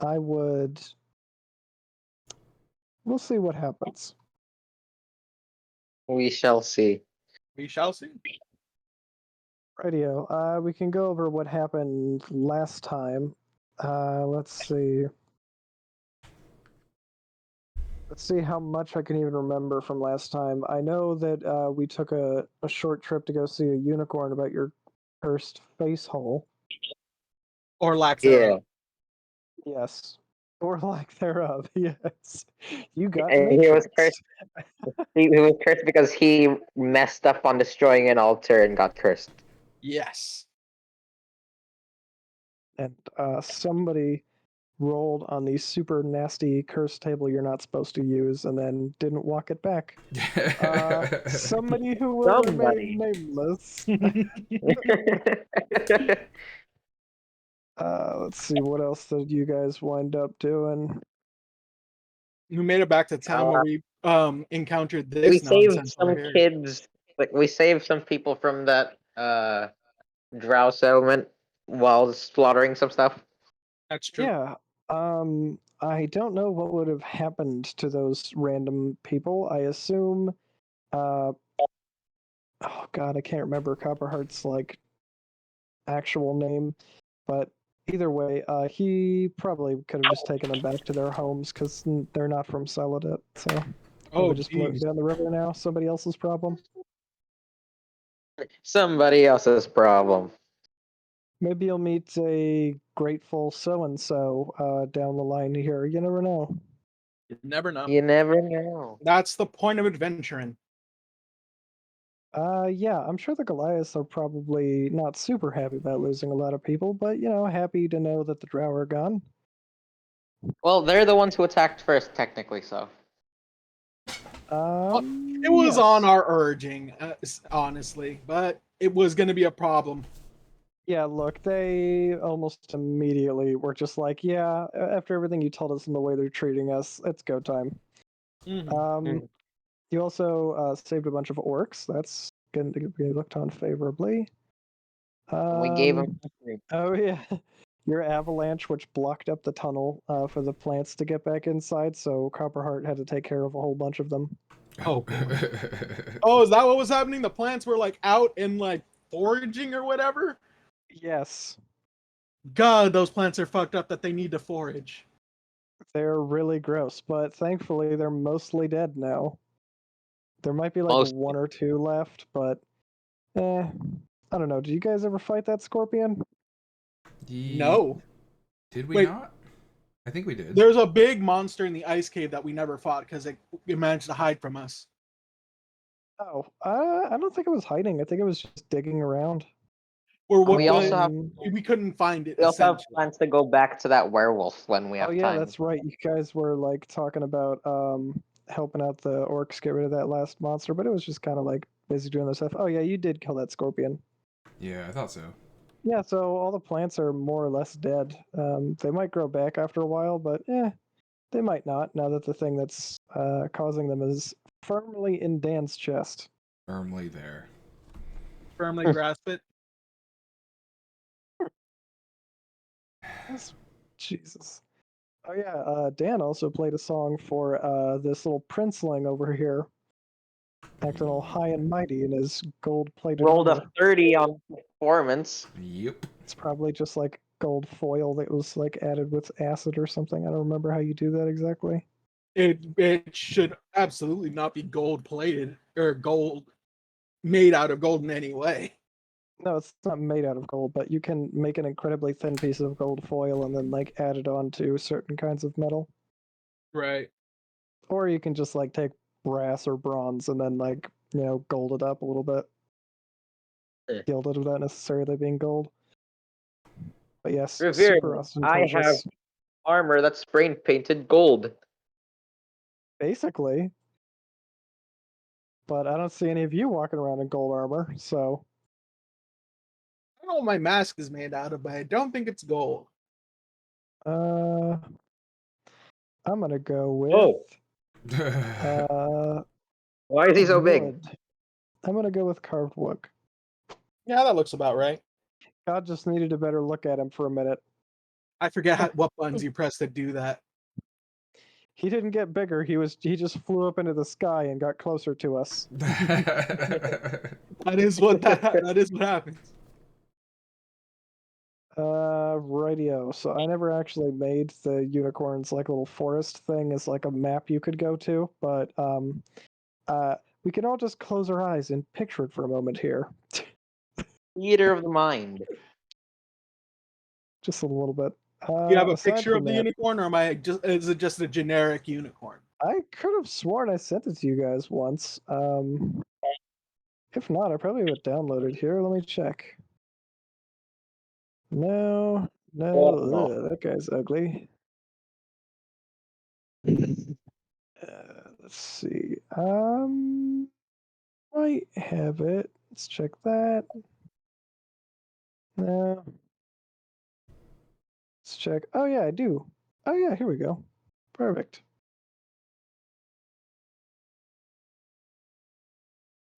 I would. We'll see what happens. We shall see. We shall see. Radio. We can go over what happened last time. Let's see. Let's see how much I can even remember from last time. I know that we took a short trip to go see a unicorn about your cursed face hole. Or lack thereof. Yes. Or lack thereof, yes. You got And he was matrixed. cursed. He was cursed because he messed up on destroying an altar and got cursed. Yes. And somebody rolled on the super nasty curse table you're not supposed to use and then didn't walk it back. Somebody who will remain nameless. Let's see, what else did you guys wind up doing? We made it back to town where we encountered this. We saved nonsense some over here. kids. Like we saved some people from that drow settlement while slaughtering some stuff. That's true. Yeah. I don't know what would have happened to those random people. I assume oh god, I can't remember Copperheart's like actual name, but either way, he probably could have just taken them back to their homes because they're not from Celadit, so Oh, just floating down the river now. Somebody else's problem. Somebody else's problem. Maybe you'll meet a grateful so-and-so down the line here. You never know. You never know. You never know. That's the point of adventuring. Yeah, I'm sure the Goliaths are probably not super happy about losing a lot of people, but, happy to know that the Drow are gone. Well, they're the ones who attacked first, technically, so. It was on our urging, honestly, but it was going to be a problem. Yeah, look, they almost immediately were just like, yeah, after everything you told us and the way they're treating us, it's go time. Mm-hmm. You also saved a bunch of orcs. That's going to be looked on favorably. We gave them. Oh, yeah. Your avalanche, which blocked up the tunnel for the plants to get back inside, so Copperheart had to take care of a whole bunch of them. Oh, oh, is that what was happening? The plants were like out and like foraging or whatever? Yes. God, those plants are fucked up that they need to forage. They're really gross, but thankfully they're mostly dead now. There might be like one or two left, but I don't know. Did you guys ever fight that scorpion? No. Did we not? I think we did. There's a big monster in the ice cave that we never fought because it managed to hide from us. Oh, I don't think it was hiding. I think it was just digging around. Or what? We also have. We couldn't find it. We also have plans to go back to that werewolf when we have time. Oh yeah, that's right. You guys were like talking about helping out the orcs get rid of that last monster, but it was just kind of like busy doing this stuff. Oh yeah, you did kill that scorpion. Yeah, I thought so. Yeah, so all the plants are more or less dead. They might grow back after a while, but they might not. Now that the thing that's causing them is firmly in Dan's chest. Firmly there. Firmly grasp it. Jesus. Oh yeah, Dan also played a song for this little princeling over here, acting all high and mighty in his gold-plated rolled armor. a 30 on performance. Yep. It's probably just like gold foil that was like added with acid or something. I don't remember how you do that exactly. It should absolutely not be gold plated or gold made out of gold in any way. No, it's not made out of gold, but you can make an incredibly thin piece of gold foil and then like add it on to certain kinds of metal. Right. Or you can just like take brass or bronze and then like, gold it up a little bit. Gild it without necessarily being gold. But yes, Revere, super ostentatious. I have armor that's spray painted gold. Basically. But I don't see any of you walking around in gold armor, so. I don't know what my mask is made out of, but I don't think it's gold. I'm gonna go with. Why is he so big? I'm gonna go with carved wood. Yeah, that looks about right. God just needed a better look at him for a minute. I forget what buttons you press to do that. He didn't get bigger. He just flew up into the sky and got closer to us. That is what happens. Radio. So I never actually made the unicorns like little forest thing as like a map you could go to, but we can all just close our eyes and picture it for a moment here. Theater of the mind. Just a little bit. Do you have a aside picture of from the that, unicorn, or is it just a generic unicorn? I could have sworn I sent it to you guys once. If not, I probably have it downloaded here. Let me check. No, Oh, no. that guy's ugly. Let's see. Might have it. Let's check that. No. Let's check. Oh yeah, I do. Oh yeah, here we go. Perfect.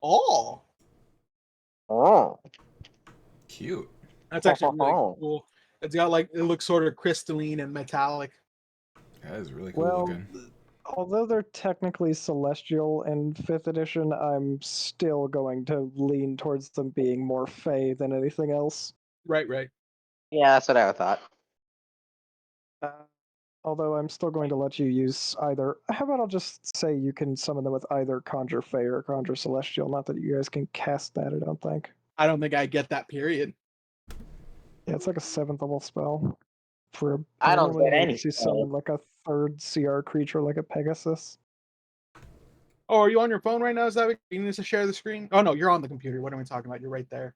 Oh, Oh. Cute. that's actually really cool. It's got like, it looks sort of crystalline and metallic. That is really cool Well, looking. although they're technically celestial in 5th edition, I'm still going to lean towards them being more fey than anything else. Right. Yeah, that's what I thought. Although I'm still going to let you use either. How about I'll just say you can summon them with either Conjure Fey or Conjure Celestial. Not that you guys can cast that, I don't think. I don't think I get that, period. Yeah, it's like a 7th level spell. For I don't normally get it any lets you spell. summon like a 3rd CR creature like a Pegasus. Oh, are you on your phone right now? Is that what you need to share the screen? Oh no, you're on the computer. What am I talking about? You're right there.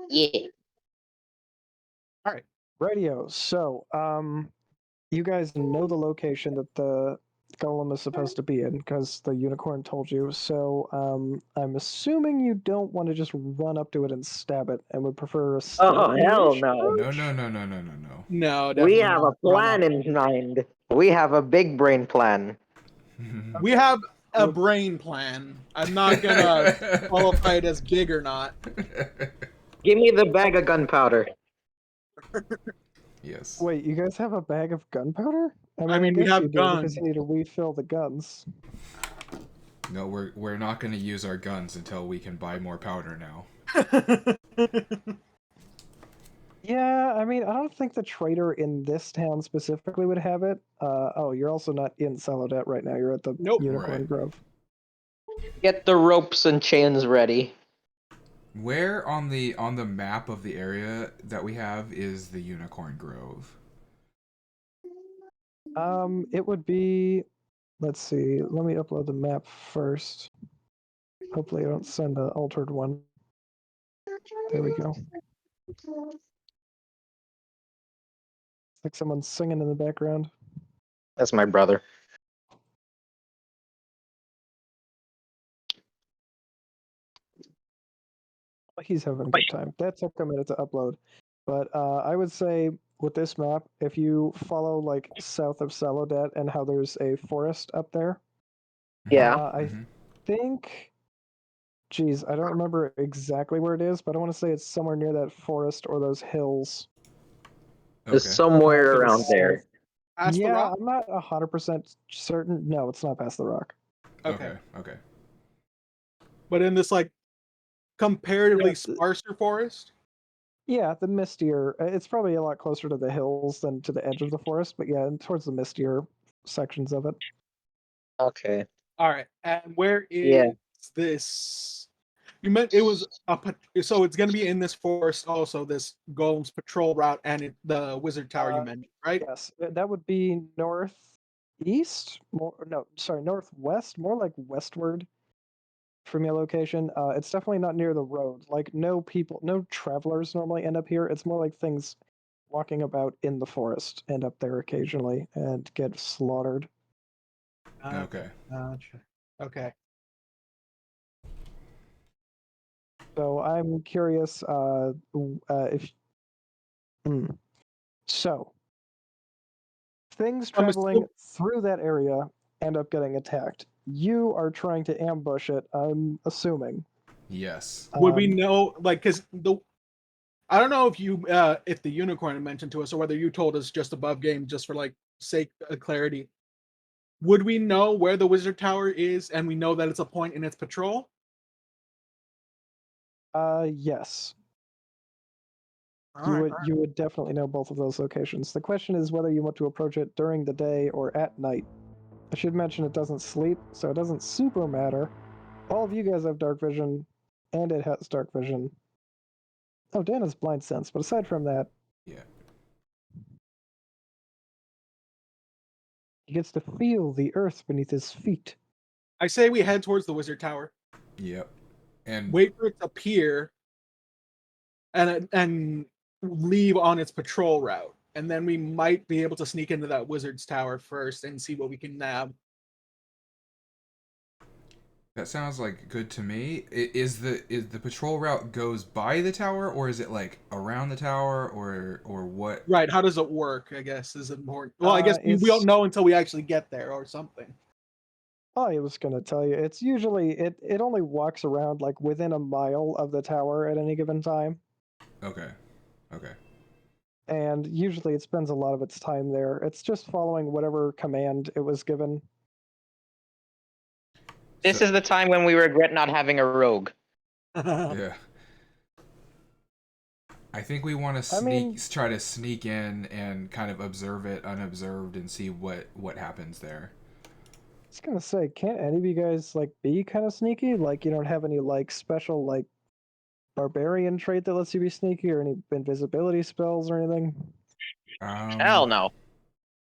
Yeah. All right. Radio. So, you guys know the location that the golem is supposed to be in because the unicorn told you. So, I'm assuming you don't want to just run up to it and stab it, and would prefer a Oh, stealthy hell ish no. No, approach? no, no, no, no, no, no. No, We definitely have a not. Why plan not? in mind. We have a big brain plan. We have a brain plan. I'm not gonna qualify it as big or not. Give me the bag of gunpowder. Yes. Wait, you guys have a bag of gunpowder? I mean, we guess have you do because guns. you need to refill the guns. No, we're not going to use our guns until we can buy more powder now. Yeah, I mean, I don't think the trader in this town specifically would have it. Oh, you're also not in Saladet right now. You're at the Nope. Unicorn Right. Grove. Get the ropes and chains ready. Where on the map of the area that we have is the Unicorn Grove? It would be. Let's see. Let me upload the map first. Hopefully, I don't send an altered one. There we go. It's like someone's singing in the background. That's my brother. He's having a good time. That took a minute to upload. But I would say with this map, if you follow like south of Saladet and how there's a forest up there, Yeah. I think, geez, I don't remember exactly where it is, but I want to say it's somewhere near that forest or those hills. It's Okay. somewhere To the around there. south. Past the Yeah, rock? I'm not 100% certain. No, it's not past the rock. Okay. Okay. But in this like comparatively Yeah, sparser forest? Yeah, the mistier. It's probably a lot closer to the hills than to the edge of the forest, but yeah, towards the mistier sections of it. Okay. All right. And where Yeah. is this? You meant it was so it's going to be in this forest also, this Golem's patrol route and the wizard tower you mentioned, right? Yes, that would be northeast. Northwest, more like westward from your location. It's definitely not near the road. Like no travelers normally end up here. It's more like things walking about in the forest end up there occasionally and get slaughtered. Okay. Gotcha. Okay. So I'm curious if so things traveling through that area end up getting attacked. You are trying to ambush it, I'm assuming. Yes. Would we know, like, because I don't know if the unicorn had mentioned to us or whether you told us just above game, just for like sake of clarity. Would we know where the wizard tower is, and we know that it's a point in its patrol? Yes. All right. You would definitely know both of those locations. The question is whether you want to approach it during the day or at night. I should mention it doesn't sleep, so it doesn't super matter. All of you guys have dark vision, and it has dark vision. Oh, Dan has blind sense, but aside from that, Yeah. he gets to feel the earth beneath his feet. I say we head towards the wizard tower, Yep. And wait for it to appear, and leave on its patrol route, and then we might be able to sneak into that wizard's tower first and see what we can nab. that sounds like good to me. Is the patrol route goes by the tower, or is it like around the tower, or what? Right? How does it work? I guess is important. Well, I guess we It's- don't know until we actually get there or something. I was going to tell you, it's usually, it only walks around like within a mile of the tower at any given time. Okay. Okay. And usually it spends a lot of its time there. It's just following whatever command it was given. This So- is the time when we regret not having a rogue. Yeah. I think we want to I mean- try to sneak in and kind of observe it unobserved and see what happens there. I was going to say, can't any of you guys like be kind of sneaky? Like you don't have any like special like barbarian trait that lets you be sneaky or any invisibility spells or anything? Hell no.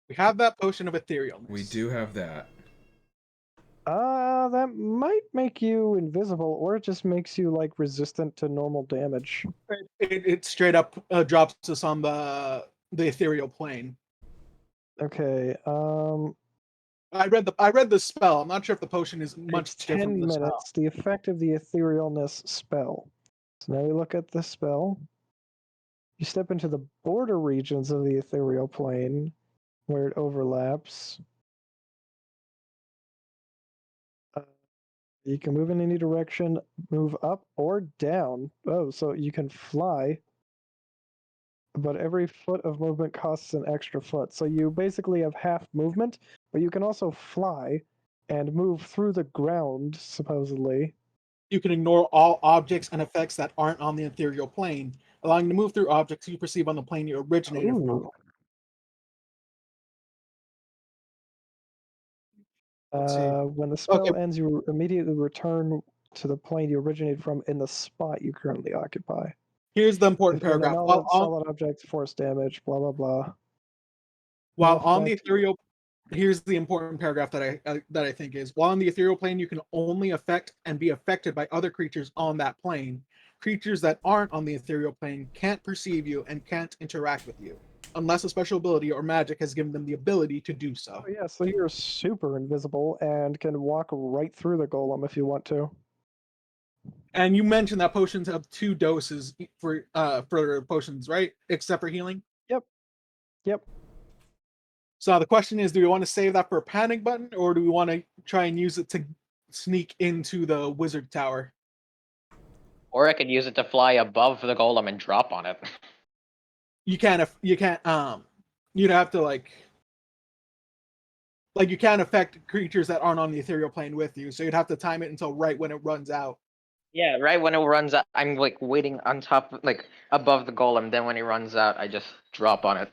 We have that potion of etherealness. We do have that. That might make you invisible, or it just makes you like resistant to normal damage. It straight up drops us on the ethereal plane. Okay, I read the spell. I'm not sure if the potion is much it's different 10 from the spell. minutes, the effect of the etherealness spell. So now you look at the spell. You step into the border regions of the ethereal plane where it overlaps. You can move in any direction, move up or down. Oh, so you can fly, but every foot of movement costs an extra foot. So you basically have half movement, but you can also fly and move through the ground, supposedly. You can ignore all objects and effects that aren't on the ethereal plane, allowing you to move through objects you perceive on the plane you originated from. Ooh. Let's see. When the spell Okay. ends, you immediately return to the plane you originated from in the spot you currently occupy. Here's the important If you're in a paragraph. solid object, force damage, blah blah blah. While No on the effect. ethereal, here's the important paragraph that I think is: while on the ethereal plane, you can only affect and be affected by other creatures on that plane. Creatures that aren't on the ethereal plane can't perceive you and can't interact with you, unless a special ability or magic has given them the ability to do so. Oh yeah, so you're super invisible and can walk right through the golem if you want to. And you mentioned that potions have 2 doses for potions, right? Except for healing. Yep. So the question is, do we want to save that for a panic button, or do we want to try and use it to sneak into the wizard tower? Or I could use it to fly above the golem and drop on it. You'd have to like you can't affect creatures that aren't on the ethereal plane with you, so you'd have to time it until right when it runs out. Yeah, right when it runs out, I'm like waiting on top, like above the golem. Then when he runs out, I just drop on it.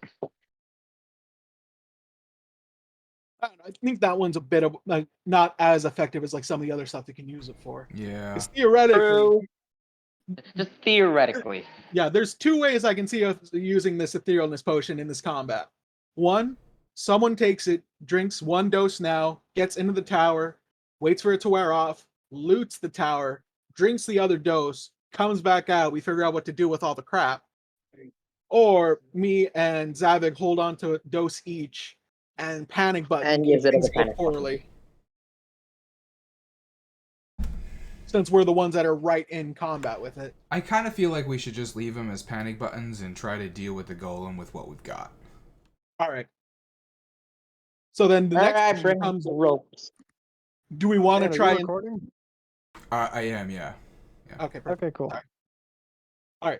I don't know, I think that one's a bit of like not as effective as like some of the other stuff they can use it for. Yeah. It's theoretically, True. Just theoretically. yeah, there's 2 ways I can see us using this etherealness potion in this combat. One, someone takes it, drinks 1 dose now, gets into the tower, waits for it to wear off, loots the tower, drinks the other dose, comes back out, we figure out what to do with all the crap. Or me and Zavik hold on to a dose each and panic button And if use it as things a go panic button. poorly. Since we're the ones that are right in combat with it. I kind of feel like we should just leave them as panic buttons and try to deal with the golem with what we've got. All right. So then the next Alright, question bring becomes: the ropes. do we want Dan, to are try you and recording? I am, yeah. okay, perfect. Okay, cool. All right.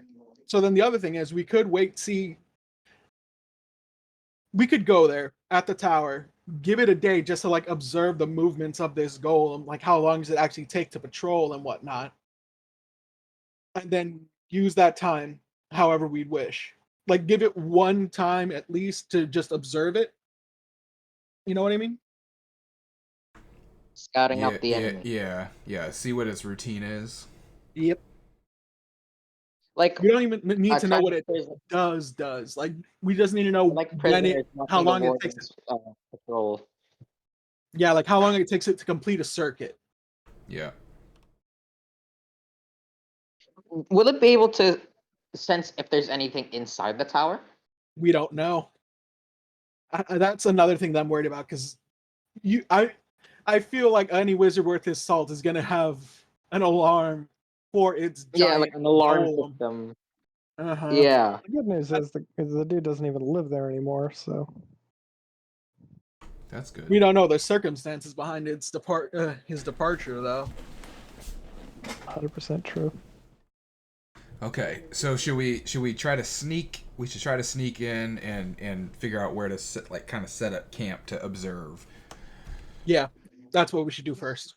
So then the other thing is we could we could go there at the tower, give it a day just to like observe the movements of this golem, like how long does it actually take to patrol and whatnot, and then use that time however we'd wish. Like give it one time at least to just observe it. You know what I mean? Scouting Yeah, out the enemy. yeah. See what its routine is. Yep. Like, We don't even need to know check what if it there's does. Like we just need to know like prisoners how watching the long it takes. warden's patrol. Yeah, like how long it takes it to complete a circuit. Yeah. Will it be able to sense if there's anything inside the tower? We don't know. That's another thing that I'm worried about because I feel like any wizard worth his salt is gonna have an alarm for its Yeah, giant like an alarm golem. system. Uh-huh. Yeah. The good news is the dude doesn't even live there anymore, so That's good. We don't know the circumstances behind his departure though. 100% true. Okay, so should we try to sneak? We should try to sneak in and figure out where to kind of set up camp to observe. Yeah, that's what we should do first.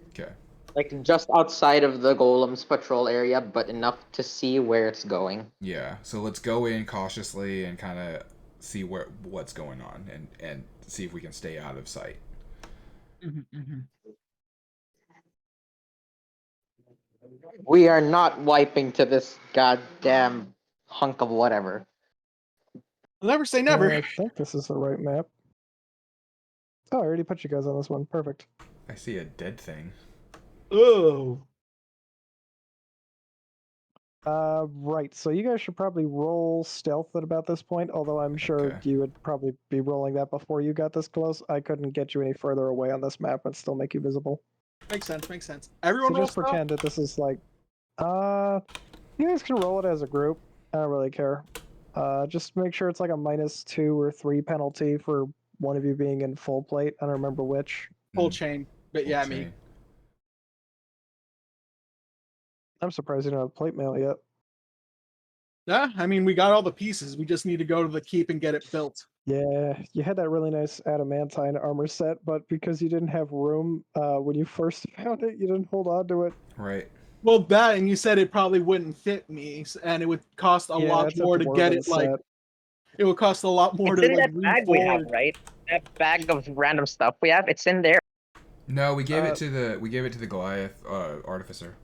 Okay. Like just outside of the golem's patrol area, but enough to see where it's going. Yeah. So let's go in cautiously and kind of see what's going on and see if we can stay out of sight. We are not wiping to this goddamn hunk of whatever. Never say never. I think this is the right map. Oh, I already put you guys on this one. Perfect. I see a dead thing. Oh. Right. So you guys should probably roll stealth at about this point, although I'm sure Okay. you would probably be rolling that before you got this close. I couldn't get you any further away on this map and still make you visible. Makes sense. Everyone So roll just pretend that this is like, you guys can roll it as a group. I don't really care. Just make sure it's like a -2 or 3 penalty for one of you being in full plate. I don't remember which. full chain. But yeah, me. Chain. I'm surprised you don't have plate mail yet. Yeah, I mean we got all the pieces. We just need to go to the keep and get it built. Yeah, you had that really nice adamantine armor set, but because you didn't have room when you first found it, you didn't hold on to it. Right. Well, that and you said it probably wouldn't fit me, and it would cost a lot it's a more to get dwarven it. Like set. it would cost a lot more It's to in like that bag we have, reforge. right? That bag of random stuff we have. It's in there. No, we gave it to the Goliath artificer.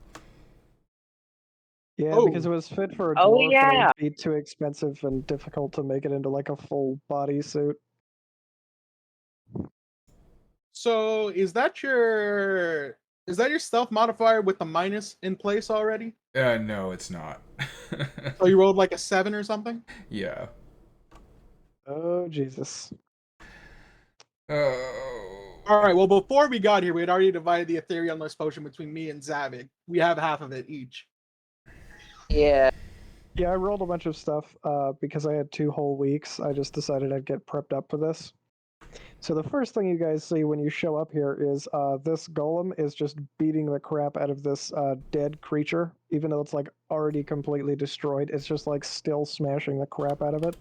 Yeah, because it was fit for a dwarf, Oh and it yeah. would be too expensive and difficult to make it into like a full body suit. So is that your stealth modifier with the minus in place already? No, it's not. So you rolled like a 7 or something? Yeah. Oh Jesus! Oh. All right. Well, before we got here, we had already divided the etherealness potion between me and Zavig. We have half of it each. Yeah. Yeah, I rolled a bunch of stuff because I had 2 whole weeks. I just decided I'd get prepped up for this. So the first thing you guys see when you show up here is this golem is just beating the crap out of this dead creature, even though it's like already completely destroyed. It's just like still smashing the crap out of it.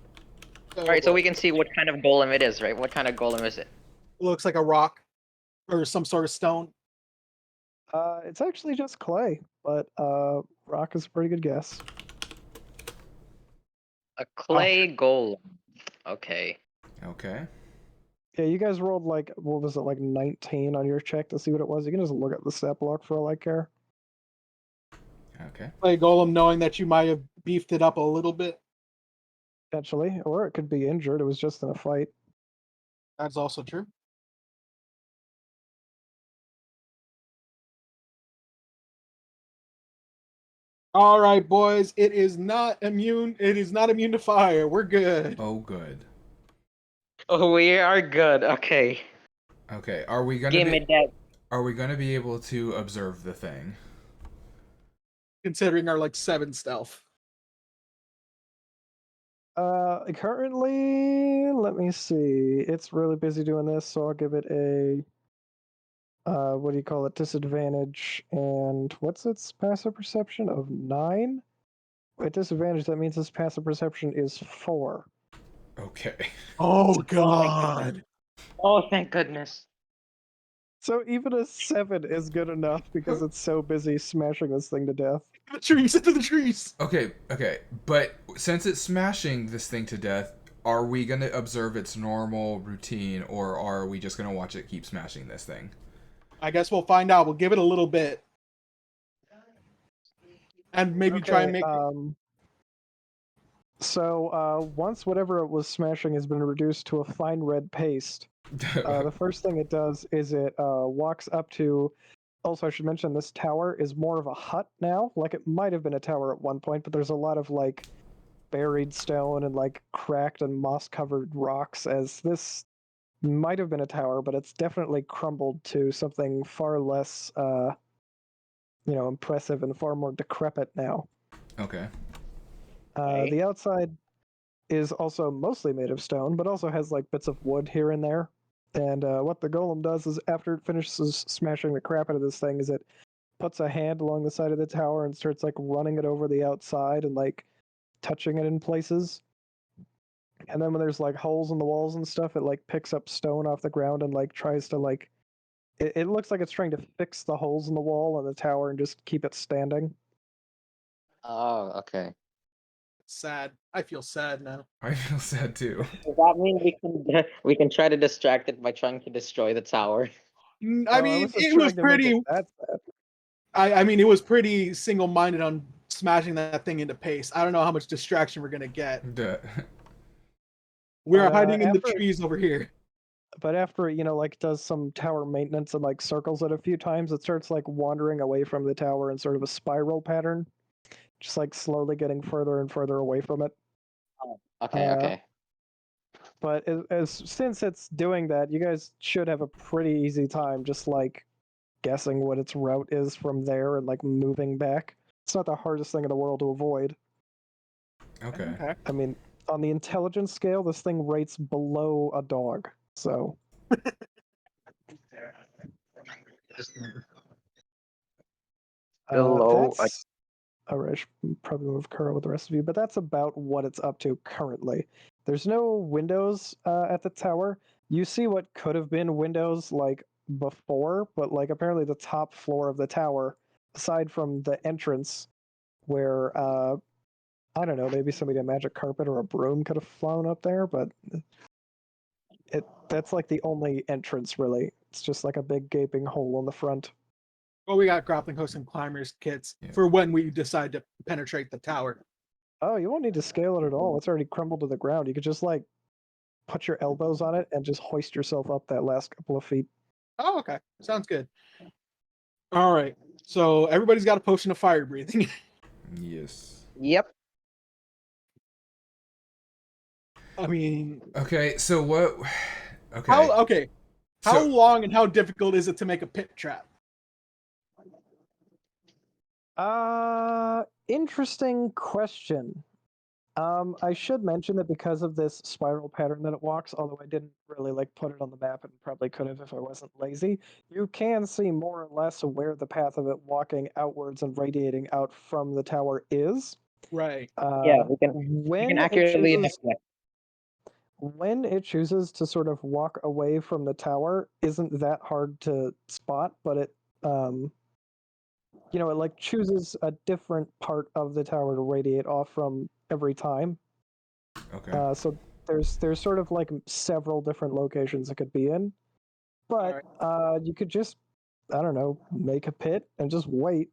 So, All right, so we can see what kind of golem it is, right? What kind of golem is it? looks like a rock or some sort of stone. It's actually just clay, but rock is a pretty good guess. A clay golem. Okay. Okay. Yeah, you guys rolled like, what was it, like 19 on your check to see what it was. You can just look at the stat block for all I care. Okay. Play golem, knowing that you might have beefed it up a little bit. Potentially, or it could be injured. It was just in a fight. That's also true. All right, boys. It is not immune. It is not immune to fire. We're good. Oh, good. Oh, we are good. Okay. Okay. Are we gonna Give me that. Are we gonna be able to observe the thing? Considering our like 7 stealth. Currently, let me see. It's really busy doing this, so I'll give it a what do you call it? Disadvantage. And what's its passive perception of 9? At disadvantage, that means his passive perception is 4. Okay. Oh god. Oh, thank goodness. So even a 7 is good enough because it's so busy smashing this thing to death. The trees, into the trees. Okay. But since it's smashing this thing to death, are we going to observe its normal routine, or are we just going to watch it keep smashing this thing? I guess we'll find out. We'll give it a little bit. And maybe try and make So once whatever it was smashing has been reduced to a fine red paste, the first thing it does is it walks up to. Also, I should mention this tower is more of a hut now. Like it might have been a tower at one point, but there's a lot of like buried stone and like cracked and moss-covered rocks. As this might have been a tower, but it's definitely crumbled to something far less, impressive and far more decrepit now. Okay. The outside is also mostly made of stone, but also has like bits of wood here and there. And what the golem does is, after it finishes smashing the crap out of this thing, is it puts a hand along the side of the tower and starts like running it over the outside and like touching it in places. And then when there's like holes in the walls and stuff, it like picks up stone off the ground and like tries to like. It looks like it's trying to fix the holes in the wall and the tower and just keep it standing. Oh, okay. sad. I feel sad now. I feel sad too. Does that mean we can try to distract it by trying to destroy the tower? I Oh, mean, wasn't it was trying to make pretty. it that bad. I mean, it was pretty single-minded on smashing that thing into paste. I don't know how much distraction we're gonna get. Duh. We're But, hiding in the after- trees over here. But after it, like does some tower maintenance and like circles it a few times, it starts like wandering away from the tower in sort of a spiral pattern, just like slowly getting further and further away from it. Okay, okay. But since it's doing that, you guys should have a pretty easy time just like guessing what its route is from there and like moving back. It's not the hardest thing in the world to avoid. Okay. I mean, on the intelligence scale, this thing rates below a dog. So Below a- that's. Alright, I should probably move Kuro with the rest of you, but that's about what it's up to currently. There's no windows at the tower. You see what could have been windows like before, but like apparently the top floor of the tower, aside from the entrance, where I don't know, maybe somebody a magic carpet or a broom could have flown up there, but that's like the only entrance really. It's just like a big gaping hole on the front. Well, we got grappling hooks and climbers kits for when we decide to penetrate the tower. Oh, you won't need to scale it at all. It's already crumbled to the ground. You could just like put your elbows on it and just hoist yourself up that last couple of feet. Oh, okay. Sounds good. All right. So everybody's got a potion of fire breathing. Yes. Yep. I mean, Okay, so what? Okay. How So- long and how difficult is it to make a pit trap? Interesting question. I should mention that because of this spiral pattern that it walks, although I didn't really like put it on the map and probably could have if I wasn't lazy, you can see more or less where the path of it walking outwards and radiating out from the tower is. Right. Yeah, we can accurately when it chooses to sort of walk away from the tower isn't that hard to spot, but it it like chooses a different part of the tower to radiate off from every time. Okay. So there's sort of like several different locations it could be in, but you could just, I don't know, make a pit and just wait.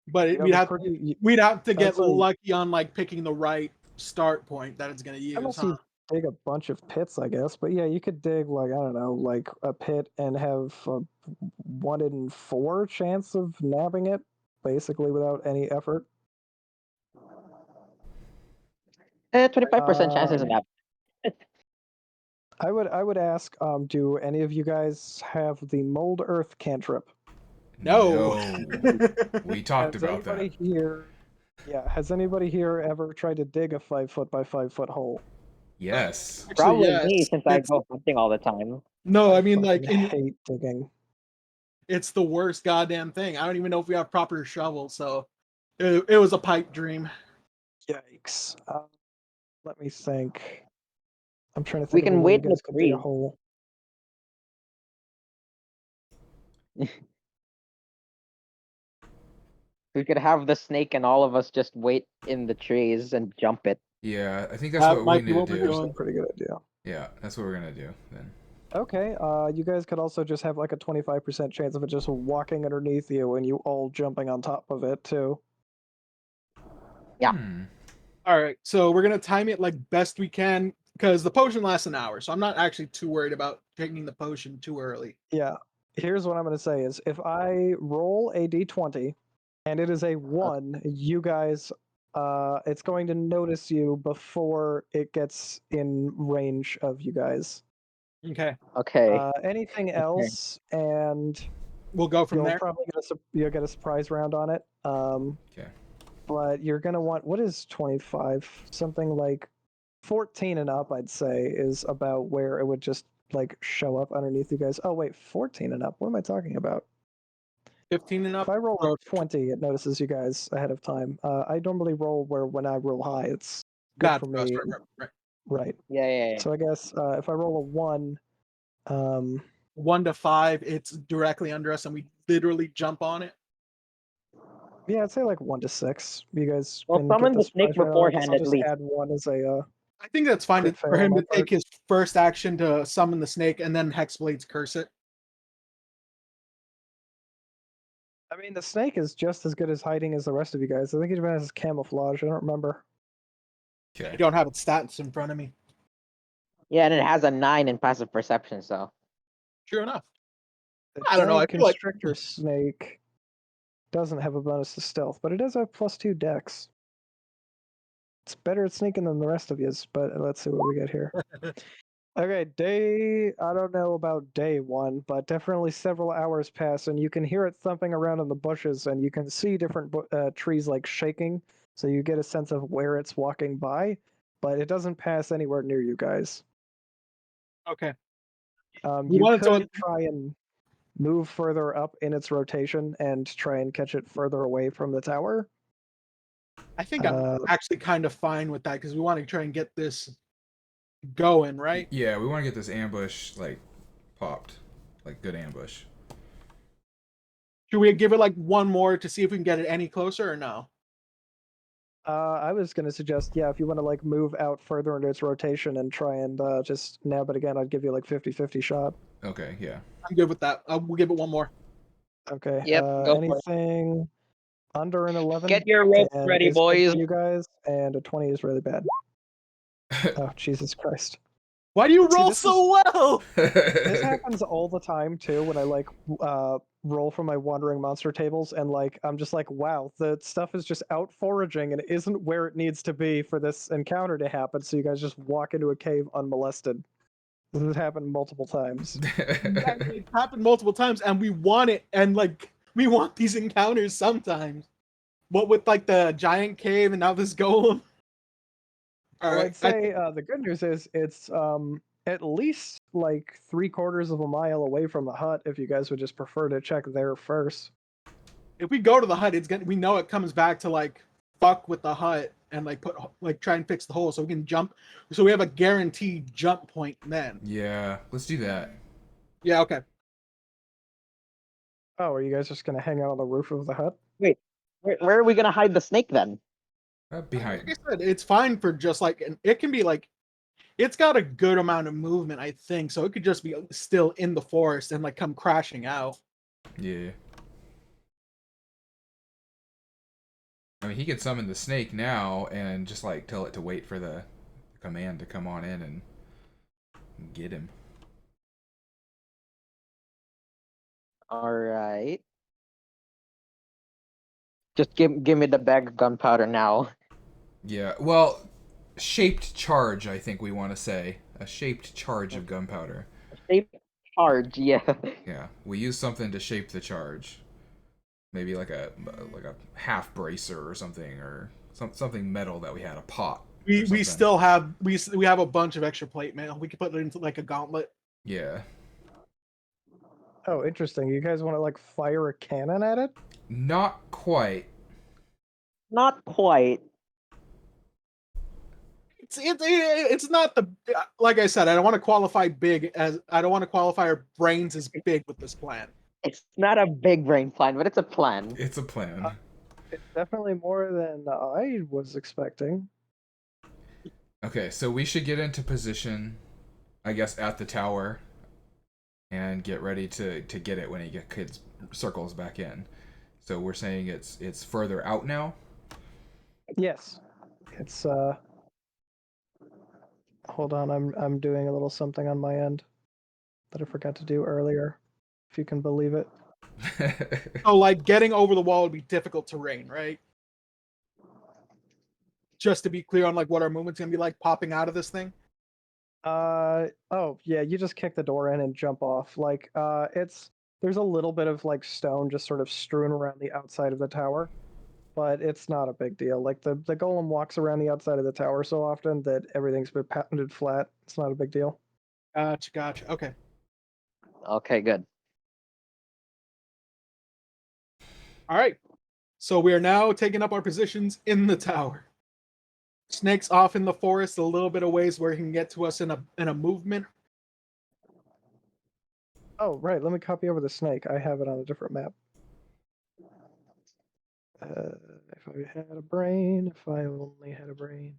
But we'd have to get lucky on like picking the right start point that it's going to use. Unless you dig a bunch of pits, I guess. But yeah, you could dig like, I don't know, like a pit and have a 1 in 4 chance of nabbing it, basically without any effort. 25% chances of that. I would ask, do any of you guys have the Mold Earth cantrip? No. We talked Has about that. anybody here? Yeah, has anybody here ever tried to dig a 5 foot by 5 foot hole? Yes. Probably yes. me, since I go hunting all the time. No, I mean I like hate digging. It's the worst goddamn thing. I don't even know if we have proper shovels, so it was a pipe dream. Yikes. Let me think. I'm trying to We think of a can way you wait in the guys could dig a tree. hole. We could have the snake and all of us just wait in the trees and jump it. Yeah, I think that's That what we might be need what to we're do. That's doing. a pretty good idea. Yeah, that's what we're gonna do then. Okay, you guys could also just have like a 25% chance of it just walking underneath you and you all jumping on top of it too. Yeah. All right, so we're gonna time it like best we can because the potion lasts an hour, so I'm not actually too worried about taking the potion too early. Yeah. Here's what I'm going to say is if I roll a d20 and it is a 1, you guys it's going to notice you before it gets in range of you guys. Okay, Okay. Anything else and we'll go from you'll there. probably you'll get a surprise round on it. Okay. But you're going to want what is 25? Something like 14 and up, I'd say, is about where it would just like show up underneath you guys. Oh wait, 14 and up. What am I talking about? 15 and up. If I roll or- a 20, it notices you guys ahead of time. I normally roll where when I roll high, it's good Got for us, me. right. Right. Yeah. So I guess if I roll a 1, 1 to 5, it's directly under us, and we literally jump on it. yeah, I'd say like 1 to 6. You guys Well, can get summon the the snake surprise round on it. I guess beforehand I'll at just least. add 1 as a I think that's fine Crit for fail on him my to part. take his first action to summon the snake and then Hexblade's curse it. I mean, the snake is just as good as hiding as the rest of you guys. I think it even has camouflage. I don't remember. I Okay. don't have its stats in front of me. Yeah, and it has a 9 in passive perception, so. True enough. The I don't know, giant I feel like- constrictor snake doesn't have a bonus to stealth, but it does have +2 dex. It's better at sneaking than the rest of yous, but let's see what we get here. Okay, I don't know about day 1, but definitely several hours pass, and you can hear it thumping around in the bushes, and you can see different trees like shaking, so you get a sense of where it's walking by, but it doesn't pass anywhere near you guys. Okay. You wanted to- could try and move further up in its rotation and try and catch it further away from the tower. I think I'm actually kind of fine with that because we want to try and get this going, right? Yeah, we want to get this ambush like popped, like good ambush. Should we give it like one more to see if we can get it any closer or no? I was going to suggest, yeah, if you want to like move out further into its rotation and try and just nab it again, I'd give you like 50-50 shot. Okay, yeah. I'm good with that. We'll give it one more. Okay. Yep, go for it. Anything under an 11? Get your ropes and ready, is good boys. for you guys, and a 20 is really bad. Oh, Jesus Christ. Why do you See, roll this so well? This happens all the time too when I like roll for my wandering monster tables and like I'm just like, wow, the stuff is just out foraging and it isn't where it needs to be for this encounter to happen, so you guys just walk into a cave unmolested. This has happened multiple times. Exactly. It's happened multiple times, and we want it, and like we want these encounters sometimes. What with like the giant cave and now this golem? All Well, right. I'd say the good news is it's at least like 3/4 of a mile away from the hut if you guys would just prefer to check there first. If we go to the hut, we know it comes back to like fuck with the hut and like try and fix the hole so we can jump. So we have a guaranteed jump point then. Yeah, let's do that. Yeah. Okay. Oh, are you guys just gonna hang out on the roof of the hut? Wait, where are we gonna hide the snake then? Behind. Like I said, it's fine for just like, and it can be like, it's got a good amount of movement, I think. So it could just be still in the forest and like come crashing out. Yeah. I mean, he could summon the snake now and just like tell it to wait for the command to come on in and get him. All right. Just give me the bag of gunpowder now. Yeah, well, shaped charge, I think we want to say. A shaped charge of gunpowder. Shape charge, yeah. Yeah, we use something to shape the charge. Maybe like a half bracer or something, or something metal that we had, a pot. We still have we have a bunch of extra plate mail. We could put it into like a gauntlet. Yeah. Oh, interesting. You guys want to like fire a cannon at it? Not quite. Not quite. It's not the like I said. I don't want to qualify big as I don't want to qualify our brains as big with this plan. It's not a big brain plan, but it's a plan. It's a plan. It's definitely more than I was expecting. Okay, so we should get into position, I guess, at the tower, and get ready to get it when he kids circles back in. So we're saying it's further out now. Yes. It's hold on, I'm doing a little something on my end that I forgot to do earlier, if you can believe it. So, like, getting over the wall would be difficult terrain, right? Just to be clear on like what our movement's gonna be like popping out of this thing. Oh yeah, you just kick the door in and jump off. Like there's a little bit of like stone just sort of strewn around the outside of the tower, but it's not a big deal. Like the golem walks around the outside of the tower so often that everything's been patented flat. It's not a big deal. Gotcha. Okay. Okay, good. All right. So we are now taking up our positions in the tower. Snake's off in the forest a little bit of ways where he can get to us in a movement. Oh right, let me copy over the snake. I have it on a different map. If I had a brain, if I only had a brain.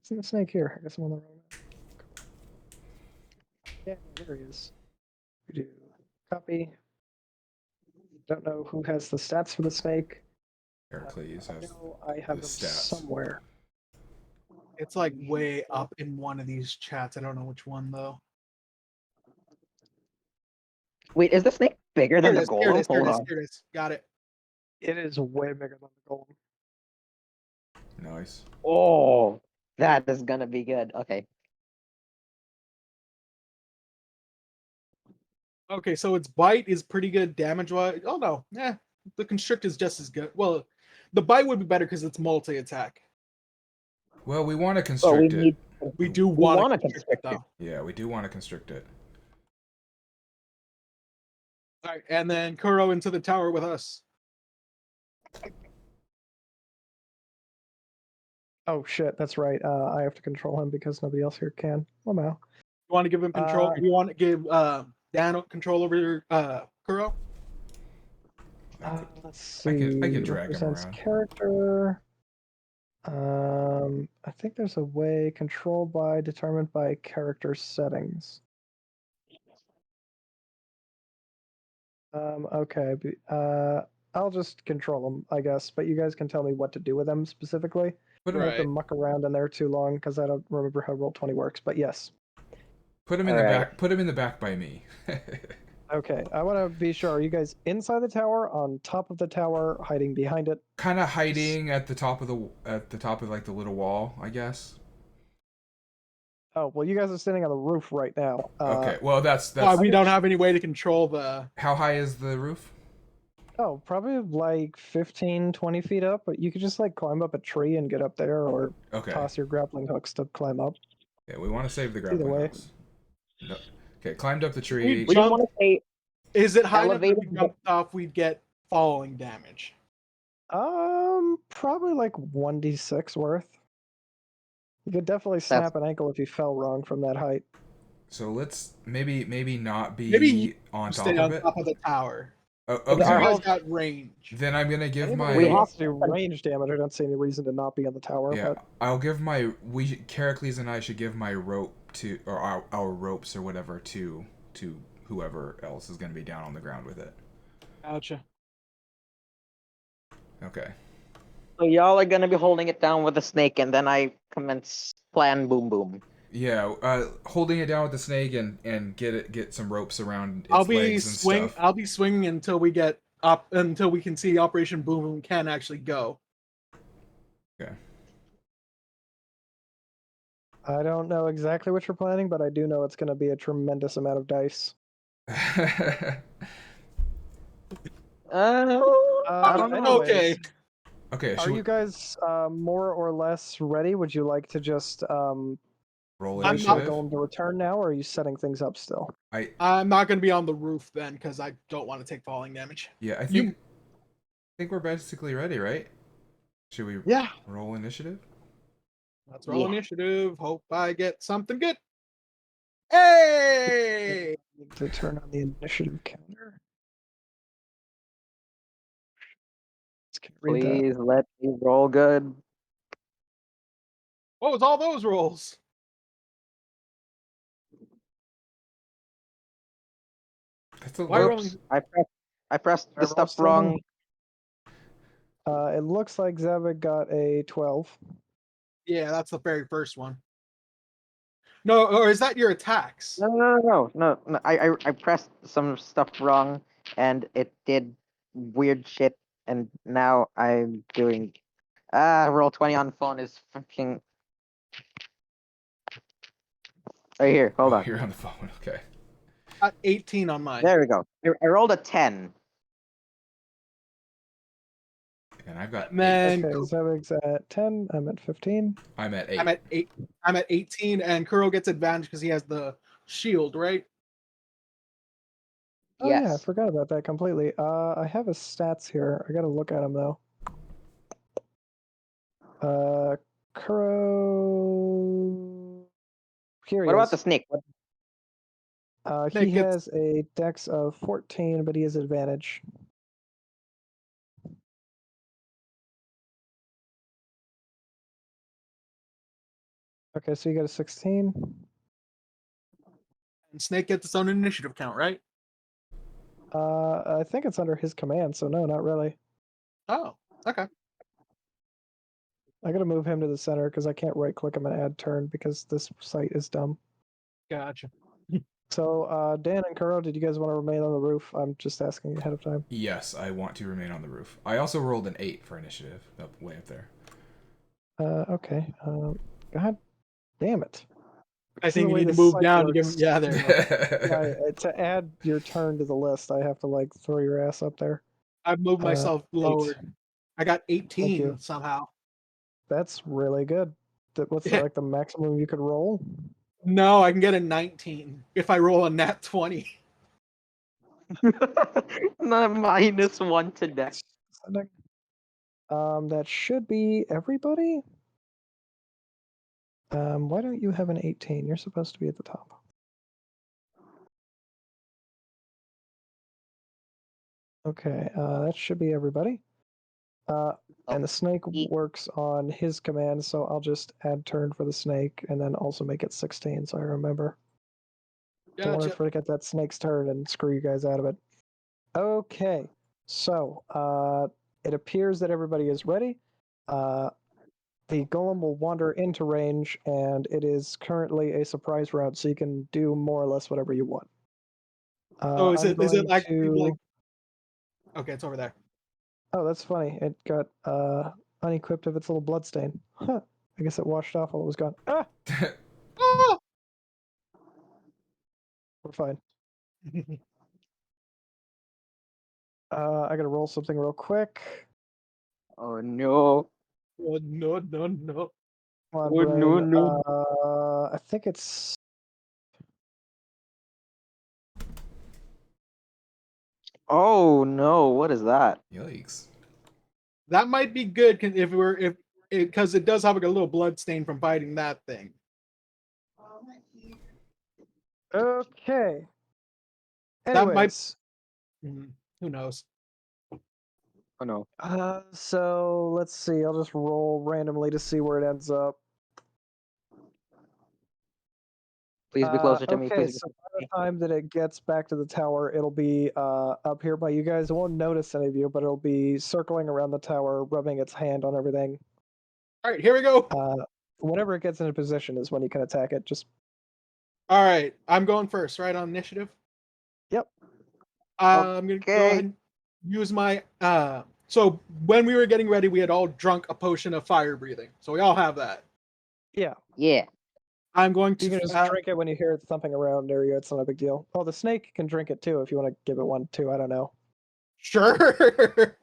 Isn't the snake here? I guess I'm on the wrong map. Yeah, there he is. We do copy. Don't know who has the stats for the snake. Heracles I has know I have the them stats. somewhere. It's like way up in one of these chats. I don't know which one though. Wait, is the snake bigger than the Here it golem? is. Here Hold it is. on. Here it is. Got it. It is way bigger than the golem. Nice. Oh, that is gonna be good. Okay. Okay, so its bite is pretty good damage wise. Oh no, the constrict is just as good. Well, the bite would be better because it's multi attack. Well, we want to Well, we constrict it. need. We do We want wanna to constrict it constrict though. Yeah, we do want to constrict it. All right, and then Kuro into the tower with us. Oh shit, that's right. I have to control him because nobody else here can. Oh no. You want to give him control? You want to give Dan control over Kuro? Let's see. I can drag him Represents around. character. I think there's a way controlled by determined by character settings. Okay. I'll just control them, I guess. But you guys can tell me what to do with them specifically. Put I him, don't have to muck around in there too long because I don't remember how Roll20 works. But yes. put him in the back. Put him in the back by me. Okay, I want to be sure. Are you guys inside the tower, on top of the tower, hiding behind it? Kind of hiding at the top of like the little wall, I guess. Oh well, you guys are standing on the roof right now. Okay, well that's Why we don't have any way to control the. How high is the roof? Oh, probably like 15, 20 feet up. But you could just like climb up a tree and get up there, or Okay. toss your grappling hooks to climb up. Yeah, we want to save the grappling way. hooks. No. Okay, climbed up the tree. We don't want to say. Is it high enough that Elevated- we jumped off? We'd get falling damage. Probably like 1d6 worth. You could definitely snap an ankle if you fell wrong from that height. So let's maybe not be Maybe on top Stay of on it. top of the tower. Oh, You okay. guys got range. Then I'm gonna give Anybody my. who wants to do range damage, I don't see any reason to not be on the tower. Yeah, But I'll give my. Heracles and I should give my rope to, or our ropes or whatever to whoever else is gonna be down on the ground with it. Gotcha. Okay. So y'all are gonna be holding it down with the snake, and then I commence plan boom boom. Yeah, holding it down with the snake and get some ropes around its I'll be legs and stuff. I'll be swinging until we get up, until we can see Operation Boom Boom can actually go. Okay. I don't know exactly what you're planning, but I do know it's going to be a tremendous amount of dice. I don't know. Okay. Okay. Are you guys more or less ready? Would you like to just Roll I'm Wait for the initiative. golem to return now, or are you setting things up still? I'm not going to be on the roof then because I don't want to take falling damage. Yeah, I You- think we're basically ready, right? Should we Yeah. roll initiative? Let's roll Yeah. initiative. Hope I get something good. Hey! Need to turn on the initiative counter. Just can't read that. Please let me roll good. What was all those rolls? That's a Why lot. rolling? I pressed Did I the roll stuff something? wrong. It looks like Zavik got a 12. Yeah, that's the very first one. No, or is that your attacks? No. I pressed some stuff wrong, and it did weird shit, and now I'm doing. Roll 20 on phone is fucking. Right here, hold Oh, on. you're on the phone. Okay. 18 on mine. There we go. I rolled a 10. And I've got And then Okay, Zavik's at 10. I'm at 15. 8. I'm at 8. I'm at 8. I'm at 18, and Kuro gets advantage because he has the shield, right? Oh yeah, I Yes. forgot about that completely. I have his stats here. I gotta look at him though. Kuro. Here he What about is. the snake? He Snake gets- has a dex of 14, but he has advantage. Okay, so you got a 16. And Snake gets its own initiative count, right? I think it's under his command, so no, not really. Oh, okay. I gotta move him to the center because I can't right click him and add turn because this site is dumb. Gotcha. So, Dan and Kuro, did you guys want to remain on the roof? I'm just asking ahead of time. Yes, I want to remain on the roof. I also rolled an 8 for initiative, up way up there. Okay. God damn it. I Because of think the you way need to this move site down to give him. works, Yeah, there you go. to add your turn to the list, I have to like throw your ass up there. I've moved myself 8. lower. I got you. 18 somehow. That's really good. What's Yeah. like the maximum you could roll? No, I can get a 19 if I roll a nat 20. -1 to dex. That should be everybody. Why don't you have an 18? You're supposed to be at the top. Okay, that should be everybody. And the snake works on his command, so I'll just add turn for the snake and then also make it 16 so I remember. Don't want to Gotcha. forget that snake's turn and screw you guys out of it. Okay, so it appears that everybody is ready. The golem will wander into range, and it is currently a surprise round, so you can do more or less whatever you want. So is I'm it going actually to... like? Okay, it's over there. Oh, that's funny. It got unequipped of its little bloodstain. Huh. I guess it washed off while it was gone. Ah! Ah! We're fine. I gotta roll something real quick. Oh no. Oh, no. Come on, Oh, brain. no. I think it's... Oh no, what is that? Yikes. That might be good if because it does have like a little blood stain from biting that thing. Okay. That might- Anyways, Who knows? Oh no. so let's see. I'll just roll randomly to see where it ends up. Please be closer to me. Okay, Please. so by the time that it gets back to the tower, it'll be up here by you guys. It won't notice any of you, but it'll be circling around the tower, rubbing its hand on everything. All right, here we go. Whenever it gets into position is when you can attack it. Just All right, I'm going first, right, on initiative. Yep. I'm gonna go ahead and use my. So when we were getting ready, we had all drunk a potion of fire breathing, so we all have that. yeah. Yeah. I'm going to. You can just drink it when you hear it thumping around near you. It's not a big deal. Oh, the snake can drink it too if you want to give it one too. I don't know. Sure.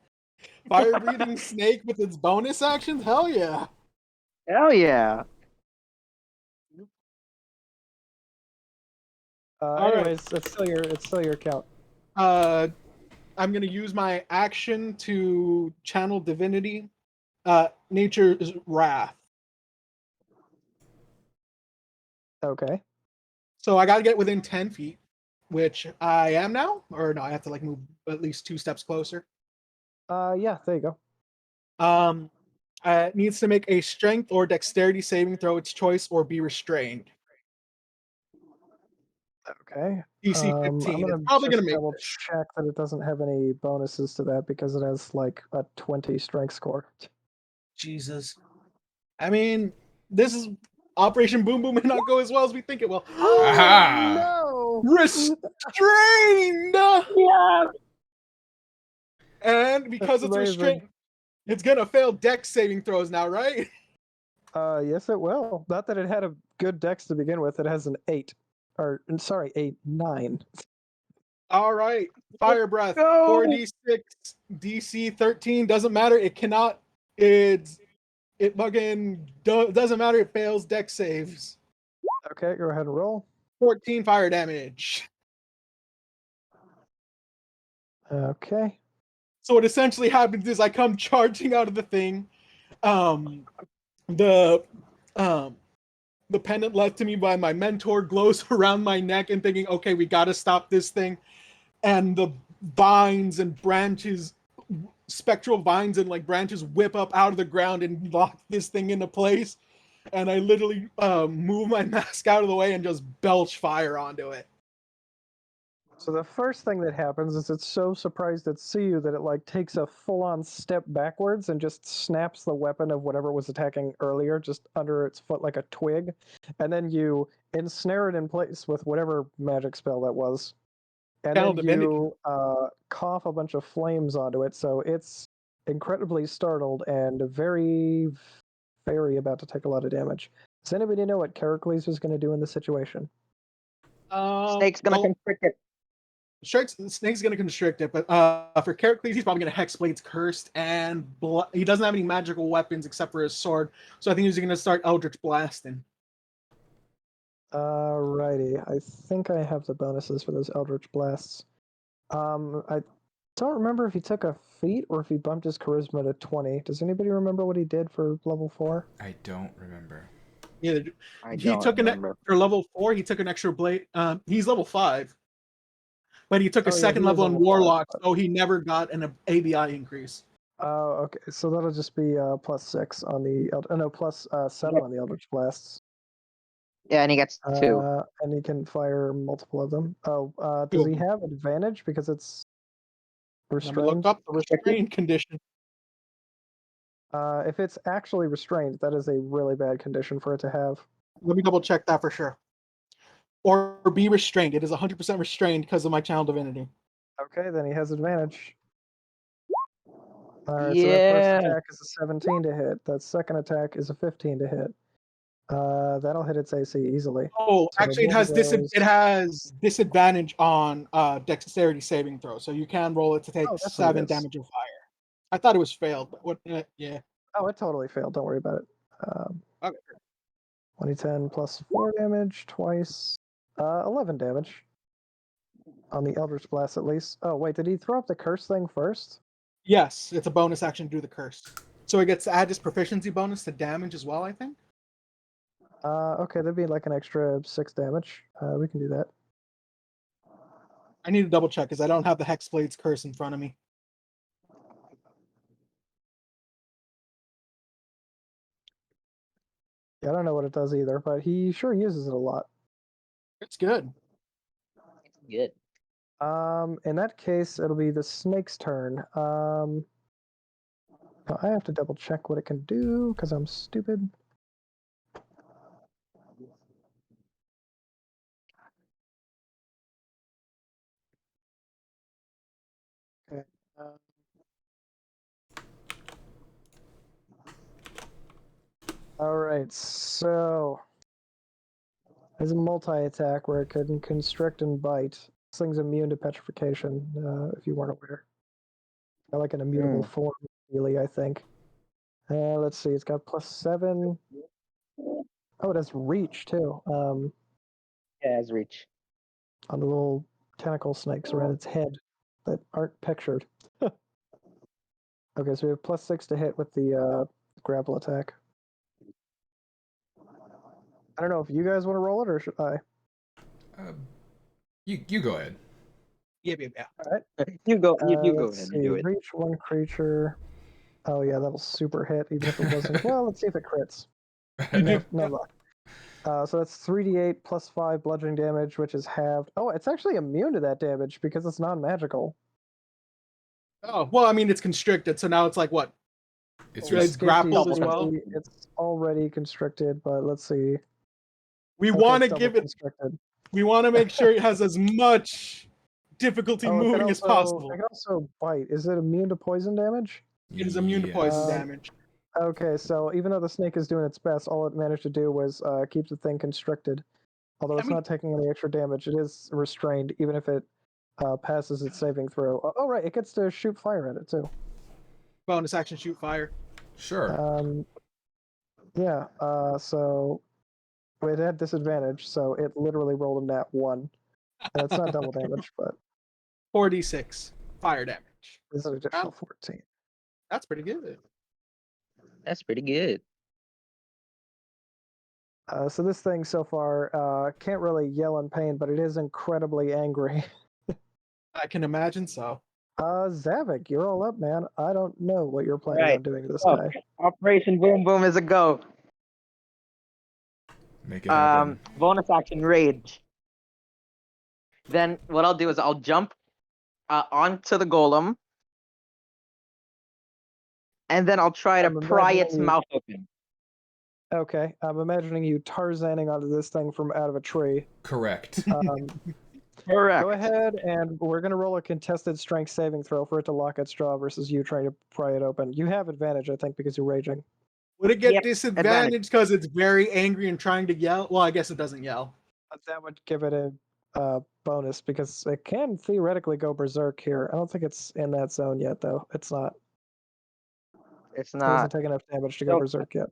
Fire breathing snake with its bonus actions? Hell yeah. Hell yeah. right. Anyways, it's still your count. I'm gonna use my action to channel divinity, nature's wrath. Okay. So I gotta get within 10 feet, which I am now, or no, I have to like move at least 2 steps closer. Yeah, there you go. It needs to make a strength or dexterity saving throw its choice or be restrained. Okay. DC I'm 15. It's gonna probably just gonna make double this. check that it doesn't have any bonuses to that because it has like a 20 strength score. Jesus. I mean, this is Operation Boom Boom may not go as well as we think it will. Aha! No! Restrained! Yeah. And because That's it's amazing. restrained, it's gonna fail dex saving throws now, right? Yes, it will. Not that it had a good dex to begin with. It has an 8. Or, sorry, a 9. All right. Fire breath. go. 4d6, DC 13. Doesn't matter. It cannot. It fucking doesn't matter. It fails dex saves. Okay, go ahead and roll. 14 fire damage. Okay. So what essentially happens is I come charging out of the thing. The the pendant left to me by my mentor glows around my neck and thinking, okay, we got to stop this thing. And the vines and branches, spectral vines and like branches whip up out of the ground and lock this thing into place. And I literally move my mask out of the way and just belch fire onto it. So the first thing that happens is it's so surprised at you that it like takes a full-on step backwards and just snaps the weapon of whatever was attacking earlier just under its foot like a twig, and then you ensnare it in place with whatever magic spell that was, and Channel then divinity. you cough a bunch of flames onto it. So it's incredibly startled and very, very about to take a lot of damage. Does anybody know what Characles was going to do in this situation? Snake's gonna constrict it. Snake's gonna constrict it, but for Characles, he's probably gonna Hexblade's Cursed, and he doesn't have any magical weapons except for his sword, so I think he's gonna start Eldritch Blasting. Alrighty, I think I have the bonuses for those Eldritch Blasts. I don't remember if he took a feat or if he bumped his charisma to 20. Does anybody remember what he did for level 4? I don't remember. Yeah, I he don't took remember. for level 4. He took an extra blade. He's level 5, but he took a Oh, yeah, second he is level on level 5, Warlock, but- so he never got an ABI increase. Okay, so that'll just be +6 on the no +7 on the Eldritch Blasts. Yeah, and he gets 2. And he can fire multiple of them. Oh, does he have advantage because it's Let me restrained? look up the restrained condition. If it's actually restrained, that is a really bad condition for it to have. Let me double check that for sure. Or be restrained. It is 100% restrained because of my channel divinity. Okay, then he has advantage. Alright, so that Yeah. first attack is a 17 to hit. That second attack is a 15 to hit. That'll hit its AC easily. Oh, So actually, both of those- it has disadvantage on dexterity saving throw, so you can roll it to take Oh, that's what it 7 is. damage of fire. I thought it was failed, but what? Yeah. Oh, it totally failed. Don't worry about it. Okay. 2010 plus 4 damage twice. 11 damage. On the Eldritch Blast, at least. Oh, wait, did he throw up the curse thing first? Yes, it's a bonus action to do the curse, so it gets to add his proficiency bonus to damage as well. I think. Okay, that'd be like an extra 6 damage. We can do that. I need to double check because I don't have the Hexblade's curse in front of me. Yeah, I don't know what it does either, but he sure uses it a lot. It's good. It's good. In that case, it'll be the snake's turn. Now I have to double check what it can do because I'm stupid. Okay. All right, so there's a multi-attack where it can constrict and bite. This thing's immune to petrification, if you weren't aware. Got like an immutable form, really, I think. Let's see, it's got +7. Oh, it has reach too. Yeah, as reach. on the little tentacle snakes around its head that aren't pictured. Okay, so we have +6 to hit with the grapple attack. I don't know if you guys want to roll it or should I? You go ahead. Yeah. You go ahead Let's and see. do it. Reach one creature. Oh yeah, that'll super hit even if it wasn't. Well, let's see if it crits. No luck. So that's 3d8 +5 bludgeoning damage, which is halved. Oh, it's actually immune to that damage because it's non-magical. Oh, well, I mean, it's constricted, so now it's like what? It's It's grappled as 50, well. It's already constricted, but let's see. We Okay, want to it's double give it. constricted. We want to make sure it has as much difficulty Oh, it can moving as also, possible. it can also bite. Is it immune to poison damage? It is immune to poison Yes. damage. Okay, so even though the snake is doing its best, all it managed to do was keep the thing constricted. Although it's not taking any extra damage, it is restrained, even if it passes its saving throw. Oh, right, it gets to shoot fire at it, too. Bonus action, shoot fire. Sure. Yeah, so it had disadvantage, so it literally rolled a nat 1. And it's not double damage, but 4d6 fire damage. it's an additional Wow. 14. That's pretty good. That's pretty good. So this thing so far can't really yell in pain, but it is incredibly angry. I can imagine so. Zavik, you're all up, man. I don't know what you're planning on doing to this guy. Operation Boom Boom is a go. Make it happen. Bonus action rage. Then what I'll do is I'll jump onto the golem, and then I'll try to I'm pry its imagining you- mouth open. Okay, I'm imagining you Tarzaning onto this thing from out of a tree. Correct. Correct. Go ahead, and we're going to roll a contested strength saving throw for it to lock its jaw versus you trying to pry it open. You have advantage, I think, because you're raging. Would it get Yep, disadvantage because it's very angry and trying to yell? Well, I guess it doesn't yell. But that would give it a bonus because it can theoretically go berserk here. I don't think it's in that zone yet, though. It's not. It's It hasn't not. taken enough damage to go Nope. berserk yet.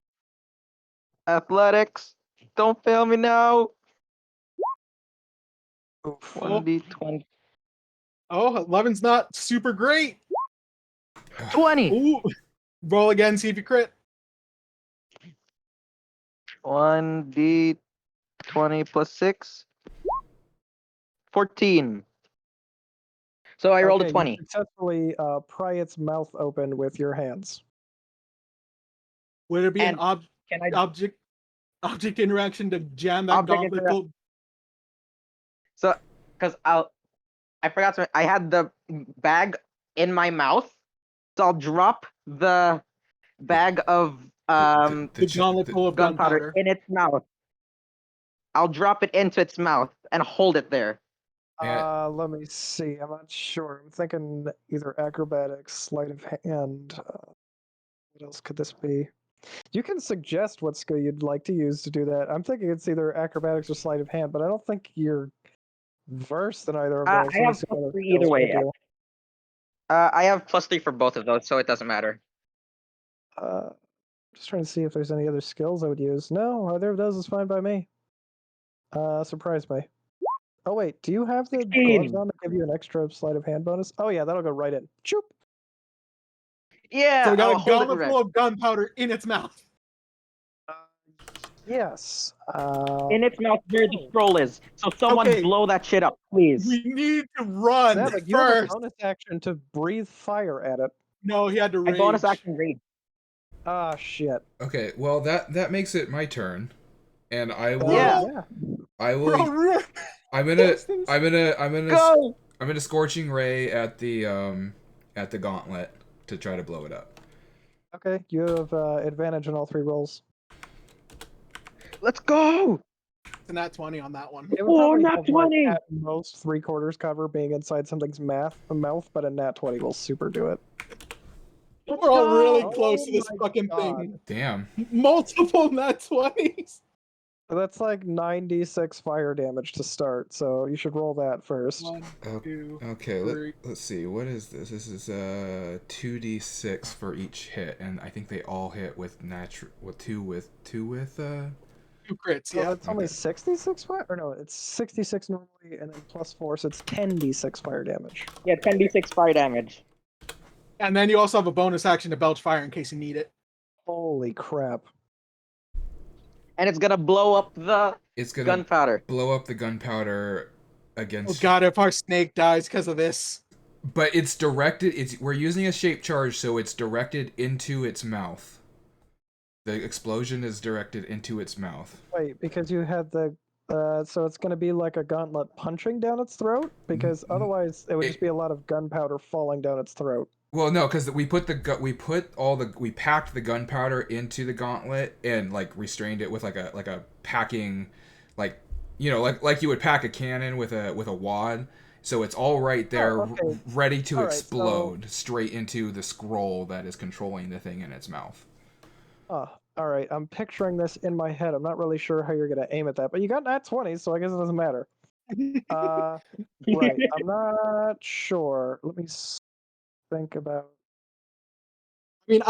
Athletics. Don't fail me now. Oof. 1d20. Oh, 11's not super great. 20. Ooh. Roll again, see if you crit. 1d20 plus 6. 14. So I rolled a Okay, 20. You successfully pry its mouth open with your hands. Would it be And an Can I? object interaction to jam that Object gauntlet? interaction. So, because I forgot to. I had the bag in my mouth, so I'll drop the bag of The gauntlet full of gunpowder gunpowder. in its mouth. I'll drop it into its mouth and hold it there. Yeah. Let me see. I'm not sure. I'm thinking either acrobatics, sleight of hand. What else could this be? You can suggest what skill you'd like to use to do that. I'm thinking it's either acrobatics or sleight of hand, but I don't think you're versed in either of those. I Let me have see what other +3 skills either we way. do. I have +3 for both of those, so it doesn't matter. Just trying to see if there's any other skills I would use. No, either of those is fine by me. Surprise me. Oh wait, do you have the 16. gloves on to give you an extra sleight of hand bonus? Oh yeah, that'll go right in. Choop. Yeah, So we got I'll a hold it gauntlet right. full of gunpowder in its mouth. Yes. In its mouth where the scroll is. So someone Okay. blow that shit up, please. We need to run Zavik, you have a first. bonus action to breathe fire at it. No, he had to I rage. bonus action rage. Ah, shit. Okay, well that makes it my turn, and I will. Yeah. I will. Bro, I'm Distance. Go! gonna scorching ray at the gauntlet to try to blow it up. Okay, you have advantage on all 3 rolls. Let's go! It's a nat 20 on that one. It would Oh, probably nat have, like, 20! at most 3/4 cover being inside something's mouth, but a nat 20 will super do it. We're all really go! close to this Oh my fucking God. thing. Damn. Multiple nat 20s. So that's like 96 fire damage to start, so you should roll that first. 1, 2, Okay, 3. let's see. What is this? This is 2d6 for each hit, and I think they all hit with two with 2 crits. So Yeah. that's only Okay. 66 fire? Or no, it's 66 normally and then +4, so it's 10d6 fire damage. Yeah, 10d6 fire damage. And then you also have a bonus action to belch fire in case you need it. Holy crap. And it's gonna blow up the It's gonna gunpowder. blow up the gunpowder Oh against. god, if our snake dies because of this. But it's directed. We're using a shape charge, so it's directed into its mouth. The explosion is directed into its mouth. Wait, because you had the so it's going to be like a gauntlet punching down its throat? Because otherwise it would just be a lot of gunpowder falling down its throat. Well, no, because we packed the gunpowder into the gauntlet and like restrained it with like a packing, like like you would pack a cannon with a wad. So it's all right there, okay. ready to All right, explode straight into the scroll that is controlling the thing in its mouth. Oh, all right. I'm picturing this in my head. I'm not really sure how you're going to aim at that, but you got nat 20, so I guess it doesn't matter. Right. I'm not sure. Let me think about. I mean,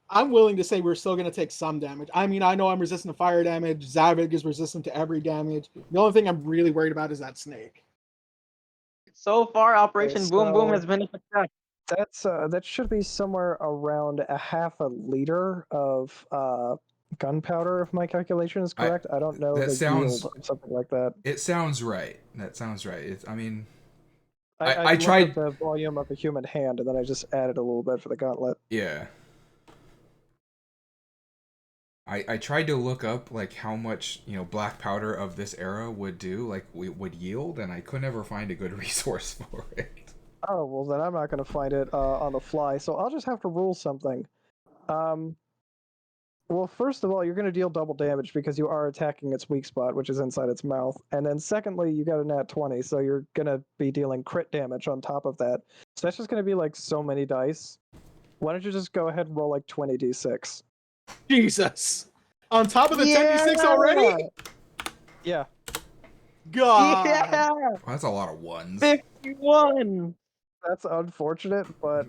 I'm willing to say we're still going to take some damage. I mean, I know I'm resistant to fire damage. Zavig is resistant to every damage. The only thing I'm really worried about is that snake. So far, Operation Boom Boom so- has been a success. That should be somewhere around a half a liter of gunpowder, if my calculation is correct. I don't know that the sounds- yield of something like that. It sounds right. That sounds right. I mean, I I looked tried- at the volume of a human hand, and then I just added a little bit for the gauntlet. yeah. I tried to look up like how much black powder of this era would do, like would yield, and I could never find a good resource for it. Oh, well, then I'm not going to find it on the fly, so I'll just have to rule something. Well, first of all, you're going to deal double damage because you are attacking its weak spot, which is inside its mouth. And then secondly, you got a nat 20, so you're going to be dealing crit damage on top of that. So that's just going to be like so many dice. Why don't you just go ahead and roll like 20d6? Jesus. On top of the 10d6 already? Yeah. God. Yeah, Well, that's a lot of ones. 51. That's unfortunate, but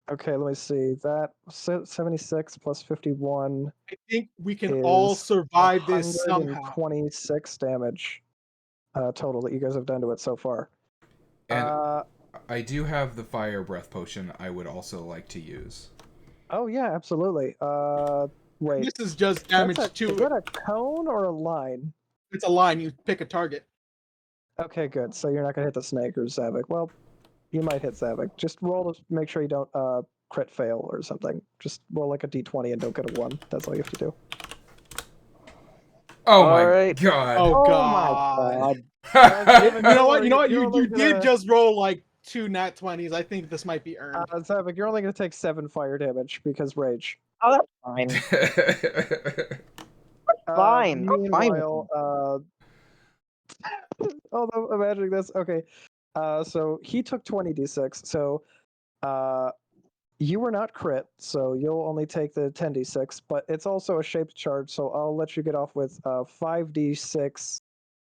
okay, let me see. That 76 plus 51 I think we can all is survive this somehow. 126 damage total that you guys have done to it so far. And I do have the fire breath potion I would also like to use. Oh yeah, absolutely. Wait. This is just damage Is to that a cone or a line? It's a line. You pick a target. Okay, good. So you're not gonna hit the snake or Zavik. Well, you might hit Zavik. Just roll to make sure you don't crit fail or something. Just roll like a d20 and don't get a 1. That's all you have to do. Oh my Alright. god. Oh, Oh God. my god. You know what? You're You only did gonna- just roll like 2 nat 20s. I think this might be earned. Zavik, you're only gonna take 7 fire damage because rage. Oh, that's fine. Fine. I'm fine with Meanwhile, although imagining this, okay. So he took 20d6. So, you were not crit, so you'll only take the 10d6. But it's also a shaped charge, so I'll let you get off with 5d6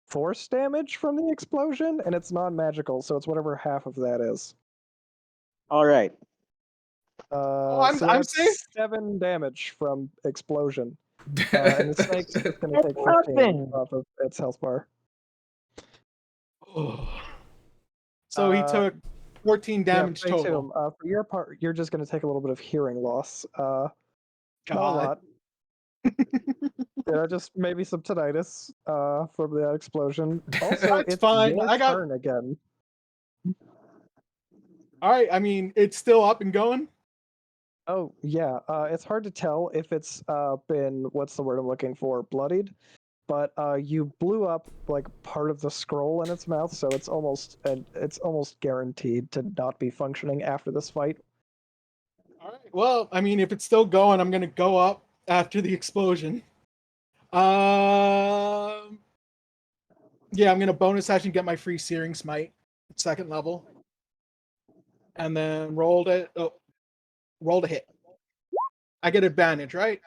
force damage from the explosion, and it's non-magical, so it's whatever half of that is. All right. I'm that's safe? 7 damage from explosion. And the snake's just going to take 15 Nothing. off of its health bar. So he took 14 damage yeah, total. Too. For your part, you're just going to take a little bit of hearing loss. Not a God. lot. Just maybe some tinnitus from that explosion. Also, That's it's fine. your I got- turn again. All right. I mean, it's still up and going. Oh, yeah. It's hard to tell if it's been, what's the word I'm looking for, bloodied. But you blew up like part of the scroll in its mouth, so it's almost guaranteed to not be functioning after this fight. All right. Well, I mean, if it's still going, I'm gonna go up after the explosion. Yeah, I'm gonna bonus action get my free searing smite, 2nd level, and then roll to hit. I get advantage, right?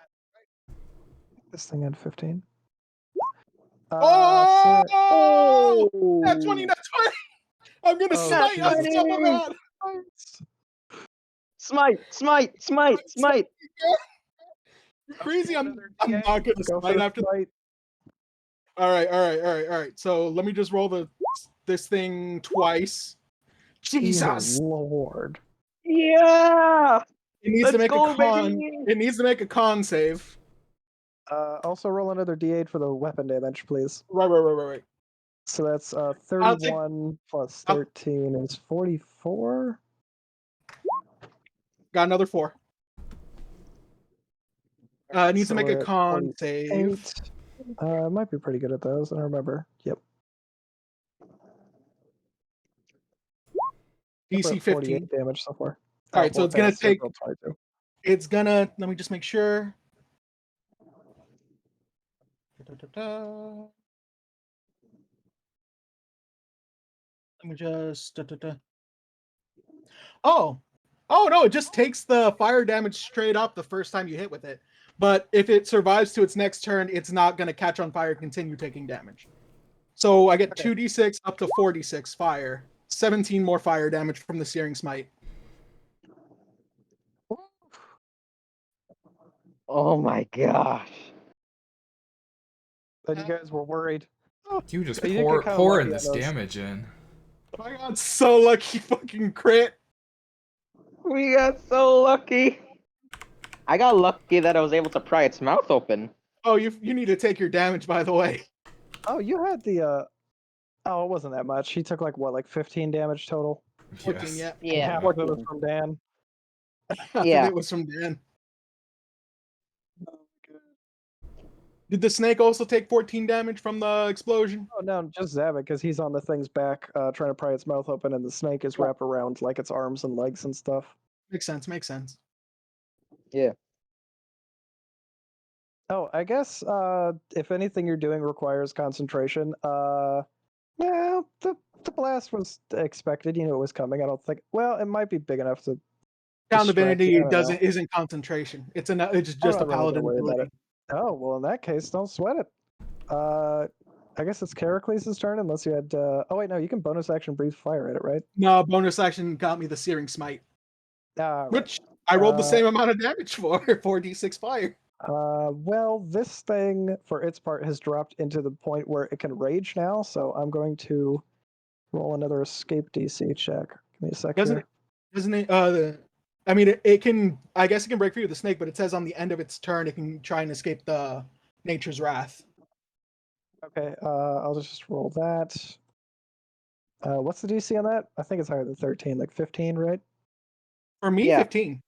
This thing had 15. Oh! That's 20. That's 20. I'm gonna Oh, smite on geez. top of that. Smite, smite, smite, smite. Crazy. I'm D8. not gonna Go smite for after. smite. All right. So let me just roll this thing twice. Dear Jesus. Lord. Yeah. It needs to Let's make go, a con. baby. It needs to make a con save. Also roll another D8 for the weapon damage, please. Right. So that's I'll take- 31 plus I'll- 13 is 44. Got another 4. It needs to So make a we're at con 48. save. Might be pretty good at those. I don't remember. Yep. We're DC at 48 15. damage so far. All right, so it's gonna take. Roll 22. It's gonna. Let me just make sure. Let me just. Oh no! It just takes the fire damage straight up the first time you hit with it. But if it survives to its next turn, it's not gonna catch on fire and continue taking damage. So I get 2d6 up to 4d6 fire. 17 more fire damage from the Searing Smite. Oh my gosh. Then you guys were worried. You just You did get kinda pouring lucky this on those. damage in. I got so lucky, fucking crit. We got so lucky. I got lucky that I was able to pry its mouth open. Oh, you need to take your damage, by the way. Oh, you had the oh, it wasn't that much. He took like 15 damage total. 14, Yes. yeah. Yeah, Half of it was 14. from Dan. Half of Yeah. it was from Dan. Did the snake also take 14 damage from the explosion? Oh no, just Zavik, because he's on the thing's back, trying to pry its mouth open, and the snake is wrapped around like its arms and legs and stuff. Makes sense. Oh, I guess if anything you're doing requires concentration, yeah, the blast was expected. You knew it was coming. I don't think. Well, it might be big enough to. Count distract you, divinity I don't know. isn't concentration. It's just I'm a not really gonna paladin worry about ability. it. Oh well, in that case, don't sweat it. I guess it's Characles' turn unless you had. Oh wait, no, you can bonus action breathe fire at it, right? No, bonus action got me the Searing Smite, Right. which I rolled the same amount of damage for 4d6 fire. Well, this thing for its part has dropped into the point where it can rage now, so I'm going to roll another escape DC check. Give me a sec here. Doesn't it? I mean, it can. I guess it can break free with the snake, but it says on the end of its turn it can try and escape the Nature's Wrath. Okay, I'll just roll that. What's the DC on that? I think it's higher than 13, like 15, right? For me, Yeah. 15.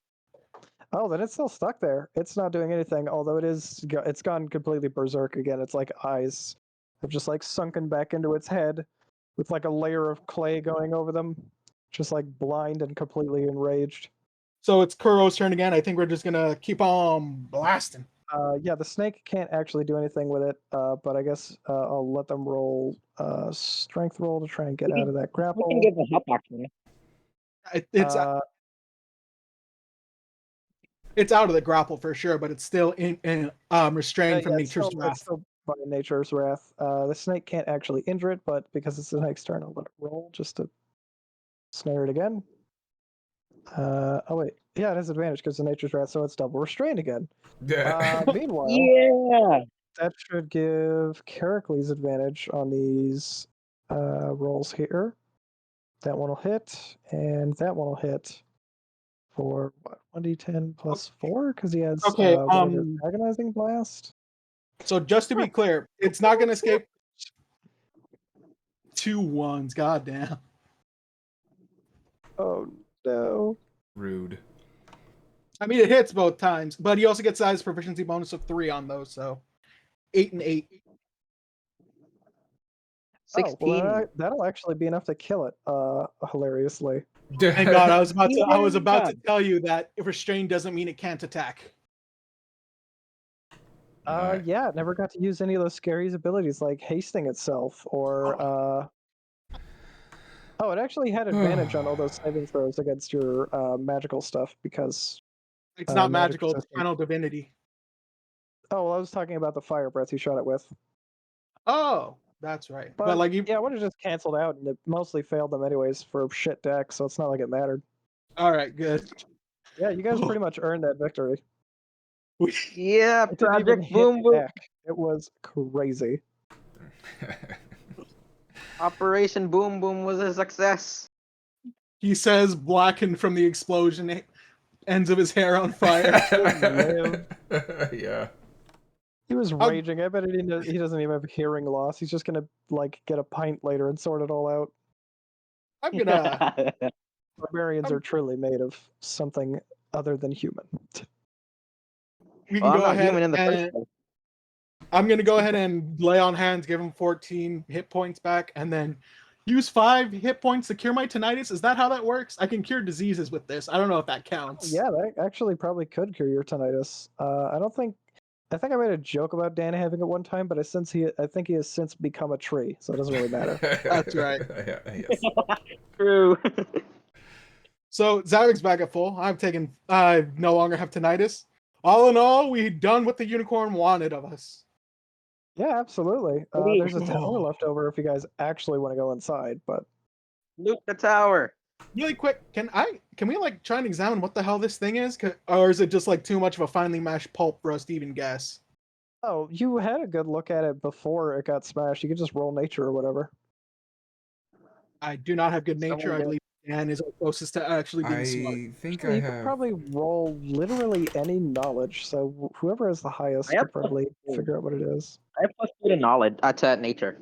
Oh, then it's still stuck there. It's not doing anything, although it's gone completely berserk again. It's like eyes have just like sunken back into its head with like a layer of clay going over them, just like blind and completely enraged. So it's Kuro's turn again. I think we're just gonna keep on blasting. Yeah, the snake can't actually do anything with it, but I guess I'll let them roll strength roll to try and get out of that We grapple. can give a help action. It's out of the grapple for sure, but it's still in restrained from it's Nature's still, Wrath. It's still by Nature's Wrath. The snake can't actually injure it, but because it's the snake's turn, I'll let it roll just to snare it again. Oh wait, yeah, it has advantage because of Nature's Wrath, so it's double restrained again. Meanwhile, Yeah. that should give Characles advantage on these rolls here. That one will hit, and that one will hit for what? 1d10 plus 4 because he has Okay, agonizing blast. So just to be clear, it's not gonna escape 2 1s. Goddamn. Oh no. Rude. I mean, it hits both times, but he also gets size proficiency bonus of 3 on those, so 8 and 8. 16. Oh, well, that'll actually be enough to kill it. Hilariously. Thank God, I was about Yeah. to tell you that restrained doesn't mean it can't attack. Alright. Yeah, it never got to use any of those Scary's abilities like hasting itself or Oh, it actually had advantage on all those saving throws against your magical stuff because It's not magic magical, it's resistance. final divinity. Oh, well, I was talking about the fire breath you shot it with. Oh, that's right. But like you yeah, I would have just canceled out, and it mostly failed them anyways for shit deck, so it's not like it mattered. all right, good. Yeah, you guys pretty much earned that victory. Yeah, It didn't even Project hit Boom Boom. Eck. It was crazy. Operation Boom Boom was a success. He says, blackened from the explosion, ends of his hair on fire. live. Yeah. He was raging. I bet he doesn't even have hearing loss. He's just gonna like get a pint later and sort it all out. I'm gonna. Barbarians are truly made of something other than human. We Well, can I'm go not ahead human in the first and place. I'm gonna go ahead and lay on hands, give him 14 hit points back, and then use 5 hit points to cure my tinnitus. Is that how that works? I can cure diseases with this. I don't know if that counts. Yeah, that actually probably could cure your tinnitus. I think I made a joke about Dan having it one time, but I think he has since become a tree, so it doesn't really matter. That's right. Yeah, yes. True. So Zavig's back at full. I no longer have tinnitus. All in all, we done what the unicorn wanted of us. Yeah, absolutely. Maybe- There's a tower left over if you guys actually want to go inside, but Loot the tower. Really quick, can we like try and examine what the hell this thing is? Or is it just like too much of a finely mashed pulp for us to even guess? oh, you had a good look at it before it got smashed. You could just roll nature or whatever. I do not have good nature. Someone I did. believe Dan is our closest to actually being smart. I think Actually, I you could have. probably roll literally any knowledge, so whoever has the highest I have could probably plus- figure out what it is. I have +2 to knowledge. To nature.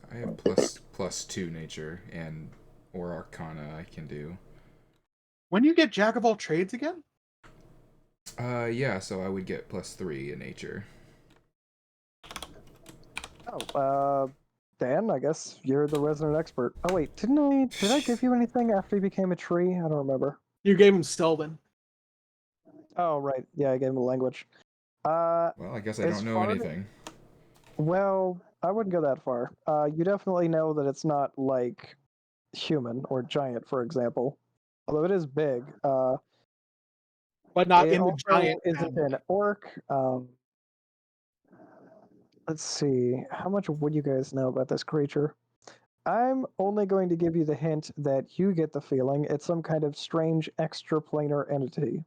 I have +2 nature or arcana I can do. When you get Jack of all trades again? Yeah, so I would get +3 in nature. Oh, Dan, I guess you're the resident expert. Oh wait, did I give you anything after he became a tree? I don't remember. You gave him Stelvin. Oh right, yeah, I gave him a language. Well, I guess I As don't know far as- anything. Well, I wouldn't go that far. You definitely know that it's not like human or giant, for example. Although it is big. But not It in the also giant isn't family. an orc. Let's see. How much would you guys know about this creature? I'm only going to give you the hint that you get the feeling it's some kind of strange extraplanar entity.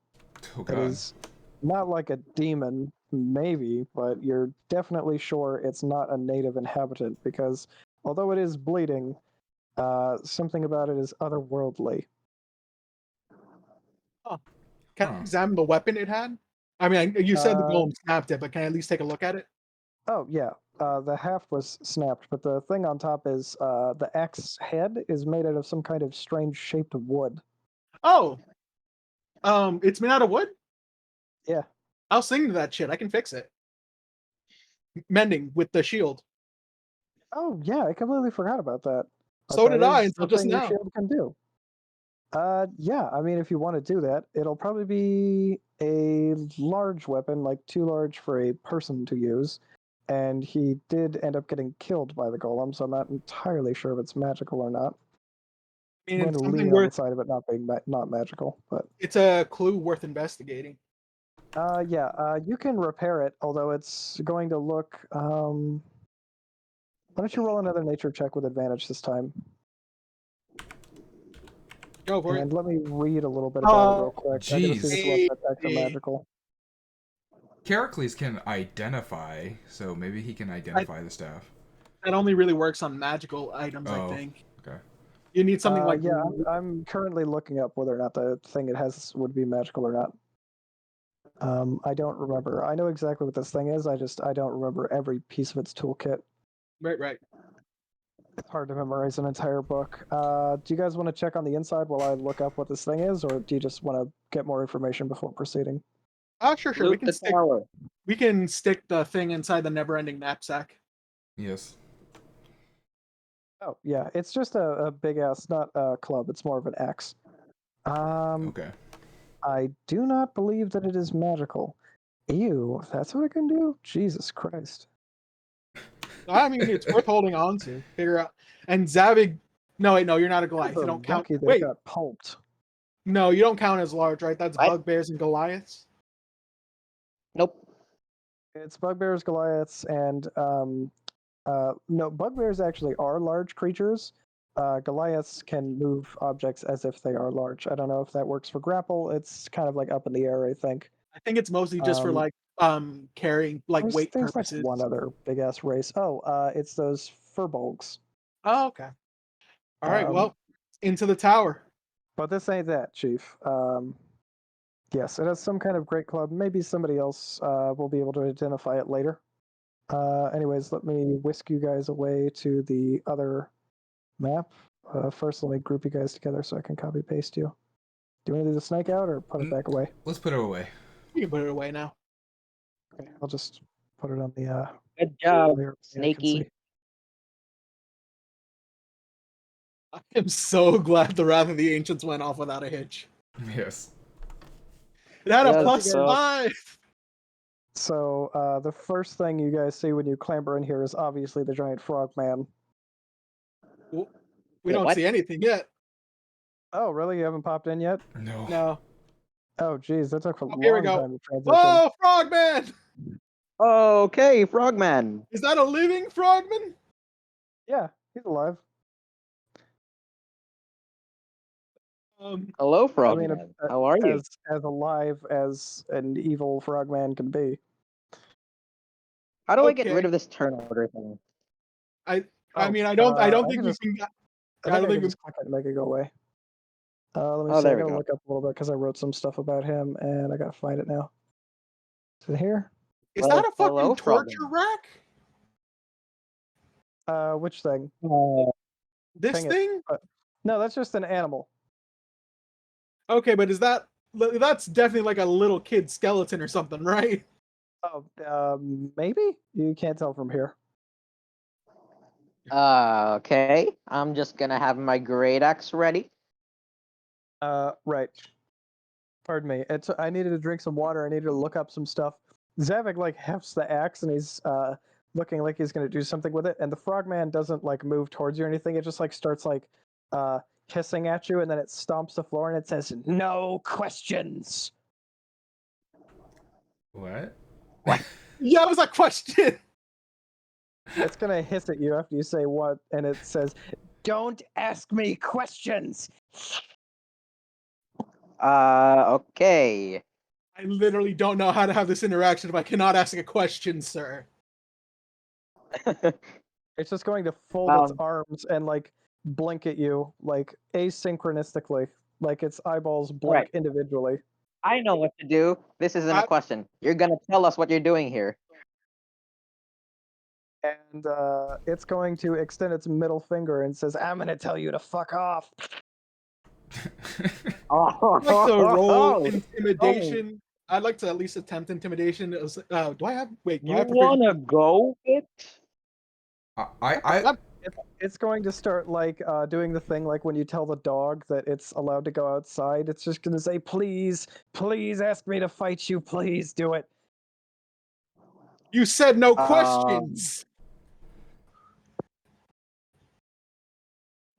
Oh That god. is not like a demon, maybe, but you're definitely sure it's not a native inhabitant because although it is bleeding, something about it is otherworldly. Can I examine the weapon it had? I mean, you said the golem snapped it, but can I at least take a look at it? Oh, yeah. The haft was snapped, but the thing on top is the axe head is made out of some kind of strange shaped wood. Oh, it's made out of wood? Yeah. I'll sing to that shit. I can fix it. Mending with the shield. Oh, yeah, I completely forgot about that. But So did that I is until the just thing your now. shield can do. Yeah, I mean, if you want to do that, it'll probably be a large weapon, like too large for a person to use. And he did end up getting killed by the golem, so I'm not entirely sure if it's magical or not. I I'm mean, going it's to something lean on the worth. side of it not being not magical, but It's a clue worth investigating. yeah, you can repair it, although it's going to look. Why don't you roll another nature check with advantage this time? Go for it. And let me read a little bit about it real quick. I gotta see Jeez. this one's extra magical. Heracles can identify, so maybe he can identify the staff. That only really works on magical items, I Oh, think. okay. You need something like Yeah, I'm currently looking up whether or not the thing it has would be magical or not. I don't remember. I know exactly what this thing is. I don't remember every piece of its toolkit. right. It's hard to memorize an entire book. Do you guys want to check on the inside while I look up what this thing is, or do you just want to get more information before proceeding? Sure. Loot the tower. We can stick the thing inside the never-ending knapsack. Yes. Oh, yeah, it's just a big ass, not a club. It's more of an axe. Okay. I do not believe that it is magical. Ew, that's what it can do? Jesus Christ. I mean, it's worth holding on to. Figure out. And Zavig. No, wait, no, you're not a Goliath. That's You a don't count. monkey that Wait, got pulped. no, you don't count as large, right? That's What? bugbears and Goliaths. Nope. It's bugbears, Goliaths, and no, bugbears actually are large creatures. Goliaths can move objects as if they are large. I don't know if that works for grapple. It's kind of like up in the air, I think. I think it's mostly just for Um, like carrying like weight there's like purposes. one other big ass race. Oh, it's those furbolgs. Oh, okay. All right. Um, Well, into the tower. But this ain't that, Chief. Yes, it has some kind of great club. Maybe somebody else will be able to identify it later. Anyways, let me whisk you guys away to the other map. First, let me group you guys together so I can copy paste you. Do you want to do the snake out or put it back away? Let's put it away. You can put it away now. Okay, I'll just put it on the Good job, layer I can Snakey. see. I am so glad the Wrath of the Ancients went off without a hitch. Yes. It had a Yeah, plus so- 5. So the first thing you guys see when you clamber in here is obviously the giant frog man. We Wait, don't what? see anything yet. Oh, really? You haven't popped in yet? No. No. Oh, geez, that took a Oh, here we long go. time to transition. Whoa, Frogman! Okay, Frogman. Is that a living Frogman? Yeah, he's alive. Hello, I Frogman. mean, How are you? as alive as an evil frogman can be. How do I get Okay. rid of this turn order thing? I Oh, mean, I don't I think can we just- can. I I think I don't can think we. just click it and make it go away. Let me Oh, see. I there we gotta go. look up a little bit because I wrote some stuff about him and I gotta find it now. Is it here? Is Well, that a fucking hello, torture Frogman. rack? Which thing? This Ping it. thing? No, that's just an animal. Okay, but is that's definitely like a little kid skeleton or something, right? Oh, maybe you can't tell from here. Okay. I'm just gonna have my great axe ready. Right. Pardon me. I needed to drink some water. I needed to look up some stuff. Zavik like hefts the axe and he's looking like he's gonna do something with it, and the frogman doesn't like move towards you or anything. It just like starts like hissing at you, and then it stomps the floor and it says, "No questions." What? Yeah, it was a question. It's gonna hiss at you after you say what, and it says, "Don't ask me questions." Okay. I literally don't know how to have this interaction if I cannot ask a question, sir. It's just going to fold its Um, arms and like blink at you like asynchronistically, like its eyeballs blink Right. individually. I know what to do. This isn't a I- question. You're gonna tell us what you're doing here. And it's going to extend its middle finger and says, "I'm gonna tell you to fuck off." Oh, I'd like to roll intimidation. I'd like to at least attempt intimidation. Do I have? Wait, do I You have proficiency? wanna go, bitch? I It's going to start like doing the thing like when you tell the dog that it's allowed to go outside. It's just gonna say, "Please, please ask me to fight you. Please do it." You said no questions.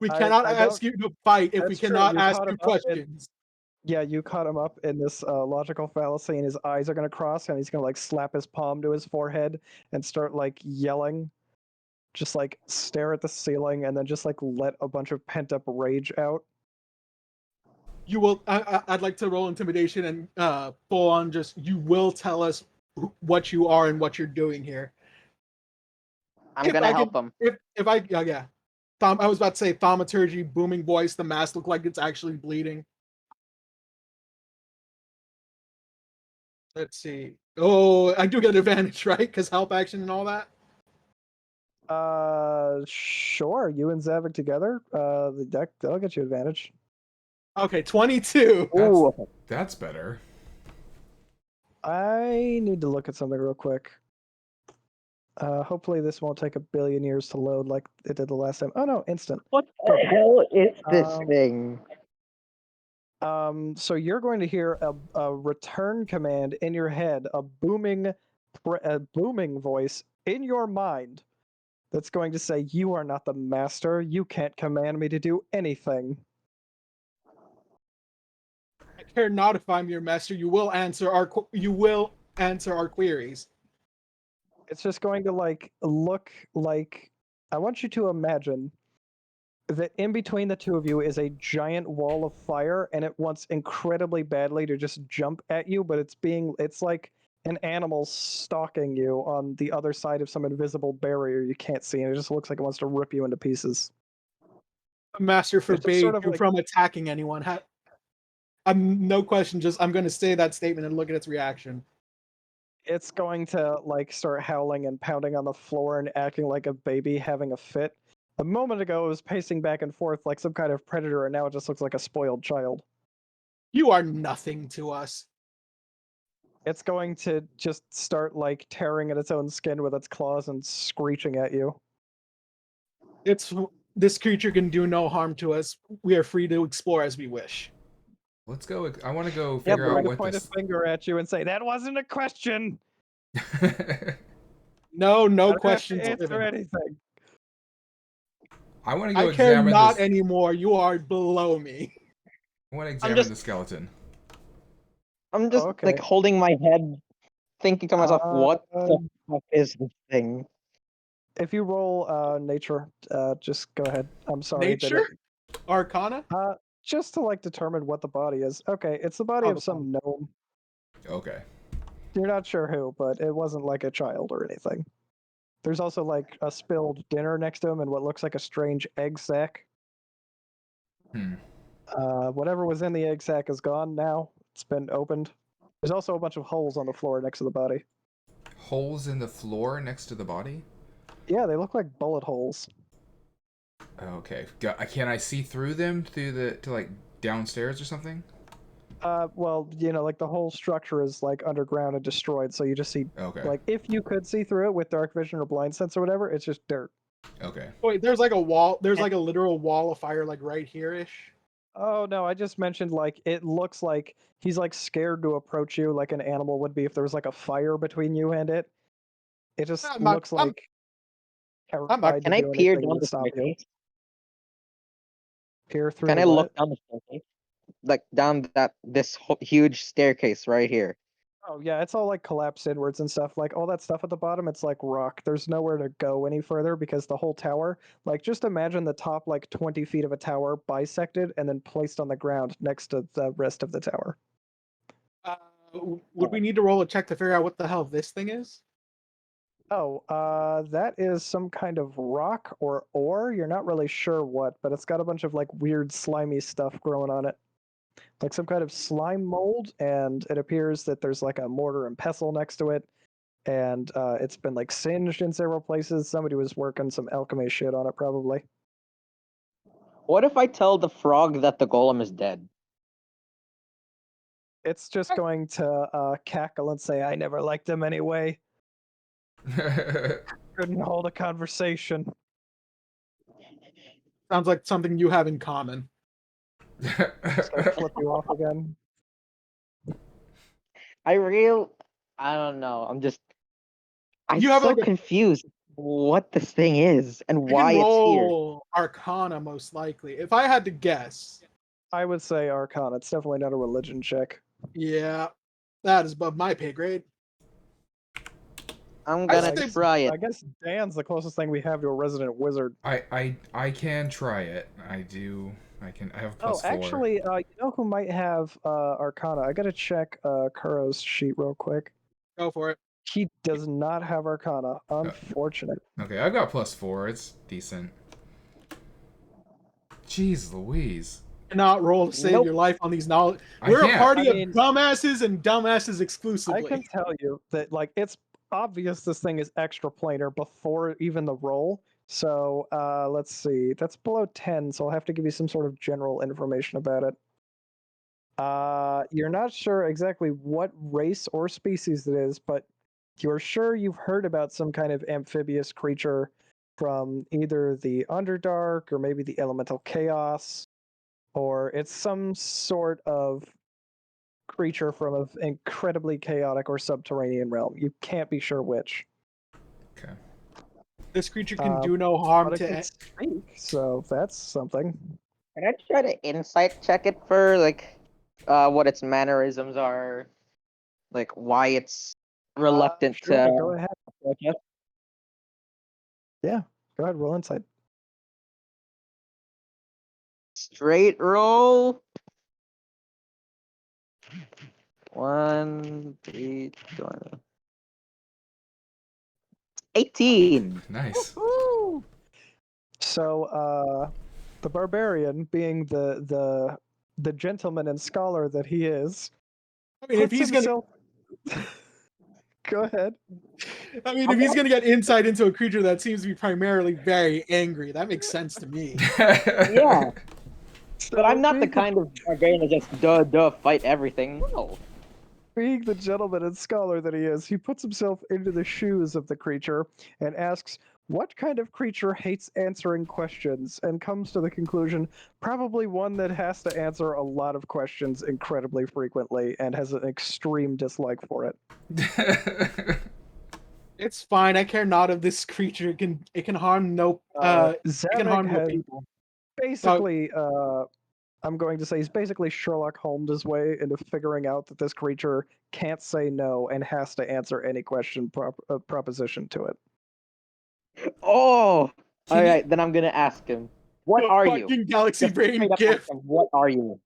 We cannot I ask you to fight if we That's true, cannot you ask caught you him up in- questions. Yeah, you caught him up in this logical fallacy, and his eyes are gonna cross, and he's gonna like slap his palm to his forehead and start like yelling, just like stare at the ceiling, and then just like let a bunch of pent up rage out. You will. I'd like to roll intimidation and full on. Just you will tell us what you are and what you're doing here. I'm If gonna I help can- him. If I yeah. I was about to say thaumaturgy, booming voice. The mask look like it's actually bleeding. Let's see. Oh, I do get advantage, right? Because help action and all that. Sure. You and Zavik together. The deck they'll get you advantage. Okay, 22. Ooh, that's better. I need to look at something real quick. Hopefully this won't take a billion years to load like it did the last time. Oh no, instant. what the hell is this Um, thing? So you're going to hear a return command in your head, a booming voice in your mind that's going to say, "You are not the master. You can't command me to do anything." I care not if I'm your master. You will answer our queries. It's just going to like look like, I want you to imagine that in between the two of you is a giant wall of fire, and it wants incredibly badly to just jump at you, but it's like an animal stalking you on the other side of some invisible barrier you can't see, and it just looks like it wants to rip you into pieces. Master It's just forbade sort of you like- from attacking anyone. I'm no question. Just I'm going to say that statement and look at its reaction. It's going to like start howling and pounding on the floor and acting like a baby having a fit. A moment ago, it was pacing back and forth like some kind of predator, and now it just looks like a spoiled child. You are nothing to us. It's going to just start like tearing at its own skin with its claws and screeching at you. This creature can do no harm to us. We are free to explore as we wish. Let's go. I want to go Yep, figure we're out going to what point this. a finger at you and say, "That wasn't a question." No I don't have to questions answer given. anything. I want to go I care examine not this. anymore. You are below me. I want to examine just- the skeleton. I'm just Okay. like holding my head, thinking to myself, what the fuck is this thing? If you roll nature, just go ahead. I'm sorry. Nature? Arcana? Just to like determine what the body is. Okay, it's the body Oh, of the some gnome. Okay. You're not sure who, but it wasn't like a child or anything. There's also like a spilled dinner next to him and what looks like a strange egg sack. Hmm. Whatever was in the egg sack is gone now. It's been opened. There's also a bunch of holes on the floor next to the body. Holes in the floor next to the body? Yeah, they look like bullet holes. Okay. Can I see through them to like downstairs or something? Well, like the whole structure is like underground and destroyed, so you just see Okay. like if you could see through it with dark vision or blind sense or whatever, it's just dirt. Okay. Wait, there's like a wall. There's like a literal wall of fire, like right here-ish. Oh no, I just mentioned like it looks like he's like scared to approach you like an animal would be if there was like a fire between you and it. It just I'm not- looks I'm- like terrified Can to I do peer anything down to the stop you. staircase? Peer through Can the I what? look down the staircase? Like down this huge staircase right here. Oh yeah, it's all like collapsed inwards and stuff. Like all that stuff at the bottom, it's like rock. There's nowhere to go any further because the whole tower, like just imagine the top like 20 feet of a tower bisected and then placed on the ground next to the rest of the tower. Would we need to roll a check to figure out what the hell this thing is? Oh, that is some kind of rock or ore. You're not really sure what, but it's got a bunch of like weird slimy stuff growing on it. Like some kind of slime mold, and it appears that there's like a mortar and pestle next to it, and it's been like singed in several places. Somebody was working some alchemy shit on it, probably. What if I tell the frog that the golem is dead? It's just going to cackle and say, "I never liked him anyway. Couldn't hold a conversation." Sounds like something you have in common. Start flip you off again. I don't know. I'm You have, so like, a- confused what this thing is and You why can it's here. roll Arcana most likely. If I had to guess, I would say Arcana. It's definitely not a religion check. yeah, that is above my pay grade. I'm I gonna think- try it. I guess Dan's the closest thing we have to a resident wizard. I can try it. I have plus 4. Actually, you know who might have Arcana? I gotta check Kuro's sheet real quick. Go for it. He does not have Arcana. Unfortunate. Okay, I've got plus 4. It's decent. Jeez Louise. Cannot roll to save Nope. your life on these knowledge. I We're a can't. party I mean- of dumbasses and dumbasses exclusively. I can tell you that like it's obvious this thing is extra planar before even the roll. So let's see. That's below 10, so I'll have to give you some sort of general information about it. You're not sure exactly what race or species it is, but you're sure you've heard about some kind of amphibious creature from either the Underdark or maybe the Elemental Chaos, or it's some sort of creature from an incredibly chaotic or subterranean realm. You can't be sure which. Okay. This creature can do no harm But it to. can speak, so that's something. Can I try to insight check it for like what its mannerisms are, like why it's reluctant Sure, to go ahead. approach us? Go ahead, roll insight. Straight roll. 1, 3, 20. 18. Nice. Woo! So, the barbarian, being the gentleman and scholar that he is, I mean, if puts he's gonna, himself. Go ahead. I mean, if he's gonna get insight into a creature that seems to be primarily very angry, that makes sense to me. Yeah, but I'm not the being kind of barbarian that just fight everything. No. Being the gentleman and scholar that he is, he puts himself into the shoes of the creature and asks, what kind of creature hates answering questions? And comes to the conclusion, probably one that has to answer a lot of questions incredibly frequently and has an extreme dislike for it. It's fine. I care not of this creature. It can harm no. It can Zamek harm no has people. basically, I'm going to say he's basically Sherlock Holmes' his way into figuring out that this creature can't say no and has to answer any question proposition to it. Oh, all Can you- right. Then I'm gonna ask him. What The are you? fucking Galaxy Just Brain straight up gift. ask him, what are you?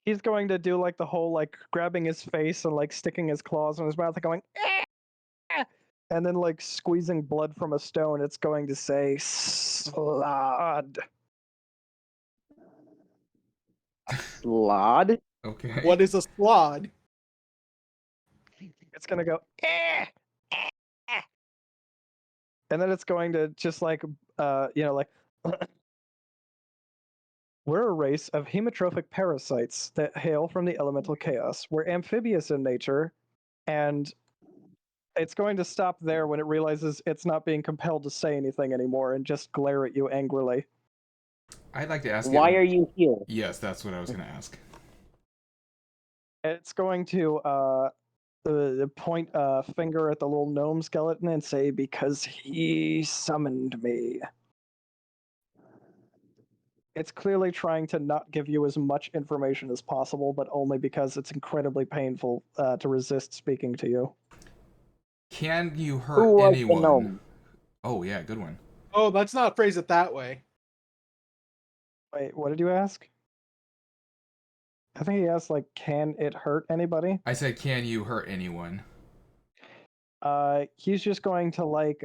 He's going to do like the whole like grabbing his face and like sticking his claws in his mouth and going, "Ah!" And then like squeezing blood from a stone. It's going to say Slod. Slod? Okay. What is a slod? It's going to go, and then it's going to just like, like. We're a race of hemotrophic parasites that hail from the elemental chaos. We're amphibious in nature, and it's going to stop there when it realizes it's not being compelled to say anything anymore and just glare at you angrily. I'd like to ask Why you. are you here? Yes, that's what I was going to ask. It's going to point a finger at the little gnome skeleton and say, because he summoned me. It's clearly trying to not give you as much information as possible, but only because it's incredibly painful to resist speaking to you. Can you Who hurt was the anyone? gnome? Oh, yeah, good one. Oh, let's not phrase it that way. Wait, what did you ask? I think he asked, like, can it hurt anybody? I said, can you hurt anyone? He's just going to, like,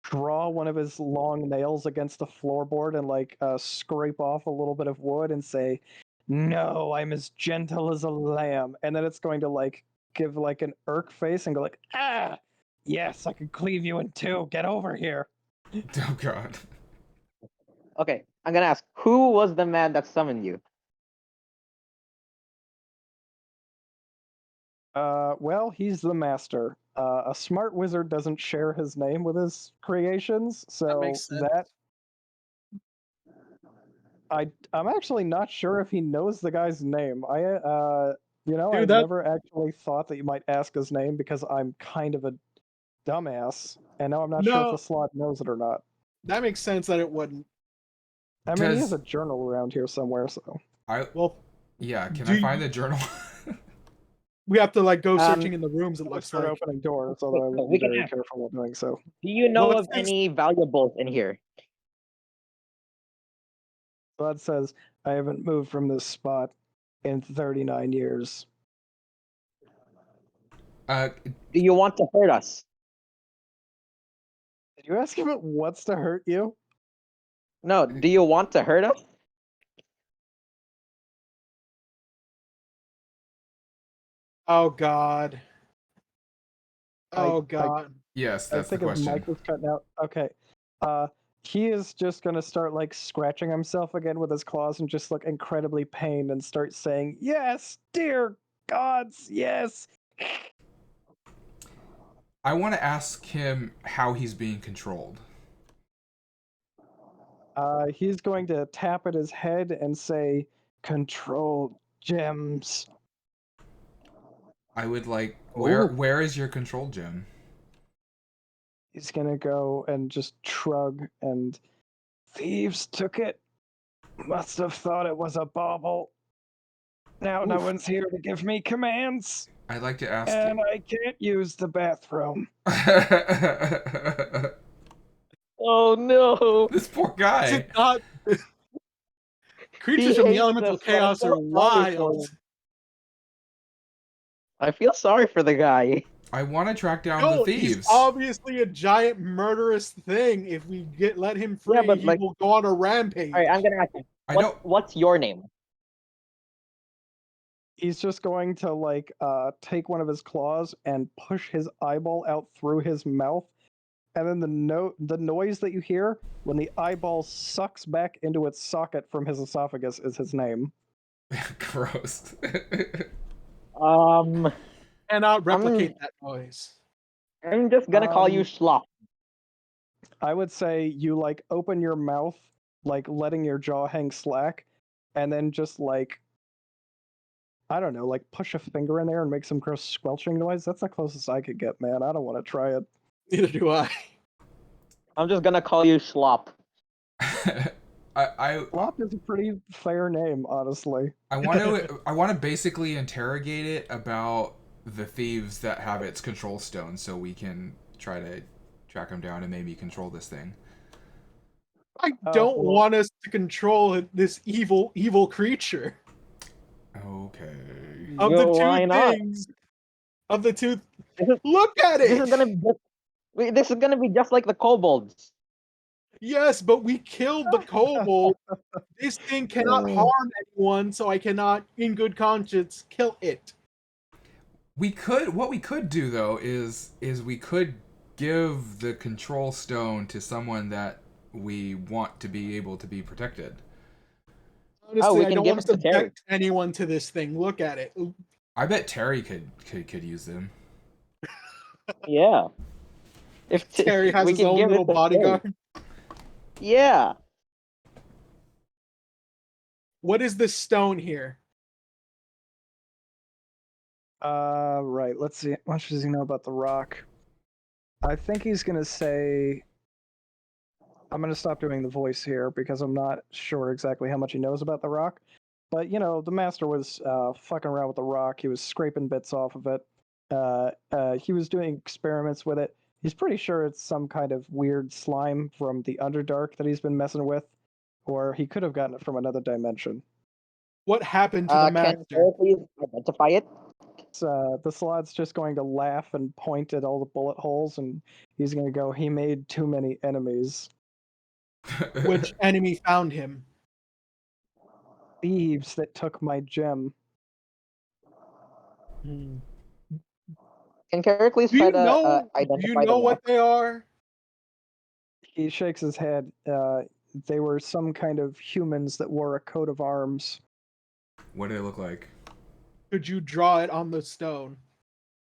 draw one of his long nails against the floorboard and, like, scrape off a little bit of wood and say, no, I'm as gentle as a lamb. And then it's going to, like, give, like, an irk face and go, like, ah, yes, I can cleave you in two. Get over here. Oh, God. Okay, I'm gonna ask, who was the man that summoned you? Well, he's the master. A smart wizard doesn't share his name with his creations, so makes sense. I'm actually not sure if he knows the guy's name. I've Dude, never actually thought that you might ask his name because I'm kind of a dumbass, and now I'm not sure if No. the slot knows it or not. That makes sense that it wouldn't. I mean, he Does- has a journal around here somewhere, so. Well, Yeah, can Do I find you- the journal? we have to like go searching in the rooms. It Let's looks start like. opening doors, although I would We be can very ask. careful while doing so. Do you know Well, of it's- any valuables in here? Slot says, I haven't moved from this spot in 39 years. Do you want to hurt us? Did you ask if it wants to hurt you? No, do you want to hurt us? Oh God. Oh I- God. Yes, I that's the think his question. mic was cutting out. Okay. He is just gonna start like scratching himself again with his claws and just look incredibly pained and start saying, "Yes, dear gods, yes." I want to ask him how he's being controlled. He's going to tap at his head and say, "Control gems." I would like Ooh. where is your control gem? He's gonna go and just shrug and thieves took it. Must have thought it was a bauble. Now no Oof. one's here to give me commands, I'd like to ask and I can't use the bathroom. Oh no! this poor Is guy. it not? Creatures from the hates elemental us, but I chaos feel are sorry for wild. him. I feel sorry for the guy. I want to track down the No, he's thieves. obviously a giant murderous thing. If we let him free, Yeah, but, he like- will go on a rampage. All right, I'm gonna ask you. I don't. What's your name? He's just going to like take one of his claws and push his eyeball out through his mouth, and then the noise that you hear when the eyeball sucks back into its socket from his esophagus is his name. Gross. Cannot replicate that noise. I'm just gonna call you Schlop. I would say you like open your mouth, like letting your jaw hang slack, and then just like, I don't know, like push a finger in there and make some gross squelching noise. That's the closest I could get, man. I don't want to try it. Neither do I. I'm just gonna call you Schlop. Flop is a pretty fair name, honestly. I want to basically interrogate it about the thieves that have its control stone, so we can try to track them down and maybe control this thing. I don't well- want us to control this evil creature. Okay. Of Yo, the why two not? things, of the two, This is- look at This is it. this is gonna be just like the kobolds. Yes, but we killed the kobold. This thing cannot harm anyone, so I cannot, in good conscience, kill it. What we could do though is we could give the control stone to someone that we want to be able to be protected. Honestly, we I can don't give want it to to Terry. subject anyone to this thing. Look at it. I bet Terry could use them. Yeah. If Terry has we his can own give it little to Terry. bodyguard. Yeah. What is this stone here? Right. Let's see. How much does he know about the rock? I think he's gonna say. I'm gonna stop doing the voice here because I'm not sure exactly how much he knows about the rock. But you know, the master was fucking around with the rock. He was scraping bits off of it. He was doing experiments with it. He's pretty sure it's some kind of weird slime from the Underdark that he's been messing with, or he could have gotten it from another dimension. What happened to the Can master? you please identify it? The Slad's just going to laugh and point at all the bullet holes, and he's going to go, he made too many enemies. Which enemy found him? Thieves that took my gem. Can Caracles Do try you to know? identify Do you the know rock? what they are? He shakes his head. They were some kind of humans that wore a coat of arms. What do they look like? Could you draw it on the stone?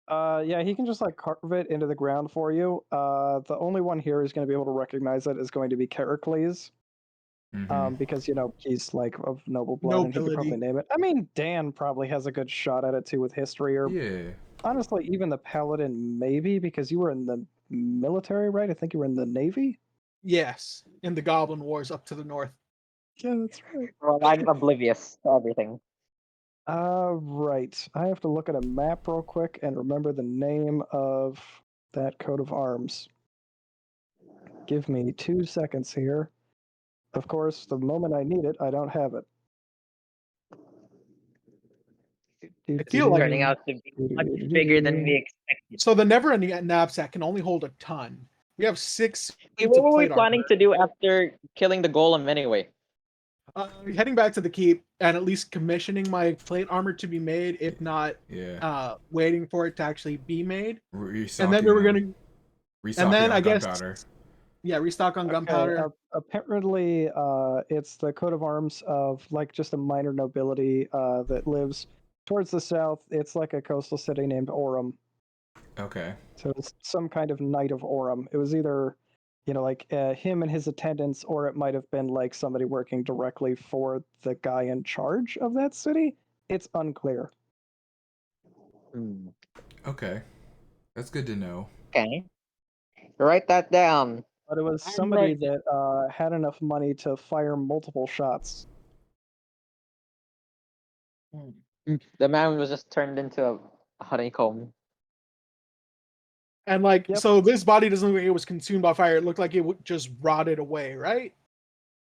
Yeah, he can just like carve it into the ground for you. The only one here who's going to be able to recognize it is going to be Caracles. Mhm. Because, you know, he's like of noble blood and he could probably Nobility. name it. I mean, Dan probably has a good shot at it too with history, or Yeah. honestly, even the Paladin maybe, because you were in the military, right? I think you were in the Navy. Yes, in the Goblin Wars up to the north. Yeah, that's right. Well, I'm oblivious to everything. Right. I have to look at a map real quick and remember the name of that coat of arms. Give me 2 seconds here. Of course, the moment I need it, I don't have it. I feel like- Turning out to be much bigger than we expected. So the never-ending knapsack can only hold a ton. We have 6 Hey, feet what of were we plate planning armor. to do after killing the golem anyway? Heading back to the keep and at least commissioning my plate armor to be made, if not Yeah. waiting for it to actually be made. Restocking And then we were on- gonna, restocking then on I guess- gunpowder. yeah, restock on gunpowder. Apparently, it's the coat of arms of like just a minor nobility that lives towards the south. It's like a coastal city named Orem. Okay. So it's some kind of knight of Orem. It was either, you know, like him and his attendants, or it might have been like somebody working directly for the guy in charge of that city. It's unclear. Okay. That's good to know. Okay. Write that down. But it was I'm somebody ready. that had enough money to fire multiple shots. The man was just turned into a honeycomb. And like, Yep. so this body doesn't look like it was consumed by fire. It looked like it just rotted away, right?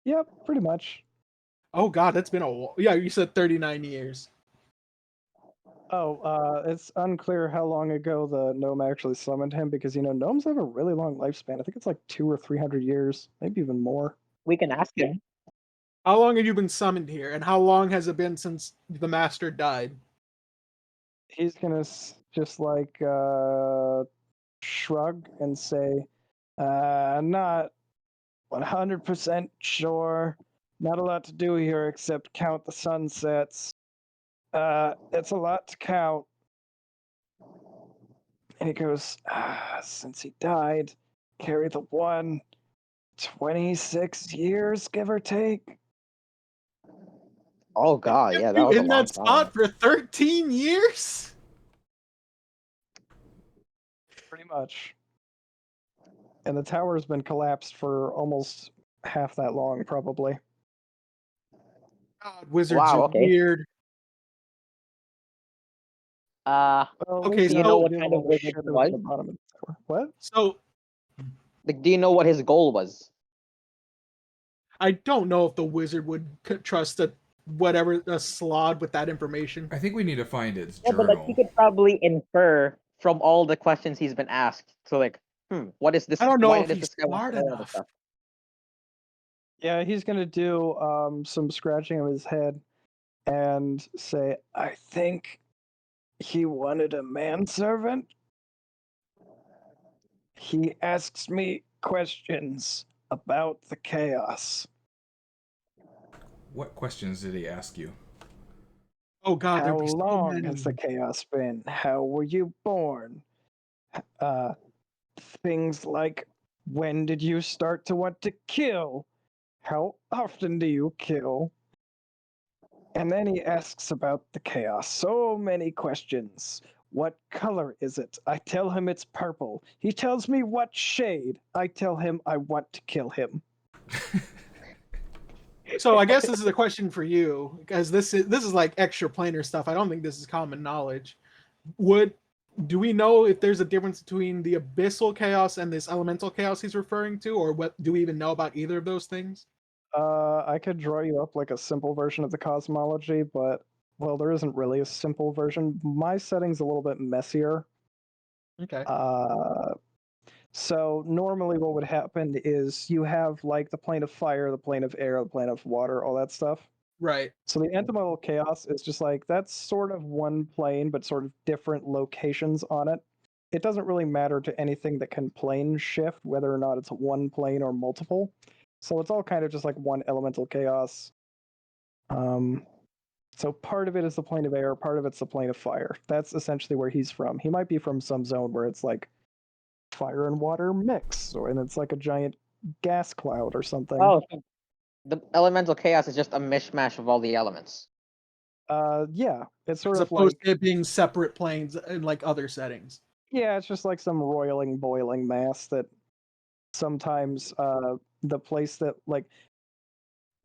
Yep, pretty much. Oh God, that's been a while. Yeah, you said 39 years. Oh, it's unclear how long ago the gnome actually summoned him because gnomes have a really long lifespan. I think it's like 200 or 300 years, maybe even more. We can ask him. How long have you been summoned here, and how long has it been since the master died? He's gonna just like shrug and say, "Not 100% sure. Not a lot to do here except count the sunsets. It's a lot to count." And he goes, "Since he died, carry the one, 26 years, give or take." Oh God, yeah, that You was a in long that spot time. for 13 years? Pretty much. And the tower's been collapsed for almost half that long, probably. God, wizards Wow, are okay. weird. Uh, Well, at Okay, least do they you so- know don't what deal kind with of all the wizard shit he that was was? at the bottom of the tower. What? So Like, do you know what his goal was? I don't know if the wizard would trust whatever a slod with that information. I think we need to find its Yeah, but like he journal. could probably infer from all the questions he's been asked. So like, what is this? I don't know Why if does he's this guy want smart to know all this enough. stuff? Yeah, he's gonna do some scratching of his head and say, "I think he wanted a manservant. He asks me questions about the chaos. What questions did he ask you? Oh God, How there'd be so long many. has the chaos been? How were you born? Uh, Things like, when did you start to want to kill? How often do you kill?" And then he asks about the chaos. So many questions. What color is it? I tell him it's purple. He tells me what shade. I tell him I want to kill him. So I guess this is a question for you, because this is like extra planar stuff. I don't think this is common knowledge. Do we know if there's a difference between the abyssal chaos and this elemental chaos he's referring to, or what do we even know about either of those things? I could draw you up like a simple version of the cosmology, but well, there isn't really a simple version. My setting's a little bit messier. Okay. So normally what would happen is you have like the plane of fire, the plane of air, the plane of water, all that stuff. Right. So the antimatter chaos is just like that's sort of one plane, but sort of different locations on it. It doesn't really matter to anything that can plane shift, whether or not it's one plane or multiple. So it's all kind of just like one elemental chaos. So part of it is the plane of air, part of it's the plane of fire. That's essentially where he's from. He might be from some zone where it's like fire and water mix, and it's like a giant gas cloud or something. Oh, so the elemental chaos is just a mishmash of all the elements. Yeah, it's sort As of opposed like, to it being separate planes in like other settings. yeah, it's just like some roiling, boiling mass that sometimes the place that like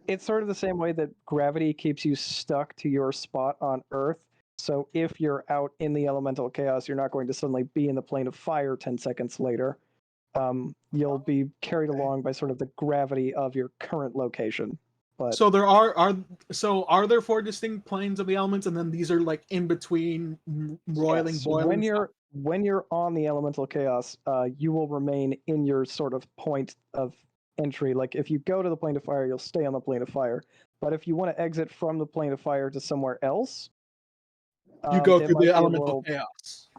it's sort of the same way that gravity keeps you stuck to your spot on Earth. So if you're out in the elemental chaos, you're not going to suddenly be in the plane of fire 10 seconds later. You'll be carried Okay. along by sort of the gravity of your current location. But So there are there four distinct planes of the elements, and then these are like in between roiling, yes, boiling. when you're on the elemental chaos, you will remain in your sort of point of entry. Like if you go to the plane of fire, you'll stay on the plane of fire. But if you want to exit from the plane of fire to somewhere else, You go it through might the be a elemental little. chaos.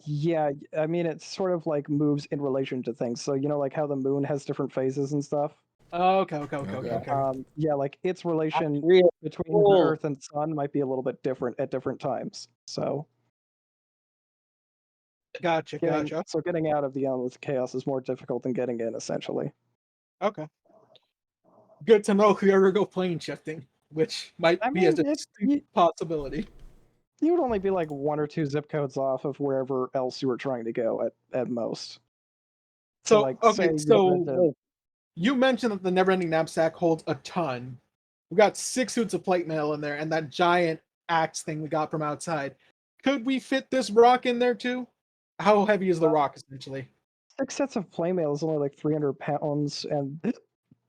Yeah, I mean it sort of like moves in relation to things. So like how the moon has different phases and stuff. Oh, okay. Yeah, like its That's relation really between the cool. Earth and Sun might be a little bit different at different times. So Gotcha. getting out of the elemental chaos is more difficult than getting in, essentially. Okay. Good to know if you ever go plane shifting, which might I be a mean, distinct possibility. you would only be like 1 or 2 zip codes off of wherever else you were trying to go at most. So like, okay, say you so wanted to- you mentioned that the never-ending knapsack holds a ton. We got 6 suits of plate mail in there, and that giant axe thing we got from outside. Could we fit this rock in there too? How heavy is the rock essentially? 6 sets of playmail is only like 300 pounds, and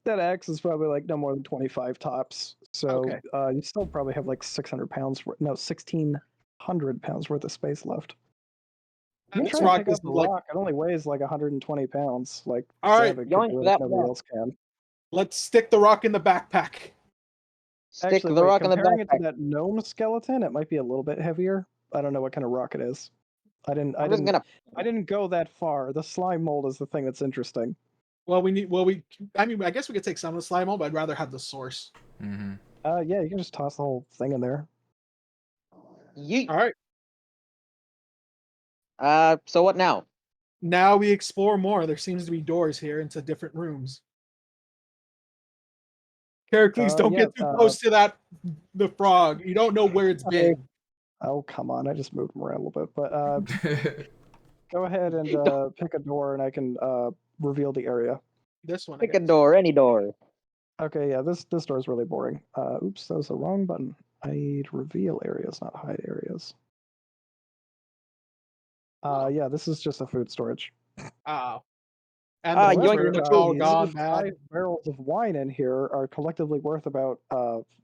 That axe is probably like no more than 25 tops. So Okay. you still probably have like 600 pounds, no, 1,600 pounds worth of space left. And I'm this trying to rock pick is up a like. rock. It only weighs like 120 pounds. Like, All right, Savage going could do for it if that nobody rock. else can. Let's stick the rock in the backpack. Stick Actually, the wait, rock in the comparing it to backpack. that gnome skeleton, it might be a little bit heavier. I don't know what kind of rock it is. I I'm just gonna. didn't go that far. The slime mold is the thing that's interesting. Well, I mean, I guess we could take some of the slime out, but I'd rather have the source. Mm-hmm. Yeah, you can just toss the whole thing in there. Yeet. All right. So what now? Now we explore more. There seems to be doors here into different rooms. Heracles, don't Yeah, get too close to the frog. You don't know where it's been. Oh, come on. I just moved them around a little bit. But go ahead and pick a door and I can reveal the area. This one. I Pick a guess. door, any door. Okay, yeah, this door is really boring. Oops, that was the wrong button. I need reveal areas, not hide areas. Yeah, this is just a food storage. Oh. And Ah, the yoink, fruit, the it's food. all these gone 5 bad. barrels of wine in here are collectively worth about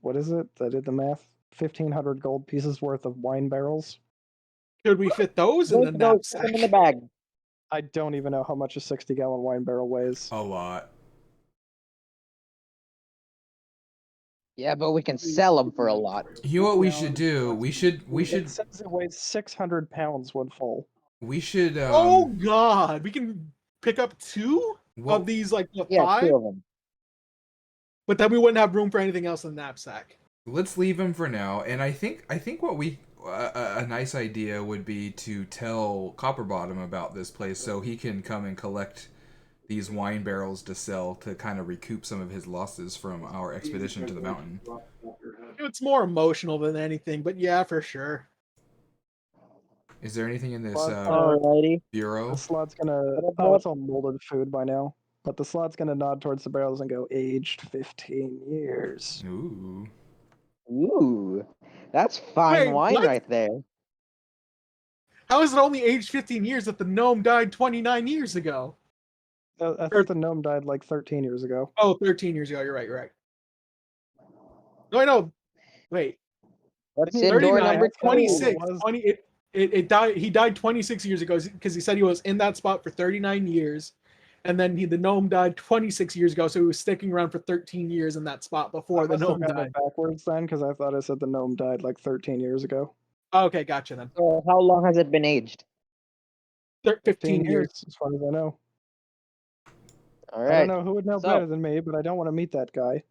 what is it? I did the math. 1,500 gold pieces worth of wine barrels. Could we fit those in the Both of those, put them in the knapsack? bag. I don't even know how much a 60-gallon wine barrel weighs. A lot. Yeah, but we can sell them for a lot. You know what we should do? We should It says it weighs 600 pounds when full. we should Oh God, we can pick up 2 what, of these, like the Yeah, 5, 2 of them. but then we wouldn't have room for anything else in the knapsack. let's leave him for now. And I think what we a nice idea would be to tell Copperbottom about this place so he can come and collect these wine barrels to sell to kind of recoup some of his losses from our expedition to the mountain. It's more emotional than anything, but yeah, for sure. Is there anything in this Alrighty. bureau? The slot's gonna. Oh, it's all molded food by now. But the slot's gonna nod towards the barrels and go aged 15 years. Ooh. Ooh, that's fine Wait, wine what? right there. How is it only aged 15 years if the gnome died 29 years ago? I think the gnome died like 13 years ago. Oh, 13 years ago. You're right. You're right. No, I know. Wait. What's Didn't in he door 39, number 26, 2? 20. It died. He died 26 years ago because he said he was in that spot for 39 years, and then the gnome died 26 years ago, so he was sticking around for 13 years in that spot before I the must have gnome gotten died. it backwards then, because I thought I said the gnome died like 13 years ago. Okay, gotcha then. So how long has it been aged? 15 years. as far as I know. All I right. don't know who would know better than me, but I don't want to meet that guy.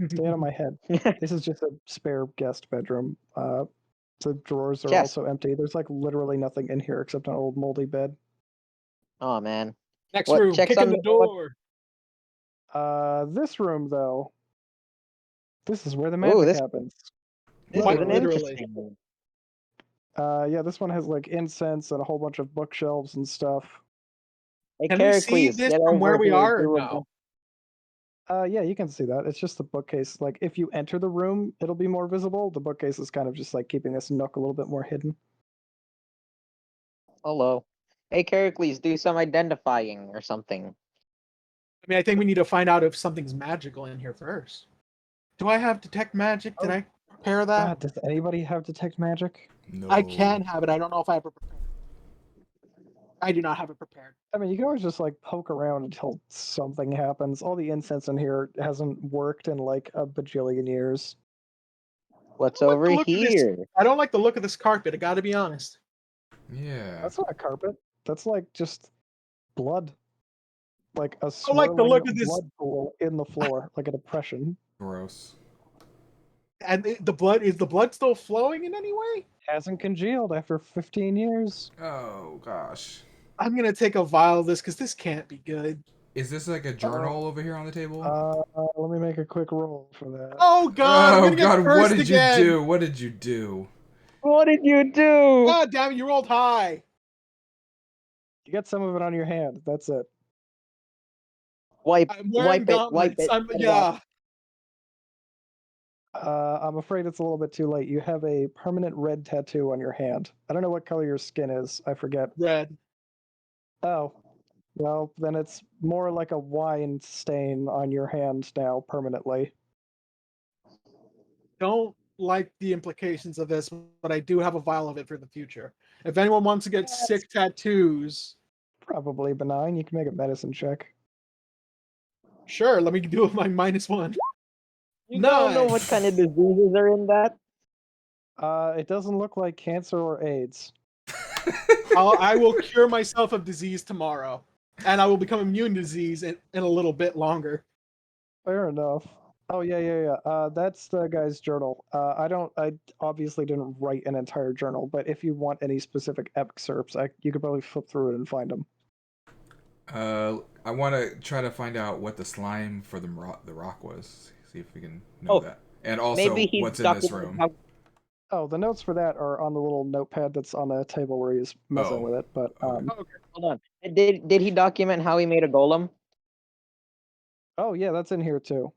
Stay out of my head. This is just a spare guest bedroom. The drawers are Chest. also empty. There's like literally nothing in here except an old moldy bed. Oh man. Next What room, checks kicking on the door. This room though. This is where the Ooh, magic this happens. this Quite is an literally. interesting room. Yeah, this one has like incense and a whole bunch of bookshelves and stuff. Hey, Can we see Heracles, this get from where over we here, are or do a no? Yeah, you can see that. It's just the bookcase. Like if you enter the room, it'll be more visible. The bookcase is kind of just like keeping this nook a little bit more hidden. Hello. Hey, Heracles, do some identifying or something. I mean, I think we need to find out if something's magical in here first. Do I have detect magic? Did Oh. I prepare that? God, does anybody have detect magic? No. I can have it. I don't know if I have it prepared. I do not have it prepared. I mean, you can always just like poke around until something happens. All the incense in here hasn't worked in like a bajillion years. What's I don't like over the look of this- here? I don't like the look of this carpet. I got to be honest. Yeah. That's not a carpet. That's like just blood. Like a I like the swirling look of this- blood pool in the floor, like a depression. Gross. And the blood is the blood still flowing in any way? Hasn't congealed after 15 years. Oh gosh. I'm gonna take a vial of this because this can't be good. Is this like a journal over here on the table? Let me make a quick roll for that. Oh God! I'm Oh gonna get god, cursed what did again. you do? What did you do? What did you do? God damn it! You rolled high. You get some of it on your hand. That's it. Wipe, I'm wearing wipe it, wipe gauntlets. it. get it Yeah. off. I'm afraid it's a little bit too late. You have a permanent red tattoo on your hand. I don't know what color your skin is. I forget. Red. Oh, Well, then it's more like a wine stain on your hand now permanently. Don't like the implications of this, but I do have a vial of it for the future. If anyone wants to get Yes. sick tattoos, Probably benign. You can make a medicine check. sure, let me do it my -1. You don't know what kind of diseases are in that? It doesn't look like cancer or AIDS. I will cure myself of disease tomorrow, and I will become immune to disease in a little bit longer. Fair enough. Oh yeah. That's the guy's journal. I obviously didn't write an entire journal, but if you want any specific excerpts, you could probably flip through it and find them. I want to try to find out what the slime for the rock was. See if we can know Oh, that. And also, Maybe he's what's in this documenting room? how- Oh, the notes for that are on the little notepad that's on the table where he's messing Oh, with it. But okay. Hold on. Did he document how he made a golem? oh yeah, that's in here too.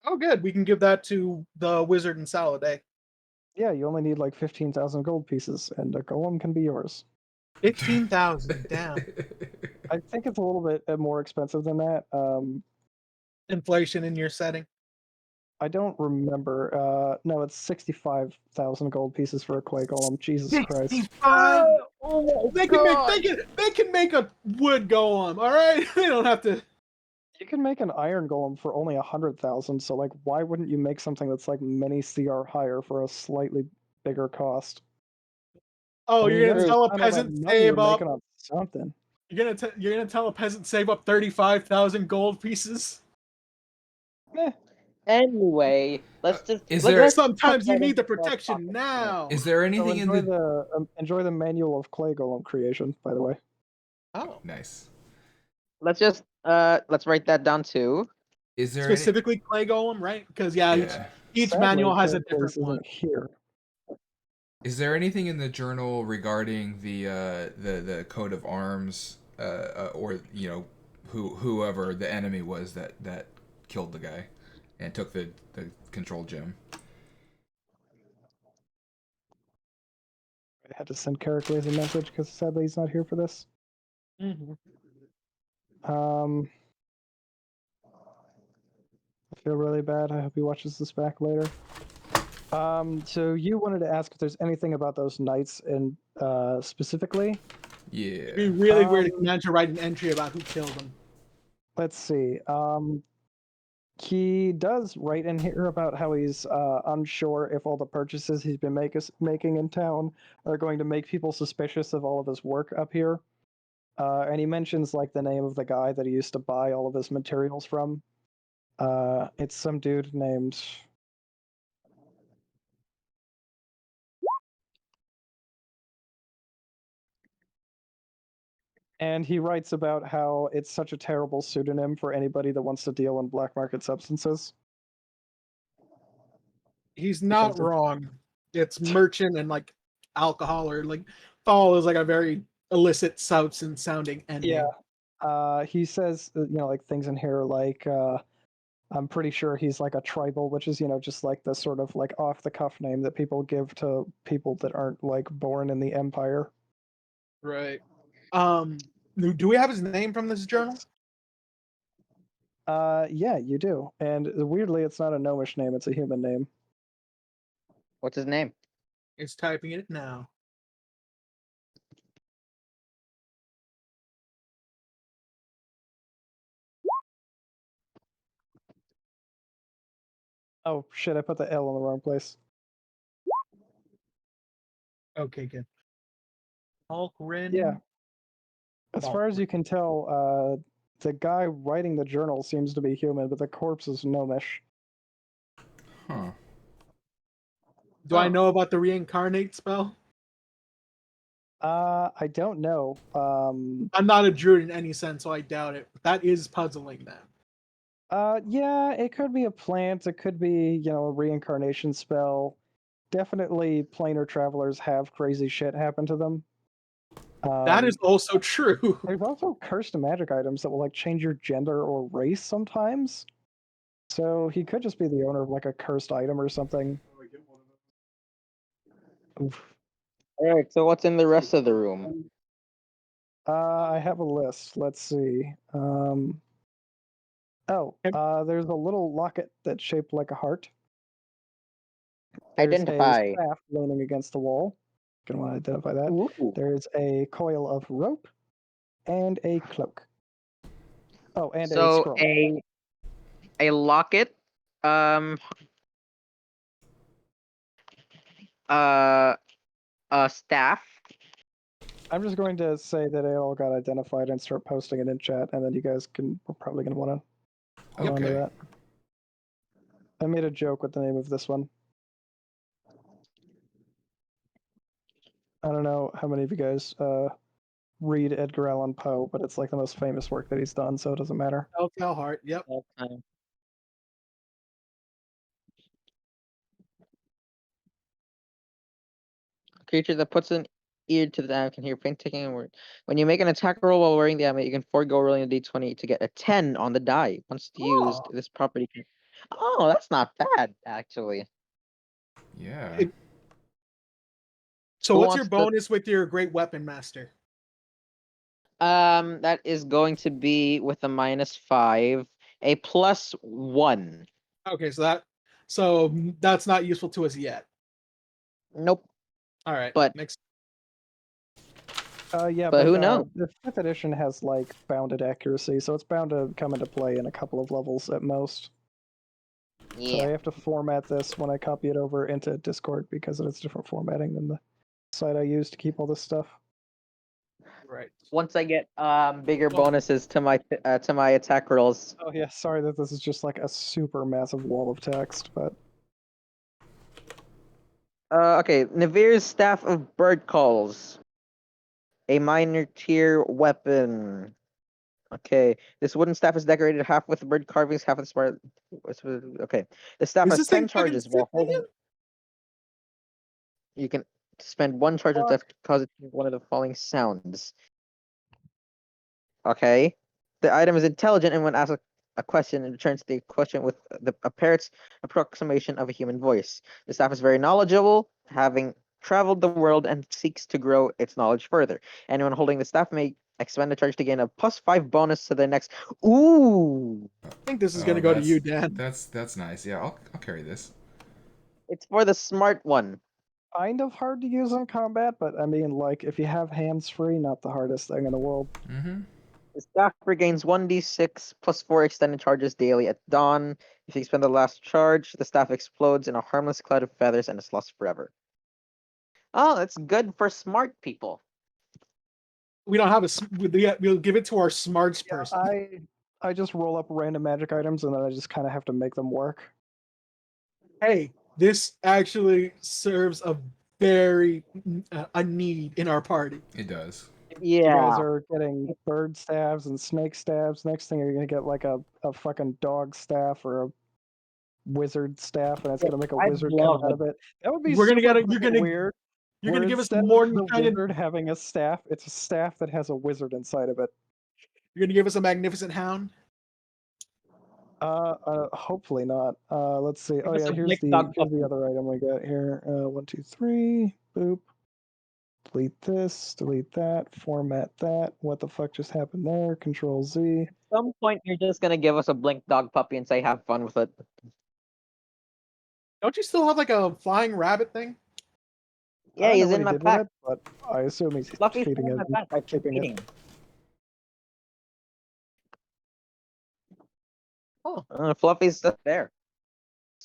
Oh, good. We can give that to the wizard and Saladay. Yeah, you only need like 15,000 gold pieces, and a golem can be yours. 15,000. Damn. I think it's a little bit more expensive than that. Inflation in your setting. I don't remember. No, it's 65,000 gold pieces for a clay golem. Jesus Christ. 65. Oh They can make a wood golem. All right, they don't have to. You can make an iron golem for only 100,000. So like, why wouldn't you make something that's like many CR higher for a slightly bigger cost? Oh, I mean, you're gonna gotta tell a spend all that peasant money save you're up. making on something. You're gonna tell a peasant save up 35,000 gold pieces. Eh, Anyway, let's just. Is let- there- let's Sometimes you cut that need the into our protection topic. now. Is there so anything in enjoy the manual of clay golem creation, by the way. Oh, Nice. Let's just let's write that down too. Is there specifically clay golem, right? Because Yeah. each Sadly, manual has a clay place different one. isn't here. Is there anything in the journal regarding the coat of arms, or whoever the enemy was that killed the guy and took the control gem? I had to send Carrick a message because sadly he's not here for this. Mhm. I feel really bad. I hope he watches this back later. So you wanted to ask if there's anything about those knights in specifically? It'd be Yeah. really weird if you managed to write an entry about who killed them. Let's see. He does write in here about how he's unsure if all the purchases he's been making in town are going to make people suspicious of all of his work up here. And he mentions like the name of the guy that he used to buy all of his materials from. It's some dude named. And he writes about how it's such a terrible pseudonym for anybody that wants to deal in black market substances. He's not Because of- wrong. It's merchant and like alcohol or like fall is like a very illicit substance sounding ending. Yeah. He says, like things in here like, I'm pretty sure he's like a tribal, which is, just like the sort of like off the cuff name that people give to people that aren't like born in the empire. Right. Do we have his name from this journal? Yeah, you do. And weirdly, it's not a gnomish name, it's a human name. What's his name? It's typing it now. Oh shit, I put the L in the wrong place. Okay, good. Hulkrin. Yeah. As far as you can tell, the guy writing the journal seems to be human, but the corpse is gnomish. Huh. Do I know about the reincarnate spell? I don't know. I'm not a druid in any sense, so I doubt it. That is puzzling then. Yeah, it could be a plant. It could be, a reincarnation spell. Definitely, planar travelers have crazy shit happen to them. That is also true. There's also cursed magic items that will like change your gender or race sometimes. So he could just be the owner of like a cursed item or something. Oof. All right. So what's in the rest of the room? I have a list. Let's see. There's a little locket that's shaped like a heart. There's Identify. a staff leaning against the wall. Gonna want to identify that. Ooh. There's a coil of rope and a cloak. Oh, and a So scroll. a locket, a staff. I'm just going to say that it all got identified and start posting it in chat, and then you guys we're probably going to want to go into Okay. that. I made a joke with the name of this one. I don't know how many of you guys read Edgar Allan Poe, but it's like the most famous work that he's done, so it doesn't matter. Telltale Heart. Yep. Creature that puts an ear to the amulet can hear faint ticking and word. When you make an attack roll while wearing the amulet, you can forego rolling a d20 to get a 10 on the die. Once used, this property can. Oh, that's not bad, actually. Yeah. So Who what's your wants to- bonus with your Great Weapon Master? That is going to be with a -5, a +1. Okay, so that's not useful to us yet. Nope. All right, But- next. Yeah, But who knows? The 5th edition has like bounded accuracy, so it's bound to come into play in a couple of levels at most. So I Yeah. have to format this when I copy it over into Discord because of its different formatting than the site I use to keep all this stuff. Right. Once I get bigger bonuses to my attack rolls. Oh yeah, sorry that this is just like a super massive wall of text, but Okay, Navir's Staff of Bird Calls. A minor tier weapon. Okay, this wooden staff is decorated half with bird carvings, half with smart. Okay, the staff Is has this 10 thing fucking charges. While holding, you can spend 1 charge of death to cause it to make one of the following sounds. Okay, the item is intelligent, and when asked a question, it returns the question with a parrot's approximation of a human voice. The staff is very knowledgeable, having traveled the world and seeks to grow its knowledge further. Anyone holding the staff may expend a charge to gain a +5 bonus to the next. Ooh! I think this is gonna go to you, Dan. That's nice. Yeah, I'll carry this. It's for the smart one. kind of hard to use in combat, but I mean, like, if you have hands free, not the hardest thing in the world. Mm-hmm. The staff regains 1d6 +4 extended charges daily at dawn. If you expend the last charge, the staff explodes in a harmless cloud of feathers and is lost forever. Oh, that's good for smart people. We don't have we'll give it to our smarts person. I just roll up random magic items and then I just kind of have to make them work. Hey, this actually serves a very a need in our party. It does. You guys Yeah. are getting bird staves and snake staves. Next thing you're gonna get like a fucking dog staff or a wizard staff, and it's gonna make a I'd wizard come love out it. of it. That would be We're gonna super get a- you're fucking gonna- weird. You're gonna where give us instead more of the kind of. wizard having a staff, it's a staff that has a wizard inside of it. You're gonna give us a magnificent hound. Hopefully not. Let's see. Oh us yeah, a here's Nick the Dog other item we got here. 1, 2, 3. Boop. Delete this. Delete that. Format that. What the fuck just happened there? Control Z. At some point, you're just gonna give us a blink dog puppy and say, "Have fun with it." Don't you still have like a flying rabbit thing? Yeah, I don't know he's what in he my did with pack. it, but I assume he's Fluffy's feeding in it, my and pack. I'm keeping feeding. it. Oh, Fluffy's still there.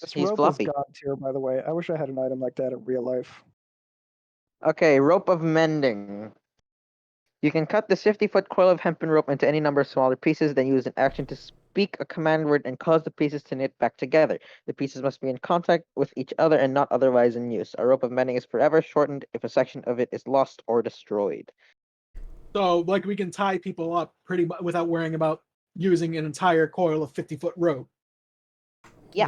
This He's rope Fluffy. is god tier, by the way. I wish I had an item like that in real life. Okay, rope of mending. You can cut this 50-foot coil of hempen rope into any number of smaller pieces, then use an action to speak a command word and cause the pieces to knit back together. The pieces must be in contact with each other and not otherwise in use. A rope of mending is forever shortened if a section of it is lost or destroyed. So like we can tie people up pretty much without worrying about using an entire coil of 50-foot rope. Yeah.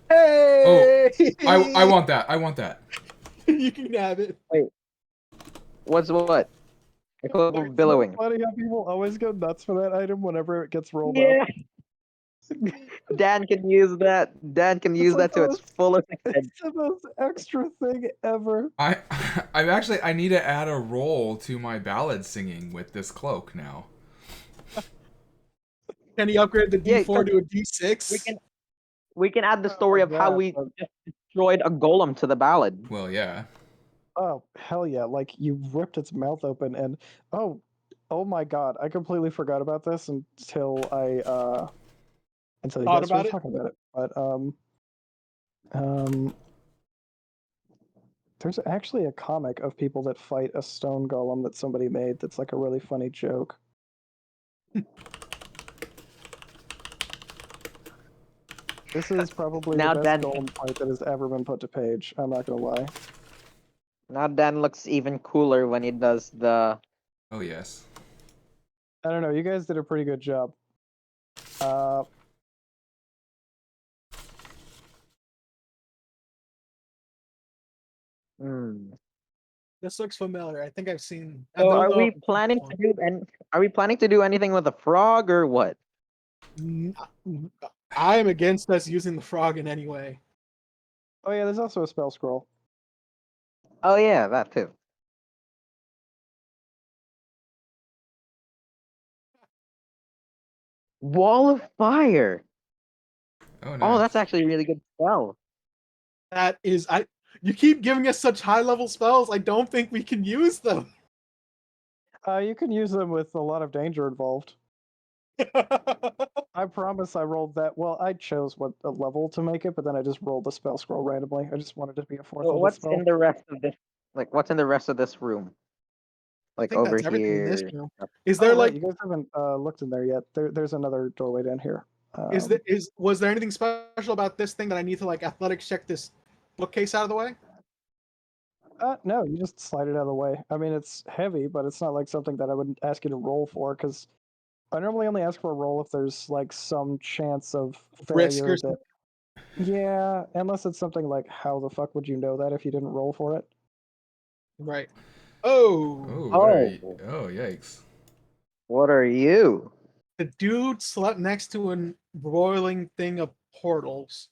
Hey! I want that. I want that. You can have it. What's what? Equitable It's so billowing. funny how people always go nuts for that item whenever it gets rolled Yeah. up. Dan can use that. Dan can use like that to its the fullest extent. It's the most extra thing ever. I need to add a roll to my ballad singing with this cloak now. Can he upgrade the Yeah, D4 to a D6? we can add the story of how we just destroyed a golem to the ballad. Well, yeah. Oh, hell yeah. Like, you ripped its mouth open and... Oh my god. I completely forgot about this until until you Thought guys about were it? talking about it. But, there's actually a comic of people that fight a stone golem that somebody made that's like a really funny joke. This is probably Now the best Dan- golem fight that has ever been put to page. I'm not gonna lie. Now Dan looks even cooler when he does the. Oh, yes. I don't know. You guys did a pretty good job. Hmm. This looks familiar. I think I've seen. I So don't are know we if it's planning one. to do are we planning to do anything with a frog or what? I am against us using the frog in any way. Oh yeah, there's also a spell scroll. Oh yeah, that too. Wall of fire. Oh, nice. Oh, that's actually a really good spell. That is, you keep giving us such high level spells. I don't think we can use them. You can use them with a lot of danger involved. I promise I rolled that. Well, I chose what a level to make it, but then I just rolled the spell scroll randomly. I just wanted it to be a fourth So level what's spell. in the rest of this? Like, what's in the rest of this room? I Like think over that's everything in this here. room. Is there Right, like, you guys haven't looked in there yet. There's another doorway down here. was there anything special about this thing that I need to like athletics check this bookcase out of the way? No, you just slide it out of the way. I mean, it's heavy, but it's not like something that I would ask you to roll for, because I normally only ask for a roll if there's like some chance of Risk failure or that. Yeah, unless it's something like, how the fuck would you know that if you didn't roll for it? Right. Oh, Oh, yikes. What are you? the dude slept next to a broiling thing of portals.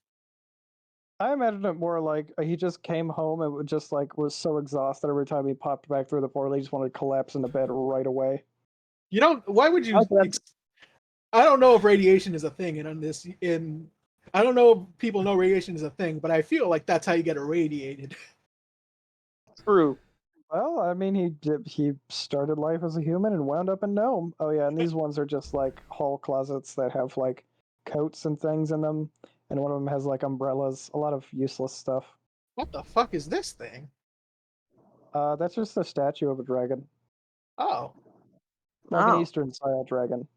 I imagine it more like he just came home and just like was so exhausted every time he popped back through the portal, he just wanted to collapse into bed right away. You don't. Why would you? I don't know if radiation is a thing in this. I don't know if people know radiation is a thing, but I feel like that's how you get irradiated. True. Well, I mean, he started life as a human and wound up a gnome. Oh yeah, and these ones are just like hall closets that have like coats and things in them, and one of them has like umbrellas. A lot of useless stuff. What the fuck is this thing? That's just a statue of a dragon, Oh, like Oh. an Eastern style dragon.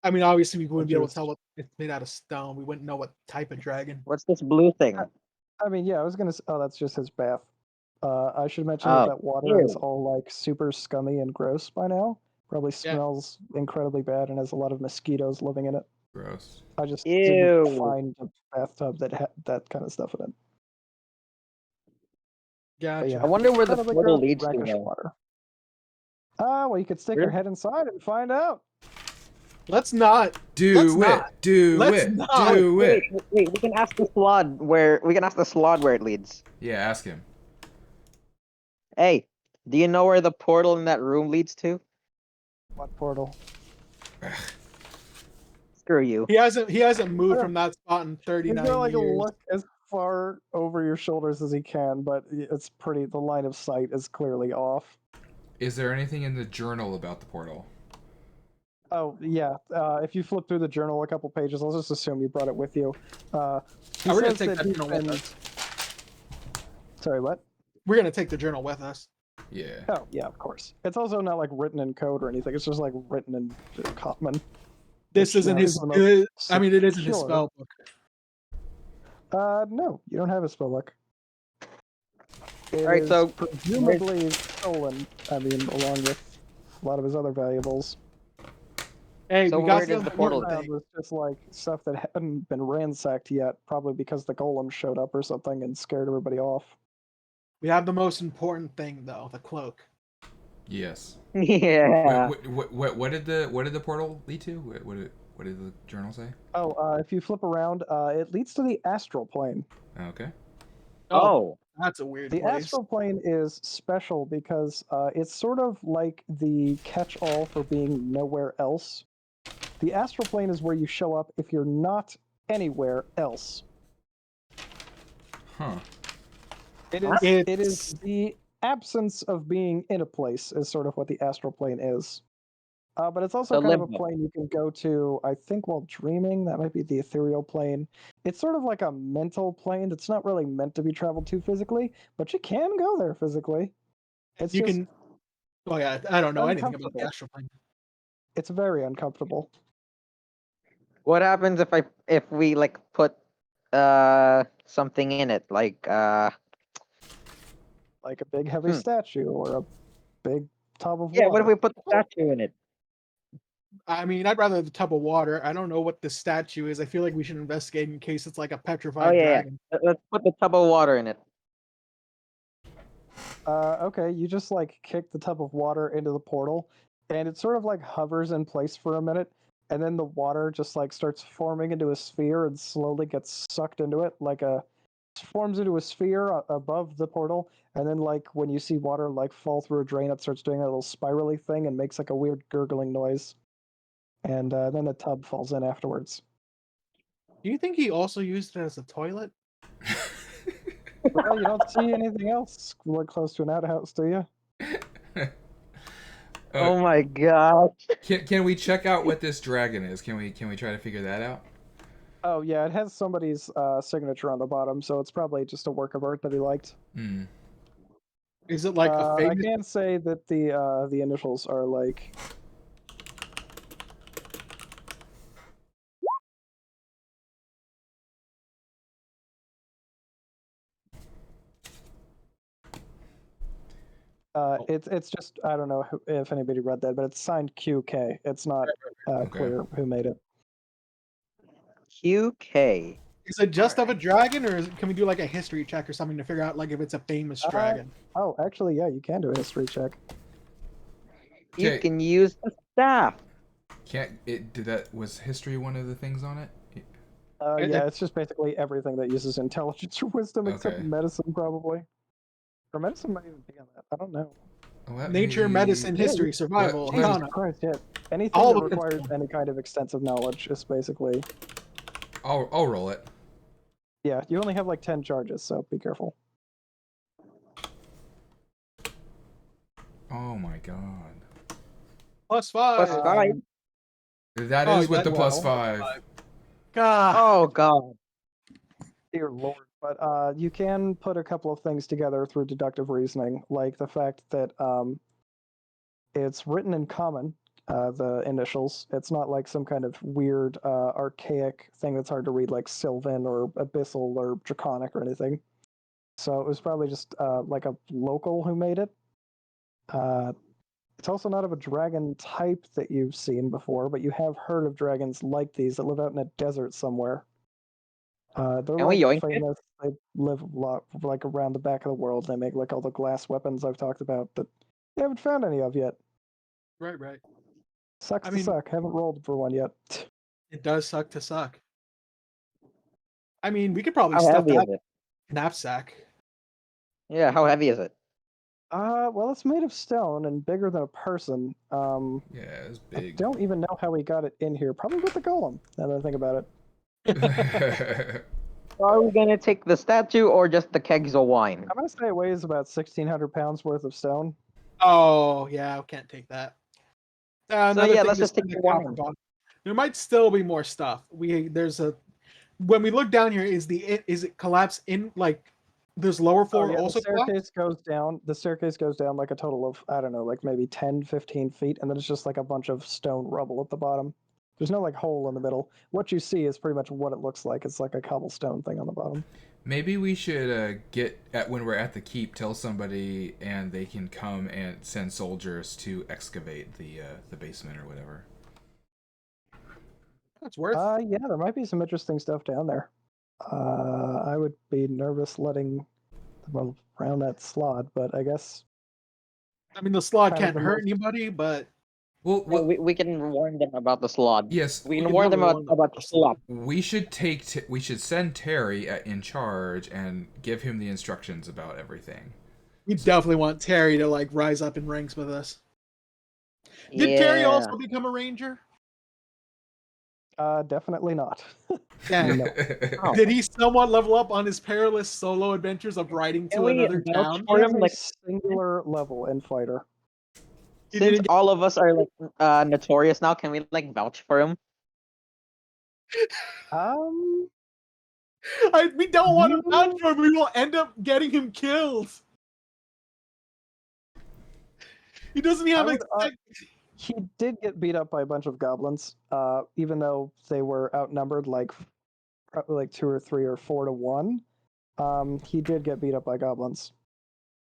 I mean, obviously we wouldn't be able to Just- tell what it's made out of stone. We wouldn't know what type of dragon. What's this blue thing? I mean, yeah, I was gonna. Oh, that's just his bath. I should mention Oh, that water is ew. all like super scummy and gross by now. Probably Yeah. smells incredibly bad and has a lot of mosquitoes living in it. Gross. I just Ew. didn't find a bathtub that had that kind of stuff in it. Gotcha. yeah. I wonder where the Kind of like portal a leads to brackish now. water. Well, you could stick your Really? head inside and find out. Let's not. Do Let's it. not. Do Let's it. not. Do it. Wait, we can ask the slod where it leads. Yeah, ask him. Hey, do you know where the portal in that room leads to? What portal? Screw you. He hasn't moved from that spot in He's 39 gonna like years. look as far over your shoulders as he can, but it's pretty. The line of sight is clearly off. Is there anything in the journal about the portal? Oh yeah. If you flip through the journal a couple pages, I'll just assume you brought it with you. He we're gonna says take that he's journal with been- us. Sorry, what? We're gonna take the journal with us. Yeah. Oh yeah, of course. It's also not like written in code or anything. It's just like written in common. This Which, isn't you know, his. is the most I mean, it isn't his secure. spell book. No, you don't have a spell book. It Alright, is so presumably stolen. I mean, along with a lot of his other valuables. Hey, So we got where does some the portal important It thing. was just like stuff that hadn't been ransacked yet, probably because the golem showed up or something and scared everybody off. We have the most important thing though, the cloak. Yes. Yeah. What did the portal lead to? What did the journal say? Oh, if you flip around, it leads to the astral plane. Okay. Oh. That's a weird The place. astral plane is special because it's sort of like the catch-all for being nowhere else. The astral plane is where you show up if you're not anywhere else. Huh. It is the absence of being in a place is sort of what the astral plane is. But it's also So kind of a limbo. plane you can go to, I think, while dreaming. That might be the ethereal plane. It's sort of like a mental plane that's not really meant to be traveled to physically, but you can go there physically. It's You just can. Oh yeah, I don't know anything about the uncomfortable. astral plane. It's very uncomfortable. What happens if we like put something in it, like Like a big heavy statue or a big tub of yeah, water. what if we put the statue in it? I mean, I'd rather the tub of water. I don't know what the statue is. I feel like we should investigate in case it's like a petrified Oh yeah, dragon. let's put the tub of water in it. Okay, you just like kick the tub of water into the portal, and it sort of like hovers in place for a minute, and then the water just like starts forming into a sphere and slowly gets sucked into it, like forms into a sphere above the portal, and then like when you see water like fall through a drain, it starts doing a little spirally thing and makes like a weird gurgling noise, and then the tub falls in afterwards. Do you think he also used it as a toilet? Well, you don't see anything else look close to an outhouse, do you? Oh my god. Can we check out what this dragon is? Can we try to figure that out? Oh yeah, it has somebody's signature on the bottom, so it's probably just a work of art that he liked. Hmm. Is it like a I famous? can say that the initials are like. It's just I don't know if anybody read that, but it's signed QK. It's not clear who made it. QK. Is it just of a Alright. dragon, or can we do like a history check or something to figure out like if it's a famous dragon? Oh, actually, yeah, you can do a history check. You Okay. can use the staff. Can't it? Did that was history one of the things on it? Yeah, it's just basically everything that uses intelligence or wisdom except Okay. medicine, probably. Or medicine might even be on that. I don't know. Let Nature, me- medicine, Yeah, history, you- survival. let- Jesus Economy. Christ, yeah. Anything All that of it's requires fine. any kind of extensive knowledge is basically. I'll roll it. Yeah, you only have like 10 charges, so be careful. Oh my god. +5. +5. That Oh, is with that- the plus well, 5. God. Oh god. Dear Lord. But you can put a couple of things together through deductive reasoning, like the fact that it's written in common, the initials. It's not like some kind of weird, archaic thing that's hard to read, like Sylvan or Abyssal or Draconic or anything. So it was probably just like a local who made it. It's also not of a dragon type that you've seen before, but you have heard of dragons like these that live out in a desert somewhere. They're Can we like yoink it? famous. They live a lot, like around the back of the world. They make like all the glass weapons I've talked about that they haven't found any of yet. Right. Sucks I to mean- suck. Haven't rolled for one yet. It does suck to suck. I mean, we could probably How stuff heavy that is it? knapsack. Yeah, how heavy is it? Well, it's made of stone and bigger than a person. Yeah, it's I big. don't even know how we got it in here. Probably with the golem. Now that I think about it. Are we gonna take the statue or just the kegs of wine? I'm gonna say it weighs about 1,600 pounds worth of stone. Oh yeah, I can't take that. Another yeah, thing let's to just take spend the a copper wine. bond. There might still be more stuff. When we look down here, is it collapse in like there's lower floor Oh, yeah, also the collapse? staircase goes down. The staircase goes down like a total of, I don't know, like maybe 10, 15 feet, and then it's just like a bunch of stone rubble at the bottom. There's no like hole in the middle. What you see is pretty much what it looks like. It's like a cobblestone thing on the bottom. Maybe we should get at when we're at the keep, tell somebody, and they can come and send soldiers to excavate the basement or whatever. That's worth. Yeah, there might be some interesting stuff down there. I would be nervous letting them around that slot, but I guess I mean, the slot kind of can't the hurt most- anybody, but Well, We can warn them about the slot. yes, We We can can warn them definitely warn about the slot. we should we should send Terry in charge and give him the instructions about everything. We definitely want Terry to like rise up in ranks with us. Did Terry Yeah. also become a ranger? Definitely not. Damn. No. Oh. Did he somewhat level up on his perilous solo adventures of riding Can to we another vouch town? for He has him? a Like, singular level in fighter. He since didn't all of us are like notorious now, can we like vouch for him? we don't want to Yeah. vouch for him. We will end up getting him killed. He doesn't even have He did get beat up by a bunch of goblins, even though they were outnumbered like probably like 2 or 3 or 4 to 1. He did get beat up by goblins.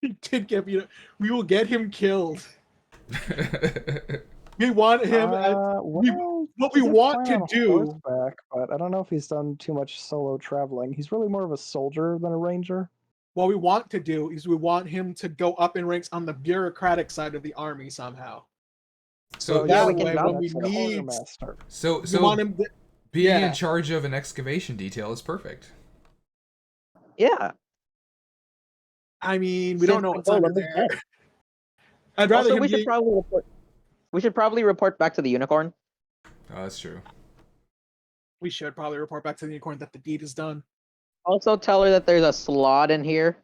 He did get beat up. We will get him killed. We want him. Well, What he we did want fight to on do. horseback, but I don't know if he's done too much solo traveling. He's really more of a soldier than a ranger. What we want to do is we want him to go up in ranks on the bureaucratic side of the army somehow. So yeah, that we can way, vouch when we for him. need, Quartermaster. so we want him. being yeah. in charge of an excavation detail is perfect. Yeah. I mean, we don't know what's Golem under is there. dead. I'd rather Also, him we should be. probably report. We should probably report back to the unicorn. Oh, that's true. We should probably report back to the unicorn that the deed is done. Also, tell her that there's a slot in here.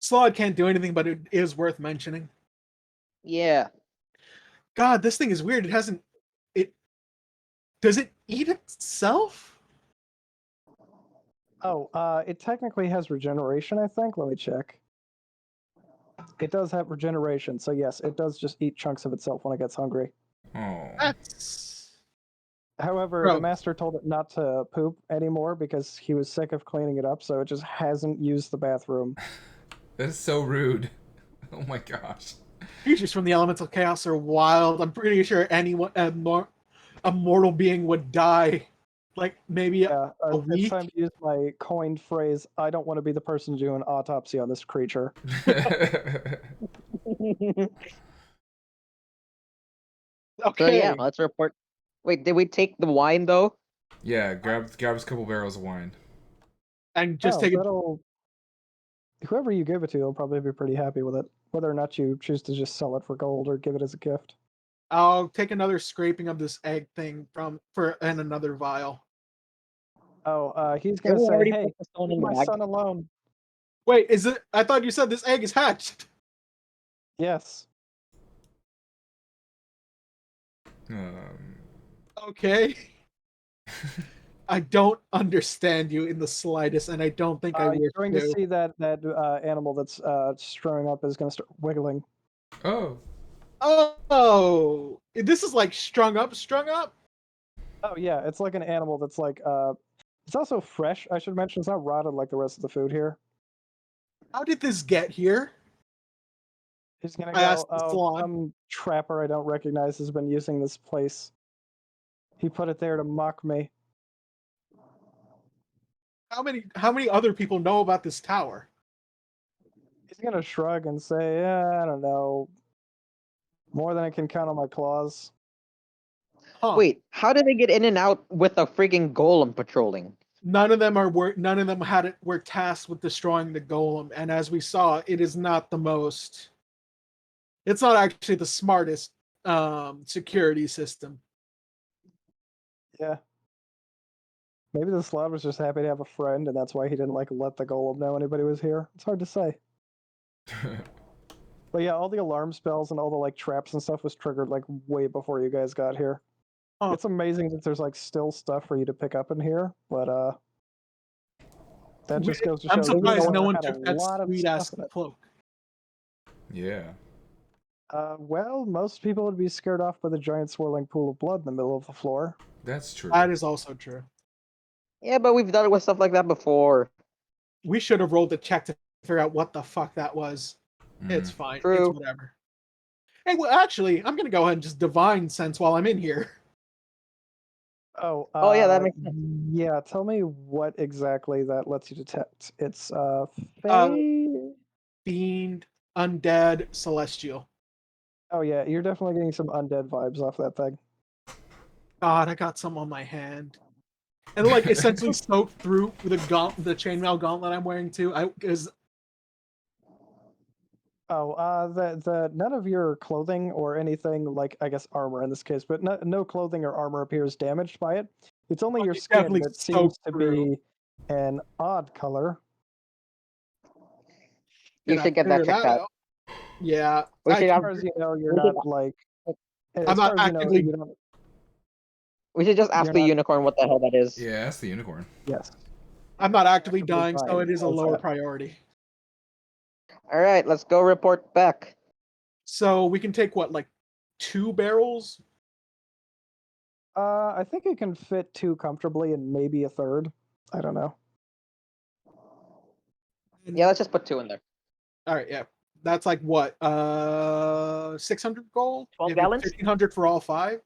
Slod can't do anything, but it is worth mentioning. Yeah. God, this thing is weird. It hasn't. Does it eat itself? Oh, it technically has regeneration, I think. Let me check. It does have regeneration, so yes, it does just eat chunks of itself when it gets hungry. Oh. That's. However, Bro. the master told it not to poop anymore because he was sick of cleaning it up, so it just hasn't used the bathroom. That is so rude. Oh my gosh. Creatures from the elemental chaos are wild. I'm pretty sure anyone, a mortal being would die. Like maybe Yeah, a it's week. time to use my coined phrase, I don't want to be the person to do an autopsy on this creature. So yeah, Okay. let's report. Wait, did we take the wine though? Yeah, grab us a couple barrels of wine. And just take it. Whoever you give it to will probably be pretty happy with it, whether or not you choose to just sell it for gold or give it as a gift. I'll take another scraping of this egg thing and another vial. Oh, he's Didn't gonna we say, already "Hey, put the stone leave in the my bag? son alone." Wait, is it? I thought you said this egg is hatched. Yes. Okay. I don't understand you in the slightest, and I don't think I You're wish going to see that animal that's strung up is going to start wiggling. Oh. Oh, this is like strung up. Oh yeah, it's like an animal that's like it's also fresh. I should mention it's not rotted like the rest of the food here. How did this get here? He's gonna I go. asked the Oh, salon. some trapper I don't recognize has been using this place. He put it there to mock me. How many other people know about this tower? He's gonna shrug and say, "Yeah, I don't know. More than I can count on my claws." Huh. Wait, how did they get in and out with a freaking golem patrolling? None of them were tasked with destroying the golem, and as we saw, it is not the most. It's not actually the smartest security system. Yeah. Maybe the slot was just happy to have a friend, and that's why he didn't like let the golem know anybody was here. It's hard to say. But yeah, all the alarm spells and all the like traps and stuff was triggered like way before you guys got here. Huh. It's amazing that there's like still stuff for you to pick up in here, but that just goes to show I'm surprised no one had a took that lot of sweet stuff ass in it. cloak. Yeah. Well, most people would be scared off by the giant swirling pool of blood in the middle of the floor. That's true. That is also true. Yeah, but we've done it with stuff like that before. We should have rolled a check to figure out what the fuck that was. It's fine. True. It's whatever. Hey, well, actually, I'm gonna go ahead and just divine sense while I'm in here. Oh, Yeah, that makes sense. Yeah, tell me what exactly that lets you detect. It's Fey. Fiend, undead, celestial. Oh yeah, you're definitely getting some undead vibes off that thing. God, I got some on my hand. And like essentially soaked through the chainmail gauntlet I'm wearing too. The none of your clothing or anything like I guess armor in this case, but no clothing or armor appears damaged by it. It's only your it's skin definitely that seems soaked to through. be an odd color. You should get that Figure checked out. Yeah, We I should As have. far as you know, you're We should, not like. I'm As not far as you know, actively. you don't. we should just ask You're the not. unicorn what the hell that is. Yeah, that's the unicorn. Yes. I'm not actively Actively dying, so dying, it is a how's lower that? priority. All right, let's go report back. So we can take what, like 2 barrels? I think it can fit 2 comfortably and maybe a third. I don't know. Yeah, let's just put 2 in there. All right, yeah. That's like what? 600 gold? 12 gallons? 1,500 for all 5?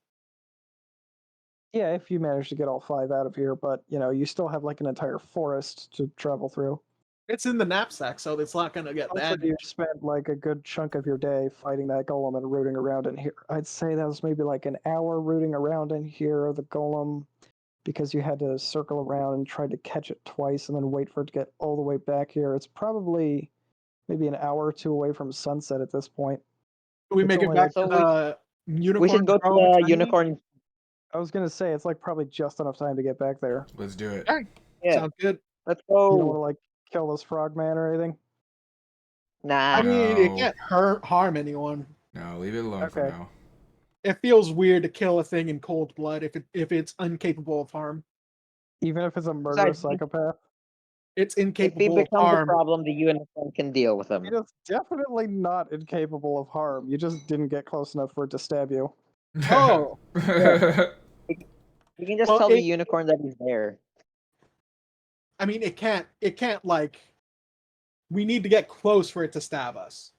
Yeah, if you manage to get all 5 out of here, but you still have like an entire forest to travel through. It's in the knapsack, so it's not gonna get Also, that. you spent like a good chunk of your day fighting that golem and rooting around in here. I'd say that was maybe like an hour rooting around in here, the golem, because you had to circle around and try to catch it twice and then wait for it to get all the way back here. It's probably maybe an hour or 2 away from sunset at this point. We It's make it only back like to the unicorn. We should go to Grove the Academy? unicorn. I was gonna say it's like probably just enough time to get back there. Let's do it. Okay, Yeah, sounds good. let's You don't want to go. like kill this frogman or anything. Nah. I mean, it No. can't harm anyone. No, leave it alone for Okay. now. It feels weird to kill a thing in cold blood if it's incapable of harm. Even if it's a murderous Besides, psychopath. It's if he incapable of becomes a harm. problem, the unicorn can deal with him. It is definitely not incapable of harm. You just didn't get close enough for it to stab you. Oh, You can just Well, tell the it- unicorn that he's there. I mean, it can't like. We need to get close for it to stab us.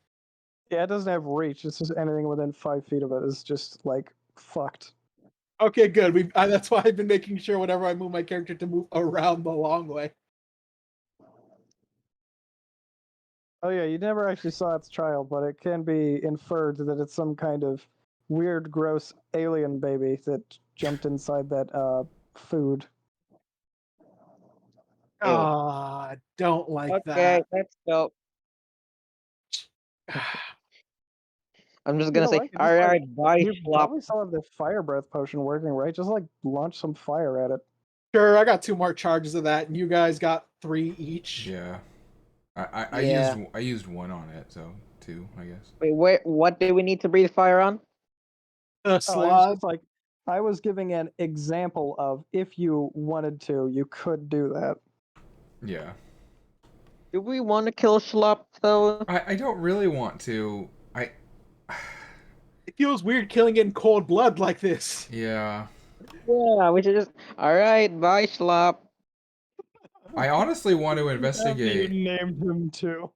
Yeah, it doesn't have reach. It's just anything within 5 feet of it is just like fucked. Okay, good. That's why I've been making sure whenever I move my character to move around the long way. Oh yeah, you never actually saw its child, but it can be inferred that it's some kind of weird, gross alien baby that jumped inside that food. Ah, don't like Okay, that. let's go. I'm just You gonna know say, what? You all just, like, right, bye, You schlop. probably still have the fire breath potion working, right? Just like launch some fire at it. Sure, I got 2 more charges of that, and you guys got 3 each. Yeah. I Yeah. used 1 on it, so 2, I guess. Wait, what do we need to breathe fire on? The Oh, I was slug. just like, I was giving an example of if you wanted to, you could do that. Yeah. Do we want to kill schlop though? I don't really want to. It feels weird killing it in cold blood like this. Yeah. Yeah, we should just. All right, bye, schlop. I honestly want to You investigate. named him too.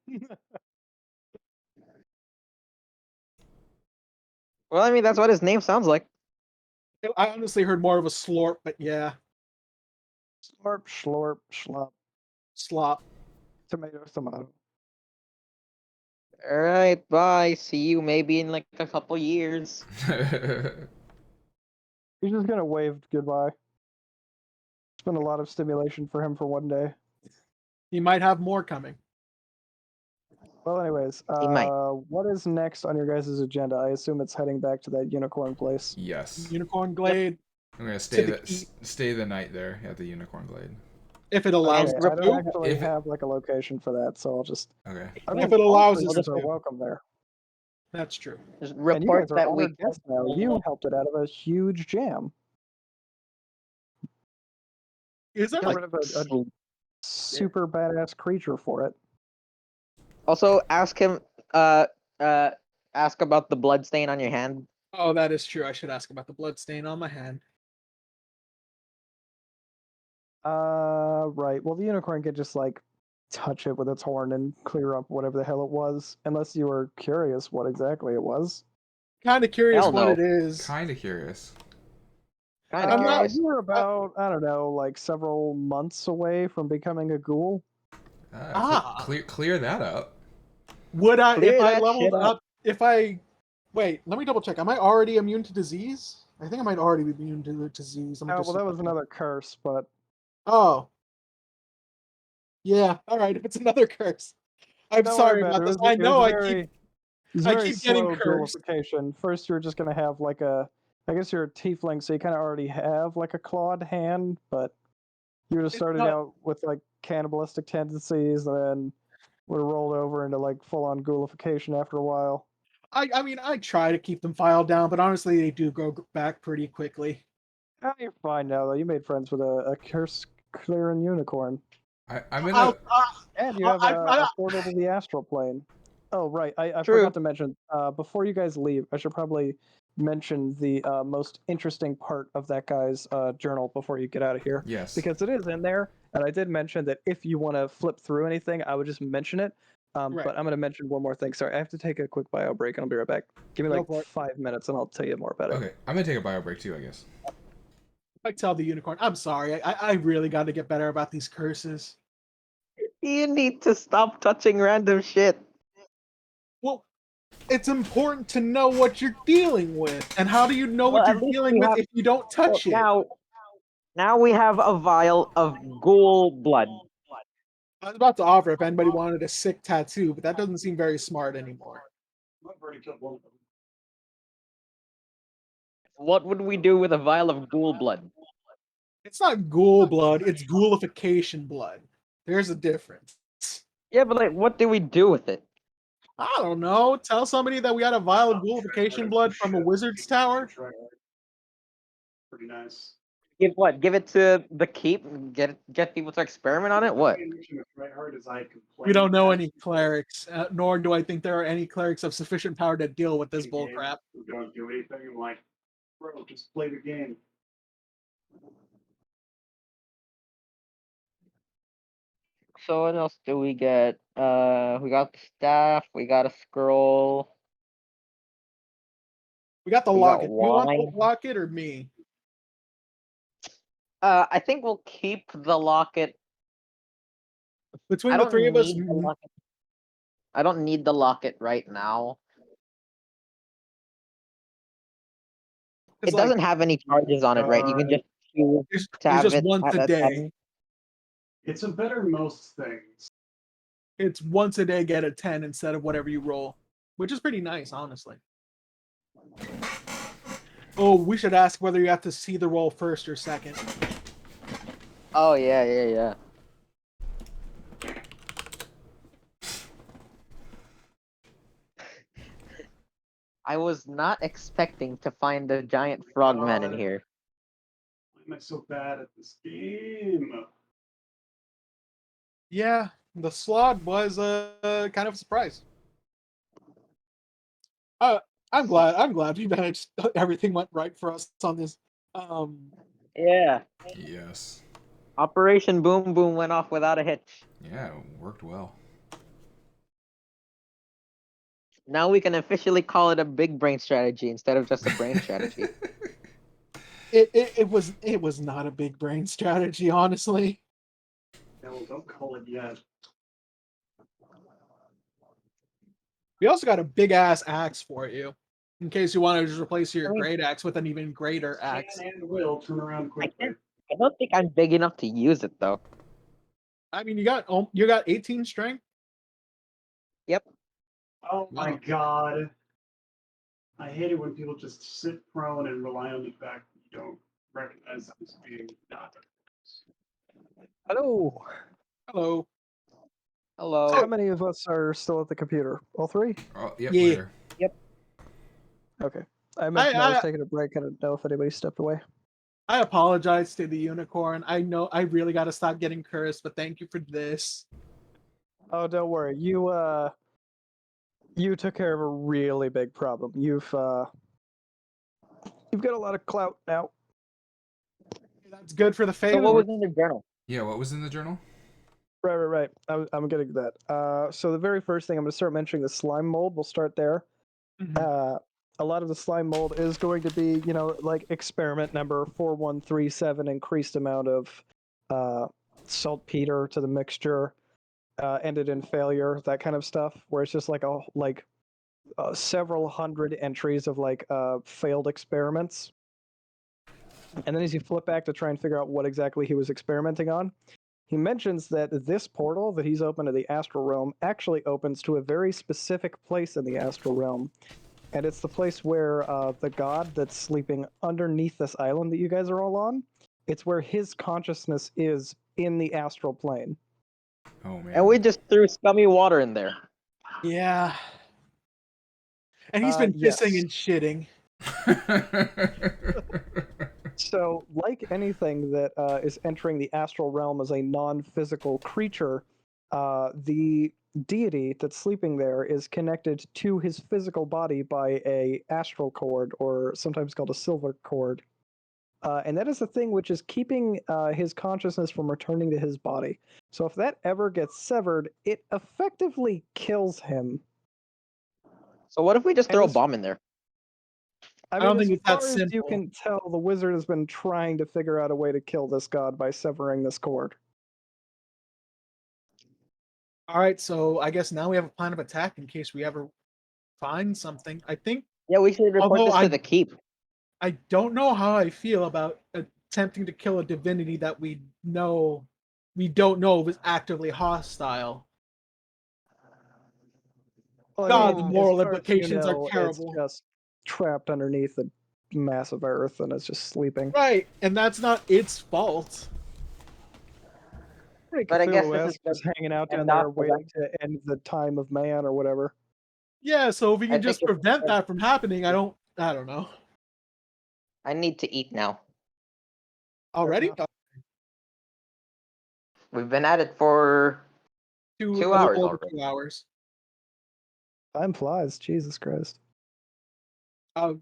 Well, I mean, that's what his name sounds like. I honestly heard more of a slorp, but yeah, Slurp, schlorp, schlop, slop. tomato, tomato. All right, bye. See you maybe in like a couple years. He's just gonna wave goodbye. It's been a lot of stimulation for him for one day. He might have more coming. Well, anyways, He might. what is next on your guys' agenda? I assume it's heading back to that unicorn place. Yes. Unicorn Glade, I'm gonna the stay the night there at the Unicorn Glade. if it allows Okay, us I to. don't actually If it- have like a location for that, so I'll just. Okay. I If mean, it allows all us places to. are welcome there. That's true. Just And you report guys are that we. honored guests now. You helped it out of a huge jam. Is there Got like rid of a super badass creature for it. Also, ask him. Ask about the blood stain on your hand. Oh, that is true. I should ask about the blood stain on my hand. Right. Well, the unicorn could just like touch it with its horn and clear up whatever the hell it was, unless you were curious what exactly it was. Kind of curious Hell what no. it is. Kind of curious. Kind I'm of not- curious. You were about, I don't know, like several months away from becoming a ghoul. Ah. Clear that up. Would I, Clear if I that leveled shit up. up, if I Wait, let me double check. Am I already immune to disease? I think I might already be immune to disease. Well, that was another curse, but Oh. Yeah, alright, if it's another curse. I'm don't sorry worry about about it. this. I know It was I very keep getting slow cursed. dualification. First, you're just gonna have like a, I guess you're a tiefling, so you kind of already have like a clawed hand, but you would have It's started not out with like cannibalistic tendencies, and then would have rolled over into like full-on ghoulification after a while. I mean I try to keep them filed down, but honestly they do go back pretty quickly. Ah, you're fine now, though. You made friends with a curse clearing unicorn, I'm in I'll, a. and you I, have I, a portal to the astral plane. Oh, right. I True. forgot to mention. Before you guys leave, I should probably mention the most interesting part of that guy's journal before you get out of here, Yes. because it is in there. And I did mention that if you want to flip through anything, I would just mention it. Right. But I'm going to mention one more thing. Sorry, I have to take a quick bio break, and I'll be right back. Give me Go like for it. 5 minutes, and I'll tell you more about it. Okay, I'm gonna take a bio break too, I guess. I tell the unicorn, I'm sorry. I really got to get better about these curses. You need to stop touching random shit. Well, it's important to know what you're dealing with, and how do you know Well, what at you're least dealing we with have- if you don't touch it? Now we have a vial of ghoul blood. I was about to offer if anybody wanted a sick tattoo, but that doesn't seem very smart anymore. What would we do with a vial of ghoul blood? It's not ghoul blood; it's ghoulification blood. There's a difference. Yeah, but like, what do we do with it? I don't know. Tell somebody that we had a vial of ghoulification blood from a wizard's tower. Pretty nice. Give what? Give it to the keep? And get people to experiment on it? What? We don't know any clerics, nor do I think there are any clerics of sufficient power to deal with this bullcrap. We don't do anything. I'm like, bro, just play the game. So what else do we get? We got the staff. We got a scroll. We got the We got locket. You want the wine. locket or me? I think we'll keep the locket. Between I the don't three of us, need the locket. I don't need the locket right now. It it's like doesn't have any charges on it, right? You can just choose it's, to it's have just it once at a a day. time. It's a better most things. It's once a day get a 10 instead of whatever you roll, which is pretty nice, honestly. Oh, we should ask whether you have to see the roll first or second. Oh yeah. I was not expecting to find a giant frogman in here. Why am I so bad at this game? Yeah, the slot was kind of a surprise. I'm glad we managed. Everything went right for us on this. Yeah. Yes. Operation Boom Boom went off without a hitch. Yeah, it worked well. Now we can officially call it a big brain strategy instead of just a brain strategy. It was not a big brain strategy, honestly. No, don't call it yet. We also got a big ass axe for you, in case you want to just replace your I mean- great axe with an even greater axe. Can and will turn around quickly. I don't think I'm big enough to use it though. I mean, you got 18 strength. Yep. Oh my god. I hate it when people just sit prone and rely on the fact that you don't recognize them as being not. Hello. Hello. Hello. How many of us are still at the computer? All three? Oh, yep, Yeah. we're here. Okay. I mentioned I was I- taking a break. I didn't know if anybody stepped away. I apologize to the unicorn. I know I really got to stop getting cursed, but thank you for this. Oh, don't worry. You took care of a really big problem. You've got a lot of clout now. That's good for the So failure. what was in the journal? Yeah, what was in the journal? Right. I'm getting to that. So the very first thing I'm going to start mentioning the slime mold. We'll start there. Mhm. A lot of the slime mold is going to be, like experiment number 4137, increased amount of saltpeter to the mixture, ended in failure, that kind of stuff, where it's just like several hundred entries of like failed experiments. And then as you flip back to try and figure out what exactly he was experimenting on, he mentions that this portal that he's opened to the astral realm actually opens to a very specific place in the astral realm. And it's the place where the god that's sleeping underneath this island that you guys are all on, it's where his consciousness is in the astral plane. Oh man. And we just threw scummy water in there. Yeah. And he's been Yes. pissing and shitting. So, like anything that is entering the astral realm as a non-physical creature, the deity that's sleeping there is connected to his physical body by a astral cord, or sometimes called a silver cord. And that is the thing which is keeping his consciousness from returning to his body. So if that ever gets severed, it effectively kills him. So what if we just And throw a as- bomb in there? I don't think as it's that far as you simple. can tell, the wizard has been trying to figure out a way to kill this god by severing this cord. All right, so I guess now we have a plan of attack in case we ever find something. I think Yeah, we should report Although this I- to the keep. I don't know how I feel about attempting to kill a divinity that we don't know is actively hostile. Well, God, the as moral far as implications are terrible. It's just trapped underneath the massive earth and it's just sleeping. Right, and that's not its fault. Pretty But I guess this Cthulhu-esque, is just hanging out down and there not waiting to end the time of man or whatever. Yeah, so if we I can think just it's- prevent that from happening, I don't know. I need to eat now. Already? enough. We've been at it for 2 hours over already. 2 hours. Time flies, Jesus Christ. Oh,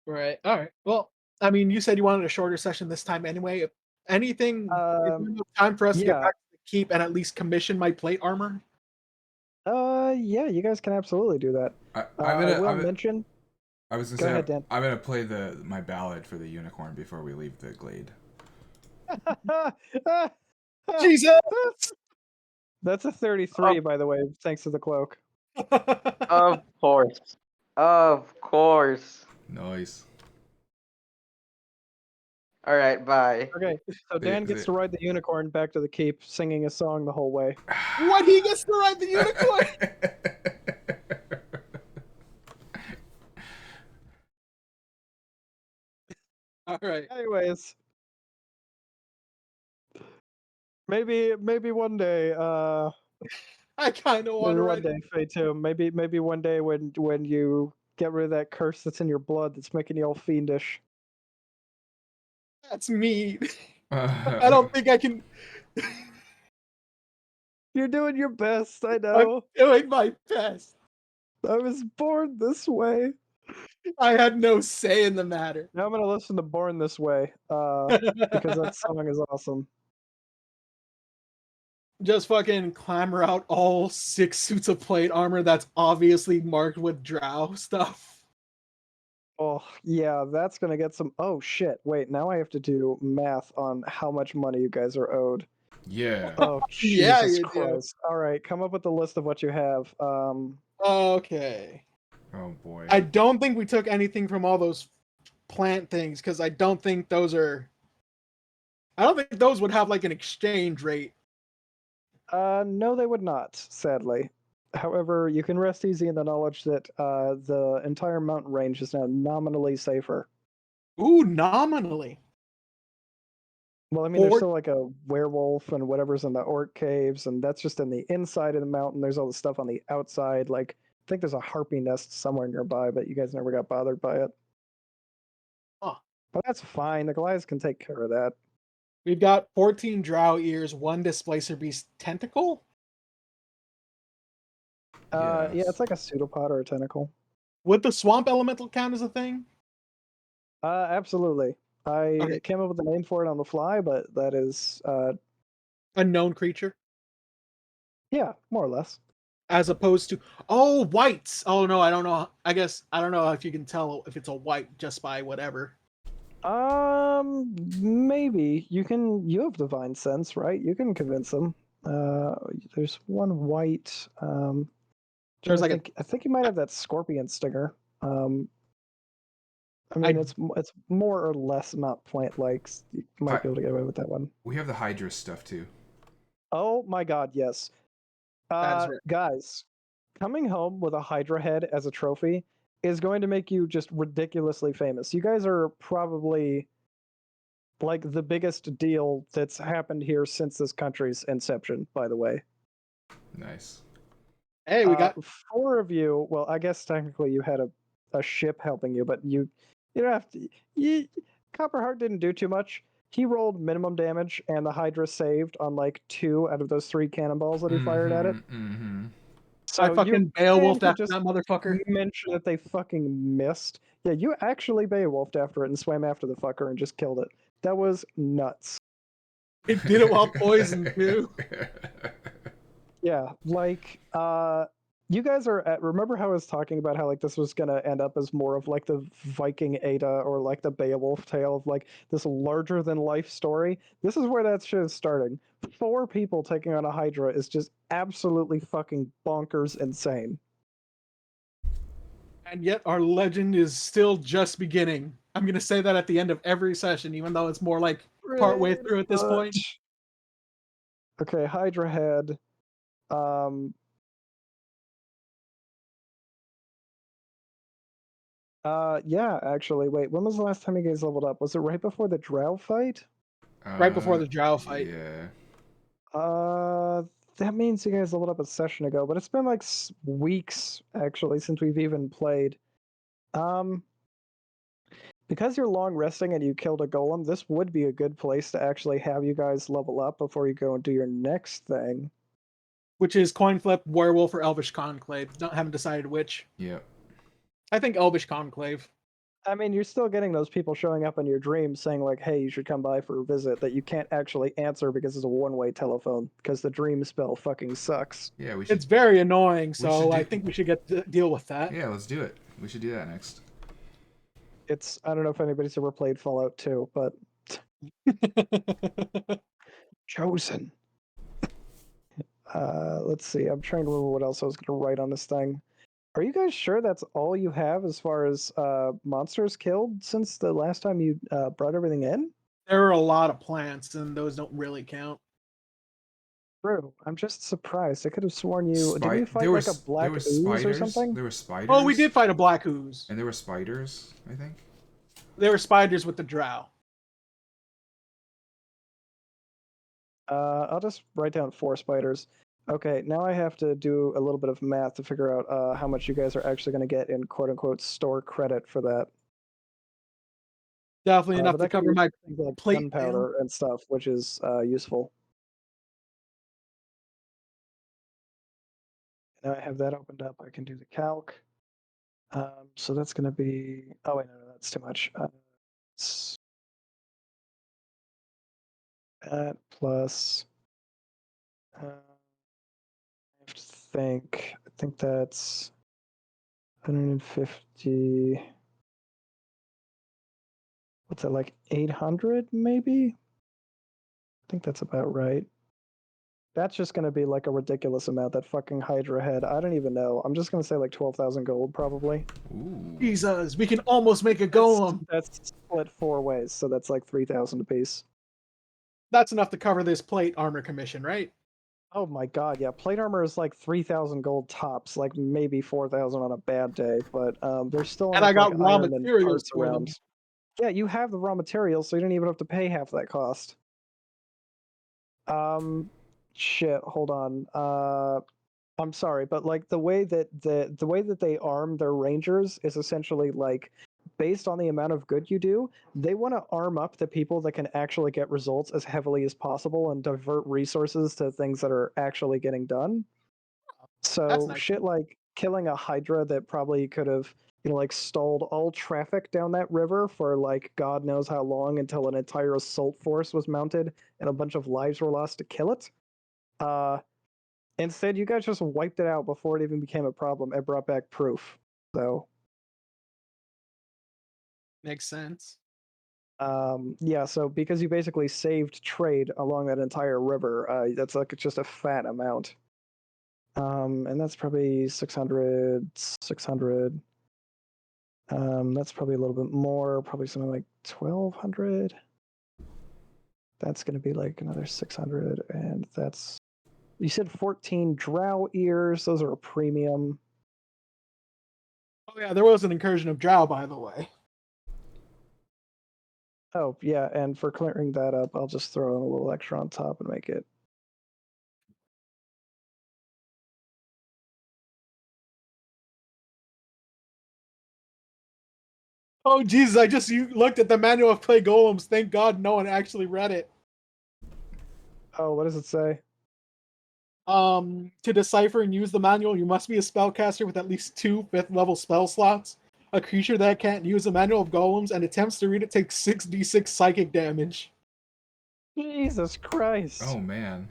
right. All right. Well, I mean, you said you wanted a shorter session this time anyway. If anything, is there enough time for us to get yeah. back to the keep and at least commission my plate armor? Yeah, you guys can absolutely do that. I will mention. I was gonna Go say ahead, Dan. I'm gonna play my ballad for the unicorn before we leave the glade. Jesus! That's a 33, by the way, thanks to the cloak. Of course. Of course. Nice. All right, bye. Okay, so Dan gets to ride the unicorn back to the keep, singing a song the whole way. What? He gets to ride the unicorn? All right. Anyways, maybe one day, I kind of want maybe to one ride. day, Faye too. Maybe one day when you get rid of that curse that's in your blood that's making you all fiendish. That's me. I don't think I can. You're doing your best, I I'm know. doing my best. I was born this way. I had no say in the matter. Now I'm gonna listen to Born This Way, because that song is awesome. Just fucking clamor out all 6 suits of plate armor that's obviously marked with drow stuff. Oh, yeah, that's gonna get some. Oh, shit. Wait, now I have to do math on how much money you guys are owed. Yeah. Oh, Yeah, Jesus you do. Christ. All right, come up with a list of what you have. Okay. Oh boy. I don't think we took anything from all those plant things because I don't think those would have like an exchange rate. No, they would not, sadly. However, you can rest easy in the knowledge that the entire mountain range is now nominally safer. Ooh, nominally. Well, I mean, there's Or- still like a werewolf and whatever's in the orc caves, and that's just in the inside of the mountain. There's all the stuff on the outside. Like, I think there's a harpy nest somewhere nearby, but you guys never got bothered by it. Huh. But that's fine. The Goliaths can take care of that. We've got 14 drow ears, 1 displacer beast tentacle. Yeah, Yes. it's like a pseudopod or a tentacle. Would the swamp elemental count as a thing? Absolutely. I Okay. came up with a name for it on the fly, but that is, A known creature? yeah, more or less. As opposed to whites. Oh no, I don't know. I guess I don't know if you can tell if it's a white just by whatever. Maybe you have divine sense, right? You can convince them. There's one white. There's like I think you might have that scorpion stinger. I mean, I- it's more or less not plant-like. You might be able to get away with that one. We have the Hydra stuff too. Oh my god, yes. That is right. Guys, coming home with a Hydra head as a trophy is going to make you just ridiculously famous. You guys are probably like the biggest deal that's happened here since this country's inception, by the way. Nice. Hey, we got 4 of you. Well, I guess technically you had a ship helping you, but you don't have to. Copperheart didn't do too much. He rolled minimum damage, and the Hydra saved on like 2 out of those 3 cannonballs that he fired at it. Mm-hmm. So I fucking Beowulfed after that motherfucker. You mentioned that they fucking missed. Yeah, you actually Beowulfed after it and swam after the fucker and just killed it. That was nuts. It did it while poisoned too. Yeah, like you guys are at, remember how I was talking about how like this was gonna end up as more of like the Viking Ada or like the Beowulf tale of like this larger than life story? This is where that shit is starting. 4 people taking on a Hydra is just absolutely fucking bonkers insane. And yet our legend is still just beginning. I'm gonna say that at the end of every session, even though it's more like part way through at this point. Okay, Hydra head. Yeah, actually, wait, when was the last time you guys leveled up? Was it right before the Drow fight? Right before the Drow fight. Yeah. That means you guys leveled up a session ago, but it's been like weeks actually since we've even played. Because you're long resting and you killed a golem, this would be a good place to actually have you guys level up before you go and do your next thing. Which is coin flip, werewolf, or elvish conclave. Haven't decided which. Yep. I think elvish conclave. I mean, you're still getting those people showing up in your dreams saying like, "Hey, you should come by for a visit," that you can't actually answer because it's a one-way telephone because the dream spell fucking sucks. Yeah, we should. It's very annoying, so I think we should deal with that. Yeah, let's do it. We should do that next. I don't know if anybody's ever played Fallout 2, but chosen. Let's see. I'm trying to remember what else I was going to write on this thing. Are you guys sure that's all you have as far as monsters killed since the last time you brought everything in? There are a lot of plants, and those don't really count. True. I'm just surprised. I could have sworn you. Did we fight there like was, a black there was ooze spiders, or something? There were spiders. Oh, we did fight a black ooze. And there were spiders, I think. There were spiders with the drow. I'll just write down 4 spiders. Okay, now I have to do a little bit of math to figure out how much you guys are actually going to get in quote-unquote store credit for that. Definitely enough but to that could cover be my things like plate gunpowder and stuff, which is useful. Now I have that opened up. I can do the calc. So that's going to be. Oh wait, no, that's too much. That plus. I have to think. I think that's 150. What's that, like 800 maybe? I think that's about right. That's just going to be like a ridiculous amount, that fucking Hydra head. I don't even know. I'm just going to say like 12,000 gold probably. Ooh. Jesus, we can almost make a golem. That's split 4 ways, so that's like 3,000 apiece. That's enough to cover this plate armor commission, right? Oh my god, yeah. Plate armor is like 3,000 gold tops, like maybe 4,000 on a bad day, but there's still And I got like raw iron and materials parts for them. around. Yeah, you have the raw materials, so you don't even have to pay half that cost. Shit, hold on. I'm sorry, but like the way that the way that they arm their rangers is essentially like based on the amount of good you do, they want to arm up the people that can actually get results as heavily as possible and divert resources to things that are actually getting done. So nice. shit like killing a Hydra that probably could have, like stalled all traffic down that river for like God knows how long until an entire assault force was mounted and a bunch of lives were lost to kill it. Instead, you guys just wiped it out before it even became a problem and brought back proof. So Makes sense. yeah, so because you basically saved trade along that entire river, that's like just a fat amount. And that's probably 600, 600. That's probably a little bit more, probably something like 1200. That's going to be like another 600, and that's, you said 14 drow ears. Those are a premium. Oh yeah, there was an incursion of drow, by the way. Oh, yeah, and for clearing that up, I'll just throw in a little extra on top and make it. Oh Jesus! I just looked at the manual of clay golems. Thank God no one actually read it. Oh, what does it say? To decipher and use the manual, you must be a spellcaster with at least 2 5th-level spell slots. A creature that can't use the manual of golems and attempts to read it takes 6d6 psychic damage. Jesus Christ. Oh man.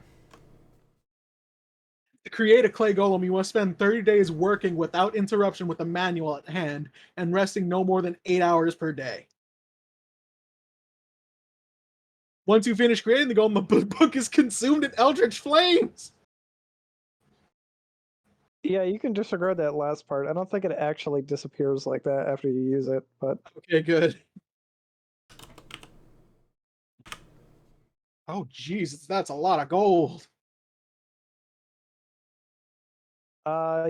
To create a clay golem, you must spend 30 days working without interruption with the manual at hand and resting no more than 8 hours per day. Once you finish creating the golem, the book is consumed in eldritch flames. Yeah, you can disregard that last part. I don't think it actually disappears like that after you use it, but Okay, good. Oh, Jesus, that's a lot of gold.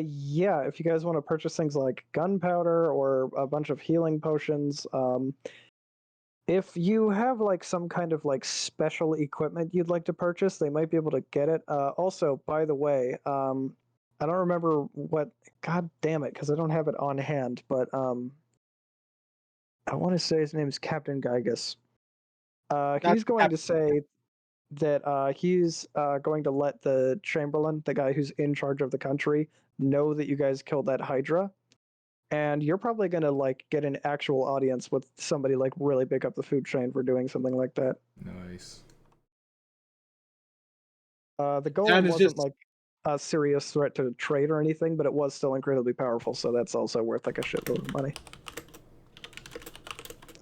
yeah, if you guys want to purchase things like gunpowder or a bunch of healing potions, if you have like some kind of like special equipment you'd like to purchase, they might be able to get it. Also, by the way, I don't remember what. God damn it, because I don't have it on hand. But I want to say his name is Captain Gygus. He's going to say that he's going to let the Chamberlain, the guy who's in charge of the country, know that you guys killed that Hydra, and you're probably going to like get an actual audience with somebody like really big up the food chain for doing something like that. Nice. The golem Dan is wasn't just like a serious threat to trade or anything, but it was still incredibly powerful, so that's also worth like a shitload of money.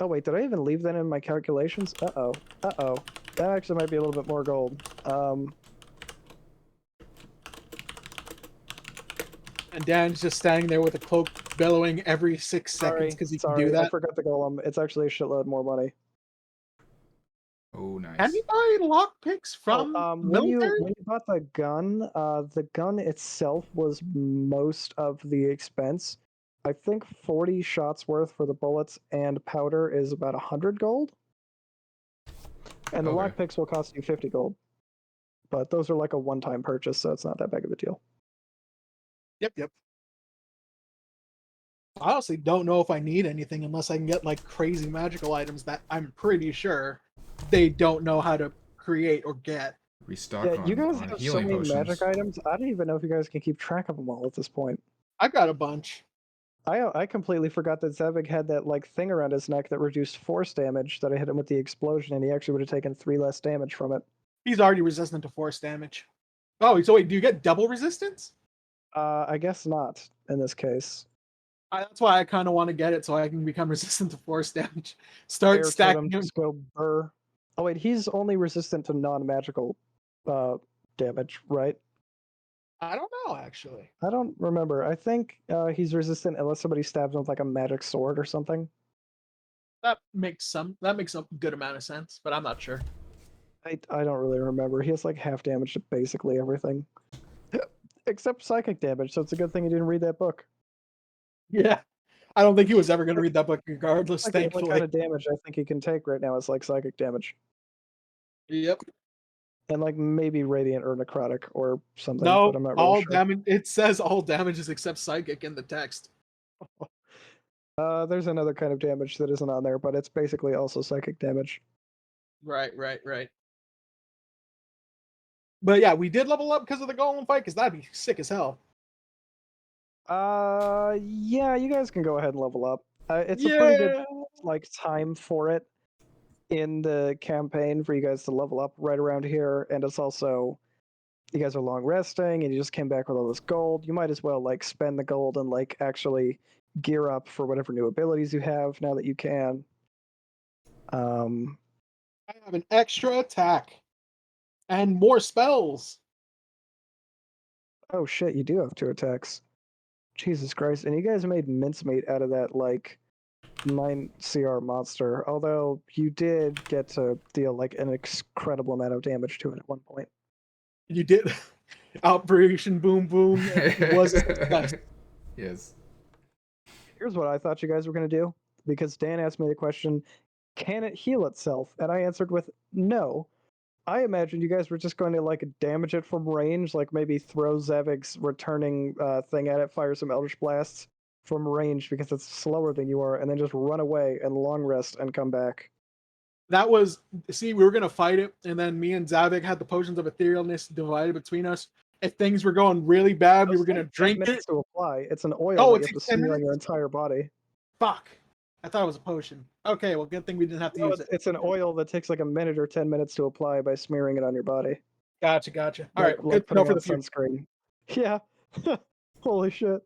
Oh wait, did I even leave that in my calculations? Uh-oh. Uh-oh. That actually might be a little bit more gold. and Dan's just standing there with a cloak bellowing every 6 seconds because he can do I that. forgot the golem. It's actually a shitload more money. Oh nice. Can you buy lockpicks from the when you military? bought the gun itself was most of the expense. I think 40 shots worth for the bullets and powder is about 100 gold. And the Okay. lockpicks will cost you 50 gold. But those are like a one-time purchase, so it's not that big of a deal. Yep. I honestly don't know if I need anything unless I can get like crazy magical items that I'm pretty sure they don't know how to create or get. Restock Yeah, you guys on have so healing many potions. magic items. I don't even know if you guys can keep track of them all at this point. I got a bunch. I completely forgot that Zevig had that like thing around his neck that reduced force damage that I hit him with the explosion, and he actually would have taken 3 less damage from it. He's already resistant to force damage. Oh, so wait, do you get double resistance? I guess not in this case. That's why I kind of want to get it so I can become resistant to force damage. Start Air stacking totem, him. just go burr. Oh wait, he's only resistant to non-magical damage, right? I don't know actually. I don't remember. I think he's resistant unless somebody stabs him with like a magic sword or something. That makes a good amount of sense, but I'm not sure. I don't really remember. He has like half damage to basically everything. Except psychic damage, so it's a good thing you didn't read that book. Yeah. I don't think he was ever going to read that book regardless, Like the only thankfully. kind of damage I think he can take right now is like psychic damage. Yep. And like maybe radiant or necrotic or something, No, but I'm not really all sure. damage. It says all damages except psychic in the text. There's another kind of damage that isn't on there, but it's basically also psychic damage. Right. But yeah, we did level up because of the golem fight, because that'd be sick as hell. Yeah, you guys can go ahead and level up. It's a Yeah. pretty good like time for it in the campaign for you guys to level up right around here, and it's also you guys are long resting and you just came back with all this gold. You might as well like spend the gold and like actually gear up for whatever new abilities you have now that you can. I have an extra attack and more spells. Oh shit, you do have 2 attacks. Jesus Christ. And you guys made mincemeat out of that, like, 9 CR monster. Although you did get to deal, like, an incredible amount of damage to it at one point. You did. Operation Boom Boom was a success. Yes. Here's what I thought you guys were going to do. Because Dan asked me the question, can it heal itself? And I answered with no. I imagined you guys were just going to like damage it from range, like maybe throw Zavig's returning thing at it, fire some Eldritch Blasts from range because it's slower than you are, and then just run away and long rest and come back. That was, see, we were going to fight it, and then me and Zavik had the potions of etherealness divided between us. If things were going really bad, we were going to drink it. To apply. It's an oil Oh, that you it have to takes 10 smear on your minutes? entire body. Fuck. I thought it was a potion. Okay, well, good thing we didn't have to No, use it. it's an oil that takes like a minute or 10 minutes to apply by smearing it on your body. Gotcha. All Like, right, like good to know putting for on the future. sunscreen. Yeah. Holy shit.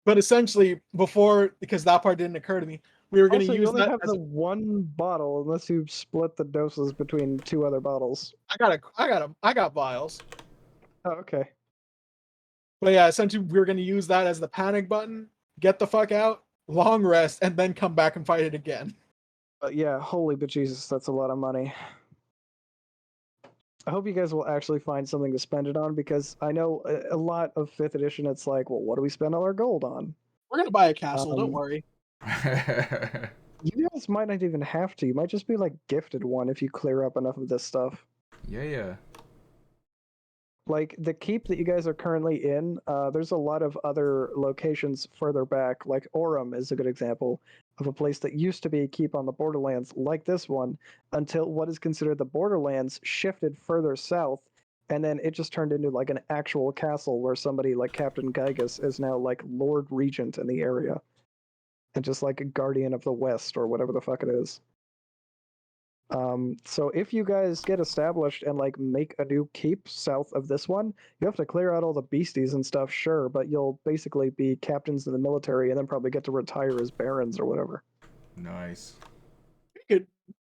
But essentially, before, because that part didn't occur to me, we were going to Also, you use only that have as the one bottle unless you split the doses between 2 other bottles. I got vials. Oh, okay. But yeah, essentially, we were going to use that as the panic button, get the fuck out, long rest, and then come back and fight it again. But yeah, holy bejesus, that's a lot of money. I hope you guys will actually find something to spend it on, because I know a lot of 5th edition, it's like, well, what do we spend all our gold on? We're going to buy a castle, don't worry. You guys might not even have to. You might just be like gifted one if you clear up enough of this stuff. Yeah. Like the keep that you guys are currently in, there's a lot of other locations further back. Like Orem is a good example of a place that used to be a keep on the Borderlands, like this one, until what is considered the Borderlands shifted further south, and then it just turned into like an actual castle where somebody like Captain Gygas is now like Lord Regent in the area, and just like a Guardian of the West or whatever the fuck it is. So if you guys get established and like make a new keep south of this one, you have to clear out all the beasties and stuff, sure, but you'll basically be captains in the military and then probably get to retire as barons or whatever. Nice.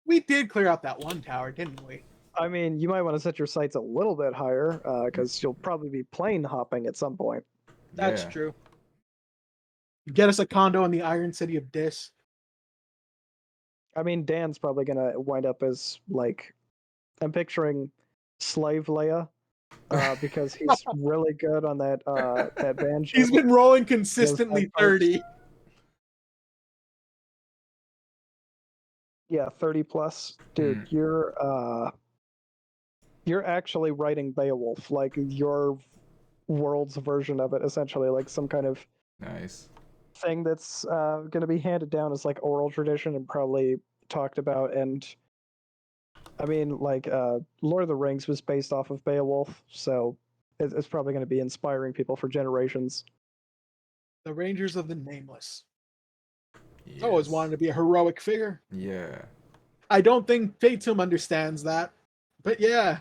We did clear out that one tower, didn't we? I mean, you might want to set your sights a little bit higher, because you'll probably be plane hopping at some point. That's Yeah. true. Get us a condo in the Iron City of Dis. I mean, Dan's probably gonna wind up as like, I'm picturing Slave Leia, because he's really good on that that banjo. He's been rolling consistently 30. Yeah, 30 plus. Dude, you're actually writing Beowulf, like your world's version of it, essentially, like some kind of Nice. thing that's going to be handed down as like oral tradition and probably talked about. And I mean, like Lord of the Rings was based off of Beowulf, so it's probably going to be inspiring people for generations. The Rangers of the Nameless. Yes. I always wanted to be a heroic figure. Yeah. I don't think Fatum understands that. But yeah.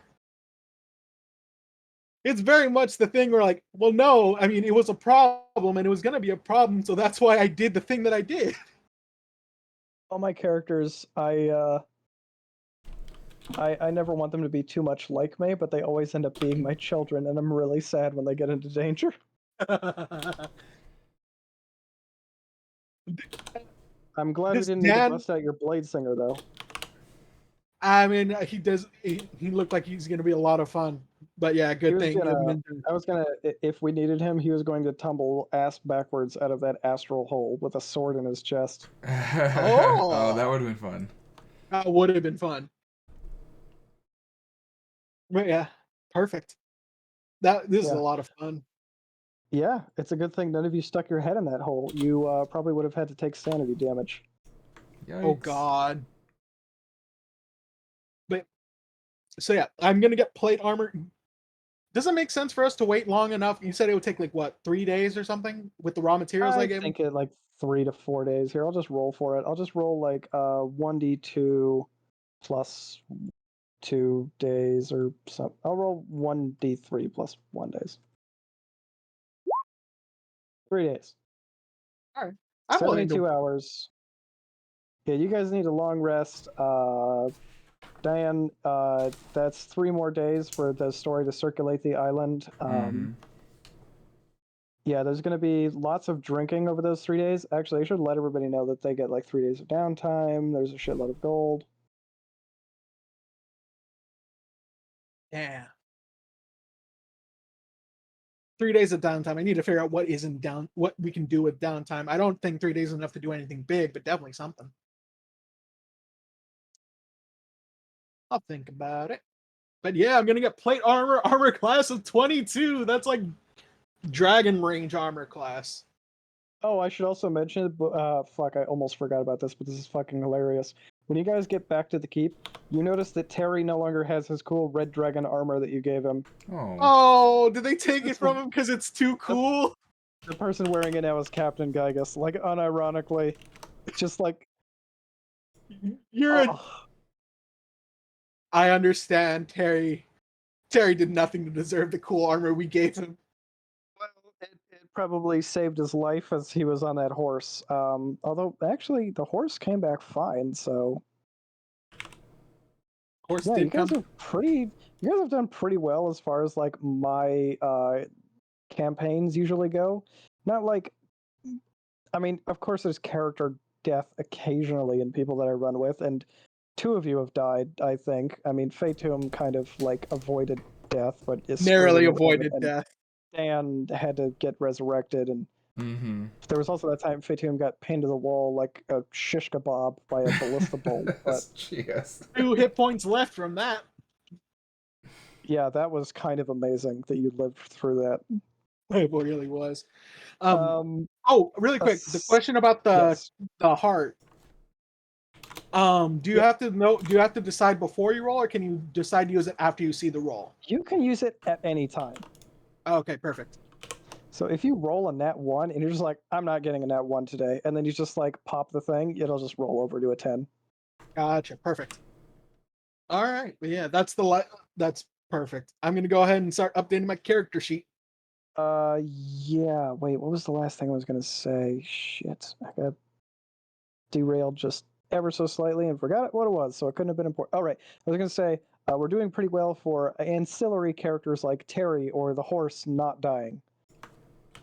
It's very much the thing where, like, well, no, I mean, it was a problem and it was going to be a problem, so that's why I did the thing that I did. All my characters, I never want them to be too much like me, but they always end up being my children, and I'm really sad when they get into danger. I'm glad we This didn't need to Dan- bust out your Blade Singer, though. I mean, he looked like he's going to be a lot of fun. But yeah, good thing. If we needed him, he was going to tumble ass backwards out of that astral hole with a sword in his chest. Oh, that would have been fun. That would have been fun. But yeah, perfect. This is a lot of fun. Yeah, it's a good thing none of you stuck your head in that hole. You probably would have had to take sanity damage. Yikes. Oh God. But so yeah, I'm gonna get plate armor. Does it make sense for us to wait long enough? You said it would take like what, 3 days or something with the raw materials I gave him? think it like 3 to 4 days. Here, I'll just roll for it. I'll just roll like 1d2 plus 2 days or something. I'll roll 1d3 plus 1 days. 3 days. All right. I'm willing 72 to. hours. Yeah, you guys need a long rest. Diane, that's 3 more days for the story to circulate the island. Yeah, there's going to be lots of drinking over those 3 days. Actually, I should let everybody know that they get like 3 days of downtime. There's a shitload of gold. Yeah. 3 days of downtime. I need to figure out what we can do with downtime. I don't think 3 days is enough to do anything big, but definitely something. I'll think about it. But yeah, I'm gonna get plate armor class of 22. That's like dragon range armor class. Oh, I should also mention, fuck, I almost forgot about this, but this is fucking hilarious. When you guys get back to the keep, you notice that Terry no longer has his cool red dragon armor that you gave him. Oh. Oh, did they take it from him because it's too cool? The person wearing it now is Captain Gygas, like unironically. Just like, You're. oh. I understand, Terry. Terry did nothing to deserve the cool armor we gave him. Well, it probably saved his life as he was on that horse. Although, actually, the horse came back fine, so... Horse Yeah, you did guys come. are pretty... You guys have done pretty well as far as, like, my campaigns usually go. Not like... I mean, of course there's character death occasionally in people that I run with, and 2 of you have died, I think. I mean, Fatum kind of, like, avoided death, but is Narrowly screaming about it, avoided and death. Dan had to get resurrected, and Mm-hmm. there was also that time Fatum got pinned to the wall like a shish kebab by a ballista bolt. But Yes. 2 hit points left from that. yeah, that was kind of amazing that you lived through that. It really was. Oh, really quick, the Yes. question about the heart. Do you Yeah. have to know? Do you have to decide before you roll, or can you decide to use it after you see the roll? You can use it at any time. Okay, perfect. So if you roll a nat 1 and you're just like, I'm not getting a nat 1 today, and then you just like pop the thing, it'll just roll over to a 10. Gotcha. Perfect. All right, but yeah, that's that's perfect. I'm gonna go ahead and start updating my character sheet. Yeah. Wait, what was the last thing I was gonna say? Shit, I got derailed just ever so slightly and forgot what it was, so it couldn't have been important. All right, I was gonna say we're doing pretty well for ancillary characters like Terry or the horse not dying.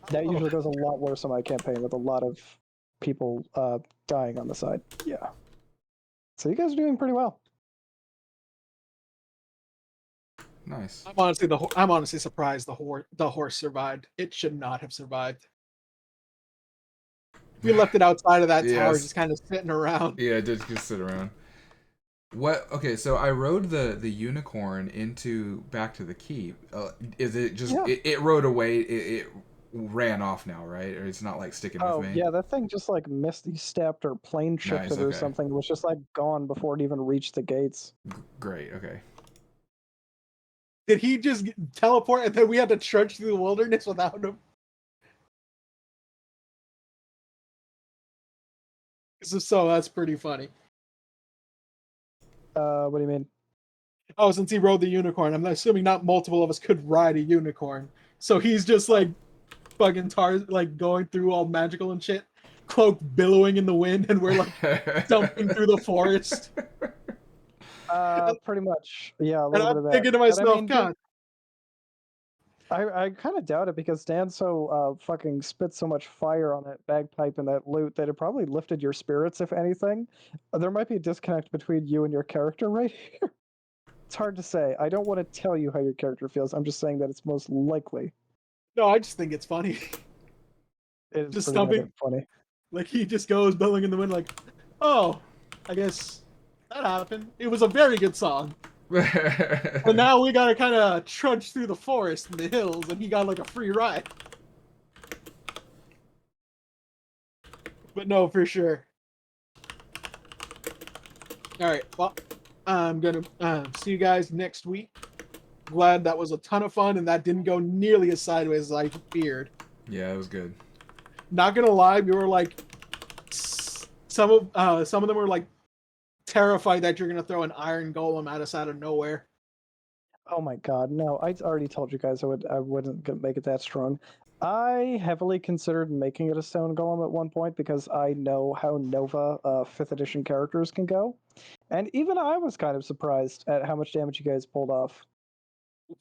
That usually goes a lot worse on my campaign with a lot of people dying on the side. Yeah. So you guys are doing pretty well. Nice. I'm honestly surprised the horse survived. It should not have survived. We left it outside of that tower, Yes. just kind of sitting around. Yeah, it did just sit around. What? Okay, so I rode the unicorn back to the keep. Is it just Yeah. it rode away? It ran off now, right? Or it's not like sticking Oh, with me? yeah, that thing just like misty stepped or plane shifted or okay. something. It was just like gone before it even reached the gates. Great. Okay. Did he just teleport and then we had to trudge through the wilderness without him? If so, that's pretty funny. What do you mean? Oh, since he rode the unicorn, I'm assuming not multiple of us could ride a unicorn. So he's just like fucking like going through all magical and shit, cloak billowing in the wind, and we're like dumping through the forest. Pretty much. Yeah, a And little bit I'm of that. thinking to But, myself, I mean, God, I kind of doubt it because Dan so fucking spit so much fire on that bagpipe and that lute that it probably lifted your spirits, if anything. There might be a disconnect between you and your character right here. It's hard to say. I don't want to tell you how your character feels. I'm just saying that it's most likely. no, I just think it's funny. It is Just pretty goddamn stumping. funny. Like he just goes billowing in the wind, like, oh, I guess that happened. It was a very good song. But now we gotta kind of trudge through the forest and the hills, and he got like a free ride. But no, for sure. All right, well, I'm gonna see you guys next week. Glad that was a ton of fun, and that didn't go nearly as sideways as I feared. Yeah, it was good. Not gonna lie, we were like, some of them were like terrified that you're gonna throw an iron golem at us out of nowhere. Oh my god, no! I already told you guys I wouldn't make it that strong. I heavily considered making it a stone golem at one point because I know how Nova 5th edition characters can go, and even I was kind of surprised at how much damage you guys pulled off.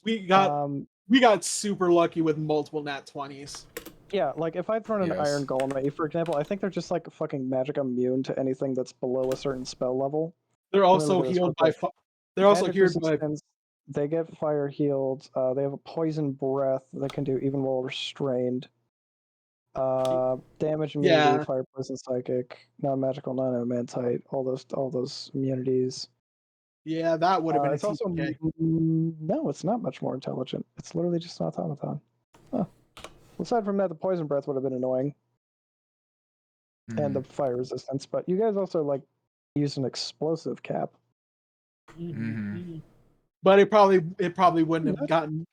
We got super lucky with multiple nat 20s. Yeah, like if I'd thrown an Yes. Iron Golem at you, for example, I think they're just like fucking magic immune to anything that's below a certain spell level. They're also look at this healed real by. quick. They're also Magic healed by. resistance, they get fire healed. They have a poison breath that can do even while restrained. Damage immunity, Yeah. fire, poison, psychic, non-magical, non-adamantite, all those immunities. Yeah, that would have been a It's also TPK. no, it's not much more intelligent. It's literally just an automaton. Huh. Aside from that, the poison breath would have been annoying, and the fire resistance. But you guys also like use an explosive cap. But it probably wouldn't have gotten.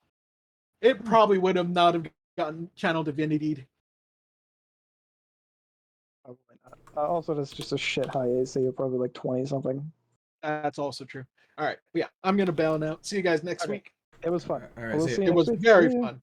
It probably would have not have gotten channel divinity. Probably not. Also, that's just a shit high AC of probably like 20 something. That's also true. All right, yeah, I'm gonna bail now. See you guys next Okay. week. It was fun. All right, We'll see ya. see you It next was week. very See ya. fun.